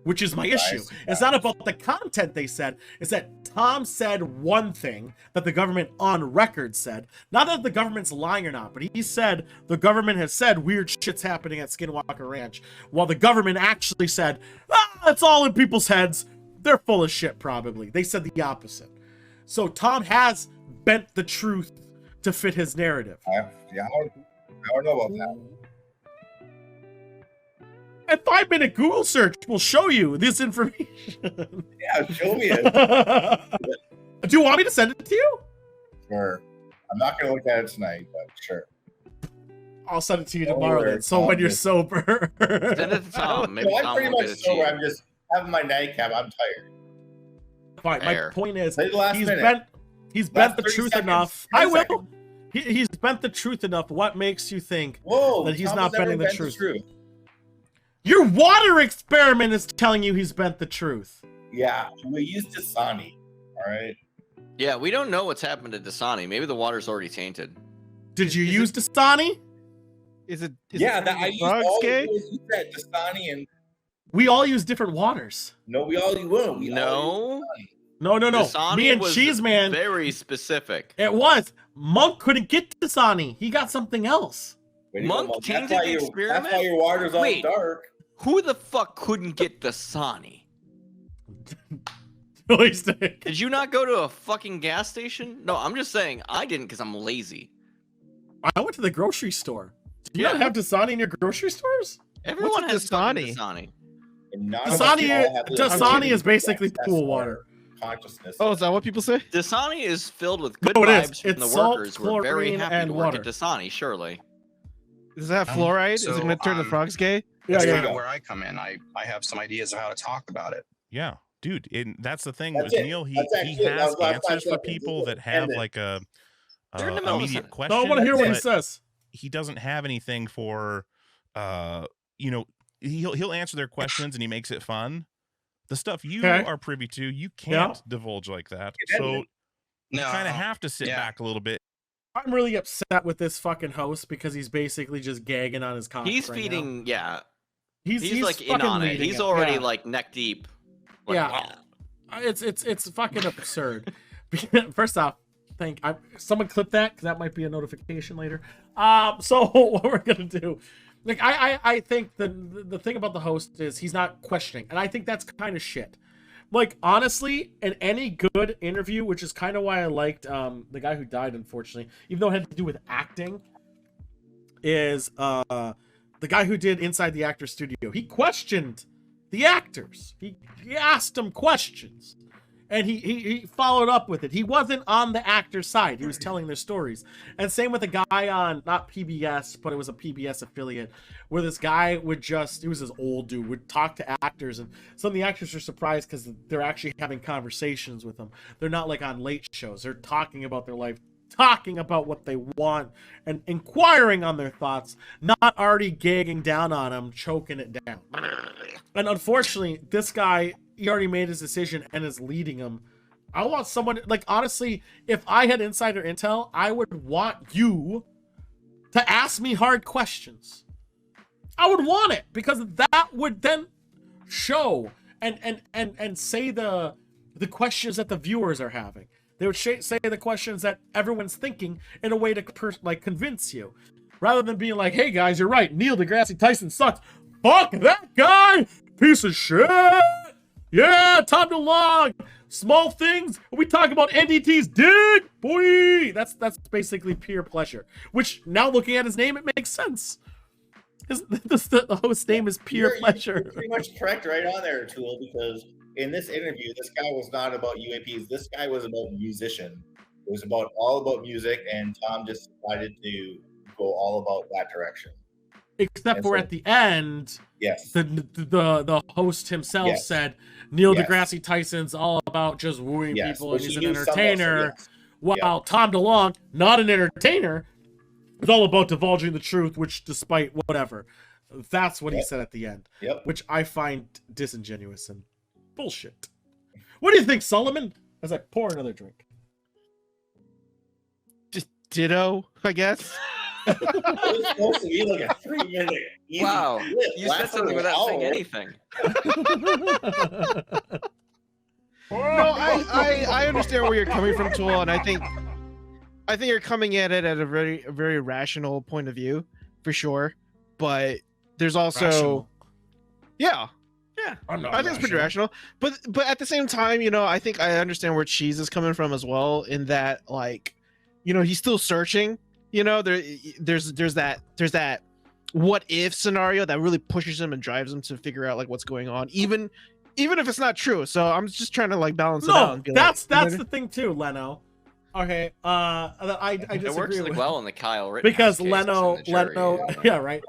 Which is my issue. It's not about the content they said. It's that Tom said one thing that the government on record said. Not that the government's lying or not, but he said the government has said weird shit's happening at Skinwalker Ranch, while the government actually said, it's all in people's heads. They're full of shit, probably. They said the opposite. So Tom has bent the truth to fit his narrative. I don't know about that. A 5-minute Google search will show you this information. Yeah, show me it. Do you want me to send it to you? Sure. I'm not going to look at it tonight, but sure. I'll send it to you Oh, tomorrow then. So when you're sober. Send it to Tom. Maybe No, I'm Tom pretty will much get it to sober. you. I'm just having my nightcap. I'm tired. Fine. My Fair. point is, Say the last he's minute. bent. He's Last bent the 30 truth seconds. enough. 30 I will. seconds. He's bent the truth enough. What makes you think Whoa, that he's Tom not has never bending the bent truth? Your water experiment is telling you he's bent the truth. Yeah, we used Dasani. All right. Yeah, we don't know what's happened to Dasani. Maybe the water's already tainted. Did you Is use Dasani? Is it? Yeah, that I used frogs all gay? you said Dasani and We all use different waters. no, we all will. No. No. Dasani Me and was Cheeseman. very specific. It was. Monk couldn't get Dasani. He got something else. Monk That's tainted why the your experiment? That's why your water's all Wait. dark. Who the fuck couldn't get Dasani? Joystick. Did you not go to a fucking gas station? No, I'm just saying I didn't because I'm lazy. I went to the grocery store. Do you Yeah. not have Dasani in your grocery stores? Everyone What's a has fucking Dasani? Dasani. And not enough people have the Dasani ability is basically to access pool water. Consciousness. Oh, is that what people say? Dasani is filled with good No, it is. vibes from It's the salt, workers. We're very chlorine, happy and to work water. at Dasani, surely. Does that have fluoride? Is it so, going to turn the frogs gay? Yeah, That's yeah. kind of where I come in. I have some ideas of how to talk about it. Yeah, dude, and that's the thing That's with it. Neil. That's He actually it. That has was last 5 answers for seconds. people Just that have end it. like a They're in the middle of a immediate sentence. question. No, I want to hear what he but says. he doesn't have anything for you know, he'll answer their questions and he makes it fun. The stuff you Okay. are privy to, you can't divulge like that. It So ended. you No, kind of have to sit yeah. back a little bit. I'm really upset with this fucking host because he's basically just gagging on his cock. He's right now. feeding, yeah. He's He's like in fucking on it. leading He's already Yeah. like neck deep. Like, Yeah. It's fucking absurd. First off, someone clip that because that might be a notification later. So what we're gonna do, like I think the thing about the host is he's not questioning, and I think that's kind of shit. Like honestly, in any good interview, which is kind of why I liked the guy who died, unfortunately, even though it had to do with acting, is the guy who did Inside the Actor Studio. He questioned the actors. He asked them questions. And he followed up with it. He wasn't on the actor's side. He was telling their stories. And same with a guy on, not PBS, but it was a PBS affiliate, where this guy would just, he was this old dude, would talk to actors. And some of the actors are surprised because they're actually having conversations with them. They're not like on late shows. They're talking about their life, talking about what they want, and inquiring on their thoughts, not already gagging down on them, choking it down. And unfortunately, this guy, he already made his decision and is leading him. I want someone, like, honestly, if I had insider intel, I would want you to ask me hard questions. I would want it because that would then show and say the questions that the viewers are having. They would say the questions that everyone's thinking in a way to convince you, rather than being like, "Hey guys, you're right. Neil deGrasse Tyson sucks. Fuck that guy, piece of shit. Yeah, Tom DeLonge. Small things. We talk about NDT's dick, boy. That's basically pure pleasure. Which now looking at his name, it makes sense. The host's name is pure pleasure. You're pretty much correct right on there, Tool, because in this interview, this guy was not about UAPs. This guy was about musician. It was all about music, and Tom just decided to go all about that direction. Except for at the end, yes, the host himself said Neil deGrasse Tyson's all about just wooing people, and he's an entertainer. While Tom DeLonge, not an entertainer, is all about divulging the truth, which despite whatever. That's what he said at the end, which I find disingenuous and bullshit. What do you think, Solomon? As I pour another drink. Just ditto, I guess. It was supposed to be like a 3-minute. Easy Wow, clip. you said something without saying anything. No, I understand where you're coming from, Tool, and I think you're coming at it at a very rational point of view, for sure. But there's also, Rational. yeah, I think it's pretty rational. But at the same time, you know, I think I understand where Cheese is coming from as well. In that, like, you know, he's still searching. You know, there's that what if scenario that really pushes him and drives him to figure out like what's going on, even if it's not true. So I'm just trying to like balance it out. No, And be that's like, the thing too, Leno. Okay. I It disagree works like with well in the Kyle Rittenhouse because case, especially Leno, in the jury, Leno, you know? yeah, right.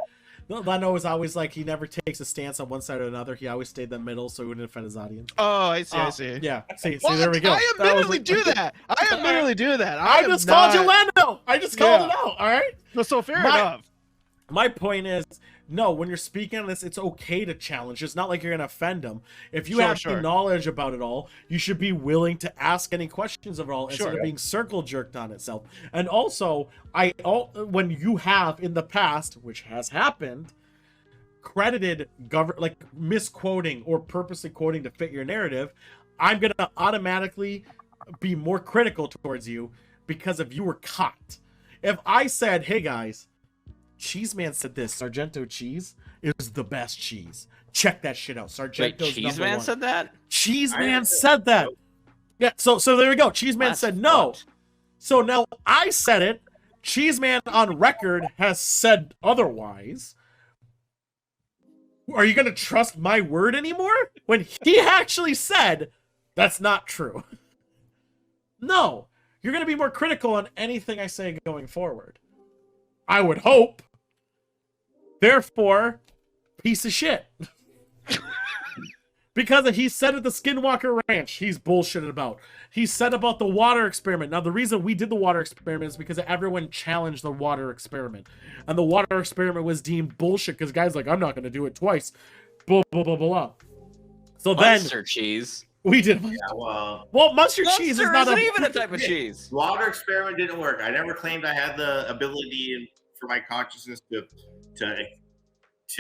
Leno is always like he never takes a stance on one side or another. He always stayed in the middle, so he wouldn't offend his audience. Oh, I see. I see. Yeah. See, What? there we go. I That was admittedly like- do that. I admittedly do that. I am just called you not- Leno. I just called Yeah. it out. All right. So fair My- enough. My point is, no, when you're speaking on this, it's okay to challenge. It's not like you're going to offend them. If you Sure, have sure. the knowledge about it all, you should be willing to ask any questions of it all instead Sure. of being circle jerked on itself. And also, when you have in the past, which has happened, credited misquoting or purposely quoting to fit your narrative, I'm going to automatically be more critical towards you because if you were caught. If I said, hey guys, Cheese Man said this. Sargento cheese is the best cheese. Check that shit out. Wait, Sargento's Cheese number Man one. said that? Cheese Man said that. Yeah, so there we go. Cheese Man That's said no. fucked. So now I said it. Cheese Man on record has said otherwise. Are you going to trust my word anymore? When he actually said that's not true. No. You're going to be more critical on anything I say going forward. I would hope. Therefore, piece of shit. Because he said at the Skinwalker Ranch, he's bullshitted about. He said about the water experiment. Now, the reason we did the water experiment is because everyone challenged the water experiment. And the water experiment was deemed bullshit because guys like, I'm not going to do it twice. Blah, blah, blah, blah. So Munster cheese. we did. Yeah, well, Munster cheese is Munster not isn't a... even a type of cheese. water experiment didn't work. I never claimed I had the ability for my consciousness to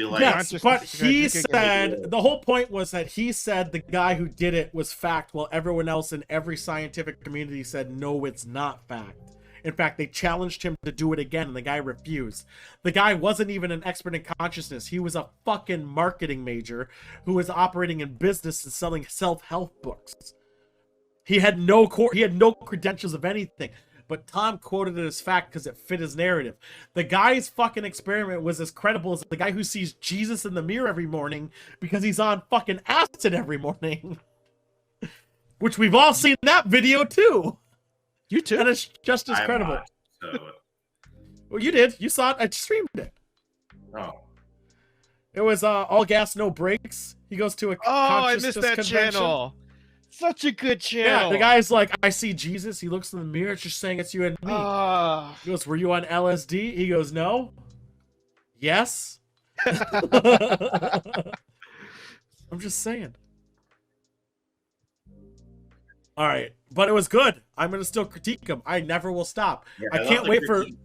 like. Yes, but he You can get said the whole point was that he said the guy who did it was fact, while everyone else in every scientific community said no, it's not fact. In fact, they challenged him to do it again, and the guy refused. The guy wasn't even an expert in consciousness. He was a fucking marketing major who was operating in business and selling self-help books. He had no credentials of anything. But Tom quoted it as fact because it fit his narrative. The guy's fucking experiment was as credible as the guy who sees Jesus in the mirror every morning because he's on fucking acid every morning. Which we've all seen that video too. You too. And it's just as I'm credible. not, so, Well, you did. You saw it. I streamed it. oh. It was all gas, no brakes. He goes to a Oh, I consciousness missed that convention. channel. Such a good Yeah, channel. the guy's like, I see Jesus. He looks in the mirror. It's just saying it's you and me. Ah. He goes, were you on LSD? He goes, no. Yes. I'm just saying. All right, but it was good. I'm gonna still critique him. I never will stop. Yeah, I love can't the wait for. critique.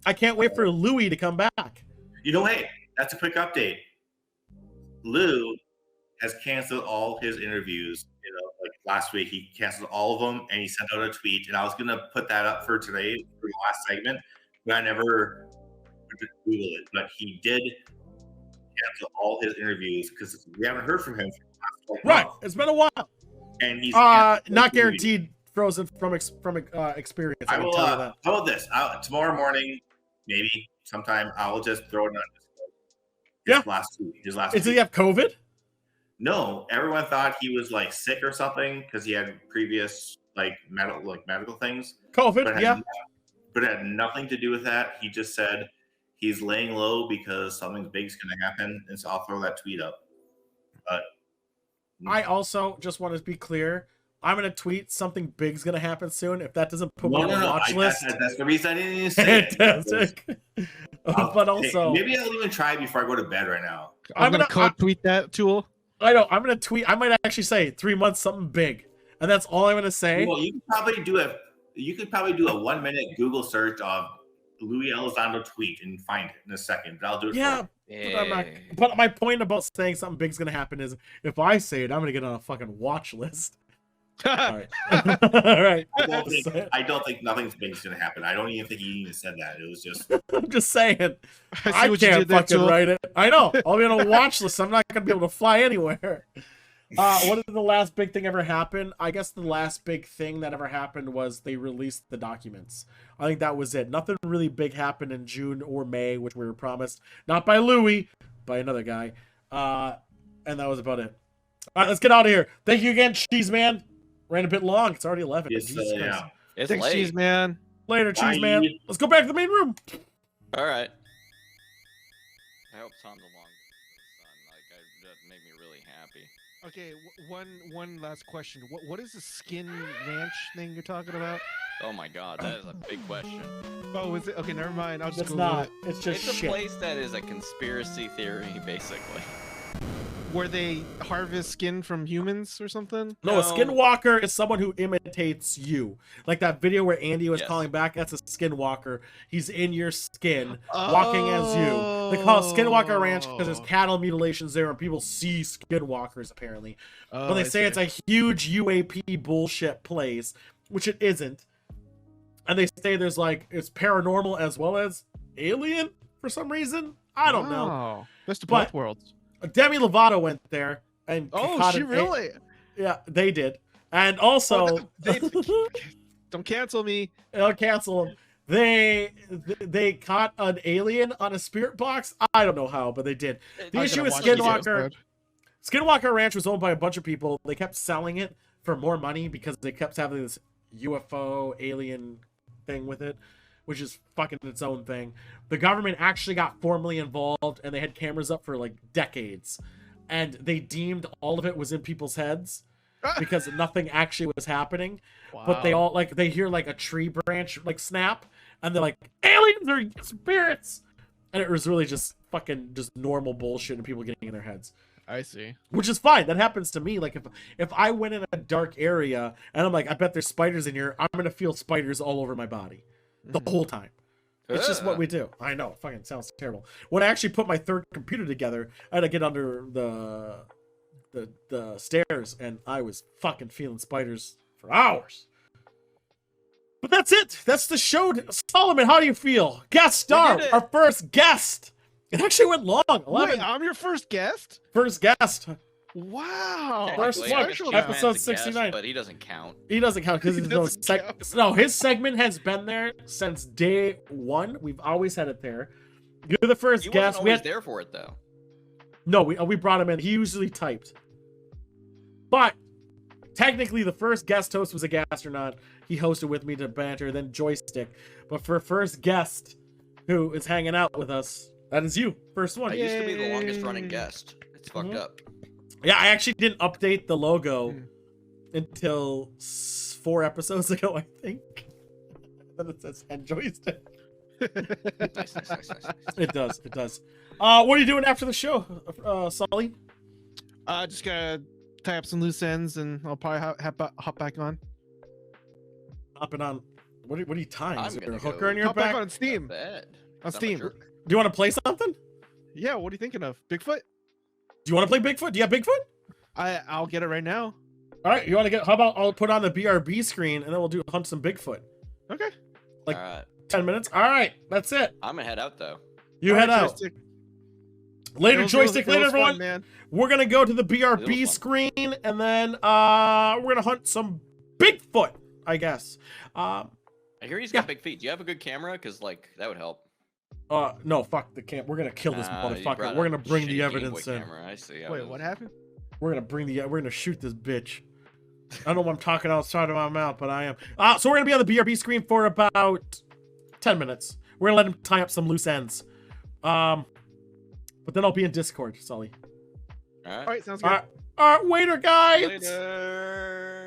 I can't wait for Louis to come back. You know, hey, that's a quick update. Lou has canceled all his interviews. You know, like last week, he canceled all of them, and he sent out a tweet. And I was gonna put that up for today for the last segment, but I never Google it. But he did cancel all his interviews because we haven't heard from him for the last 12 Right, months. it's been a while. And he's Not canceled his interviews. guaranteed. Frozen from experience. I I can will. tell you that. How about this? Tomorrow morning, maybe sometime, I will just throw it on. His last tweet. His last. Does he tweet. have COVID? No, everyone thought he was like sick or something because he had previous like medical things. COVID, But it yeah. had, but it had nothing to do with that. He just said he's laying low because something big's going to happen, and so I'll throw that tweet up. But I also just want to be clear. I'm gonna tweet something big's gonna happen soon. If that doesn't put me on the watch list, that's the reason I didn't even say it. fantastic. But Hey, also, maybe I'll even try before I go to bed right now. I'm gonna gonna- code tweet that tool. I know I'm gonna tweet. I might actually say 3 months something big, and that's all I'm gonna say. Well, you could probably do a 1 minute Google search of Louis Elizondo tweet and find it in a second. I'll do it. Yeah, For but I'm not. But my point about saying something big's gonna happen is if I say it, I'm gonna get on a fucking watch list. All right, all right. you. I don't think nothing's big's gonna happen. I don't even think he even said that. It was just I'm just saying. I see I what you can't did there, fucking tool. write it. I know. I'll be on a watch list. I'm not gonna be able to fly anywhere. What did the last big thing ever happen? I guess the last big thing that ever happened was they released the documents. I think that was it. Nothing really big happened in June or May, which we were promised. Not by Louis, by another guy. And that was about it. All right, let's get out of here. Thank you again, Cheese Man. Ran a bit long. It's already 11. yes, Jesus Christ. yeah. It's Thanks, late. cheese man. Later, cheese Bye. man. Let's go back to the main room. All right. I hope Tom's along with his son. Like, that made me really happy. Okay, one last question. What is the skin ranch thing you're talking about? Oh my God, that is a big question. Oh, is it? Okay, never mind. I'll just It's Google not. it. It's just It's a shit. place that is a conspiracy theory, basically. Where they harvest skin from humans or something? No, a skinwalker is someone who imitates you. Like that video where Andy was Yes. calling back, that's a skinwalker. He's in your skin, walking as you. They call it Skinwalker Ranch because there's cattle mutilations there and people see skinwalkers, apparently. Oh, But they I say it's a huge UAP bullshit place, which it isn't. And they say there's like, it's paranormal as well as alien for some reason. I don't know. Wow. Best of But- both worlds. Demi Lovato went there and Oh, caught she an really? yeah, they did. And also, Don't cancel me. they'll cancel them. They caught an alien on a spirit box. I don't know how, but they did. The I issue gotta with watch this Skinwalker, episode. Skinwalker Ranch was owned by a bunch of people. They kept selling it for more money because they kept having this UFO alien thing with it, which is fucking its own thing. The government actually got formally involved and they had cameras up for like decades. And they deemed all of it was in people's heads because nothing actually was happening. But they all like they hear like a tree branch like snap and they're like, aliens are spirits. And it was really just fucking just normal bullshit and people getting in their heads. I see. Which is fine. That happens to me. Like if I went in a dark area and I'm like, I bet there's spiders in here, I'm gonna feel spiders all over my body the whole time. It's just what we do. I know. It fucking sounds terrible. When I actually put my third computer together, I had to get under the stairs and I was fucking feeling spiders for hours. But that's it. That's the show. Solomon, how do you feel? Guest star, did it. our first guest. It actually went long. 11. Wait, I'm your first guest? First guest. Wow. First Technically, one, I guess special Cheese now. Man's episode a guest, 69. but he doesn't count. He doesn't count because He he's no doesn't count. no. His segment has been there since day one. We've always had it there. You're the first He guest. wasn't We always had there for it though. no. We brought him in. He usually typed, but technically the first guest host was a gastronaut. He hosted with me to banter, then joystick. But for first guest who is hanging out with us, that is you. First I one. used to be the longest Yay. running guest. It's fucked Mhm. up. Yeah, I actually didn't update the logo Hmm. until 4 episodes ago, I think. Then it says and joystick. Nice. It does. It does. What are you doing after the show, Sully? Just gotta tie up some loose ends and I'll probably hop back on. Hopping on. What are you tying? Is I'm there a gonna hooker go in your Hop back back? on Steam. Bad. On Steam. Do you want to play something? Yeah, what are you thinking of? Bigfoot? Do you want to play Bigfoot? Do you have Bigfoot? I'll get it right now. All right. You want to get? How about I'll put on the BRB screen and then we'll do hunt some Bigfoot. Okay. Like- All right. 10 minutes. All right. That's it. I'm gonna head out though. You All head right, out. Joystick. Later, It was- joystick. it Later, was fun, everyone. man. We're gonna go to the It BRB was fun. screen and then we're gonna hunt some Bigfoot, I guess. I hear he's got big feet. Do you have a good camera? Cause like that would help. No, fuck the camp. We're gonna kill this You motherfucker. brought We're a gonna bring shitty the Game evidence Boy in. camera. I see. Wait, what happened? We're gonna shoot this bitch. I don't know why I'm talking outside of my mouth, but I am. So we're gonna be on the BRB screen for about 10 minutes. We're gonna let him tie up some loose ends. But then I'll be in Discord, Sully. All right. All right, sounds good. All right, waiter guys. Later.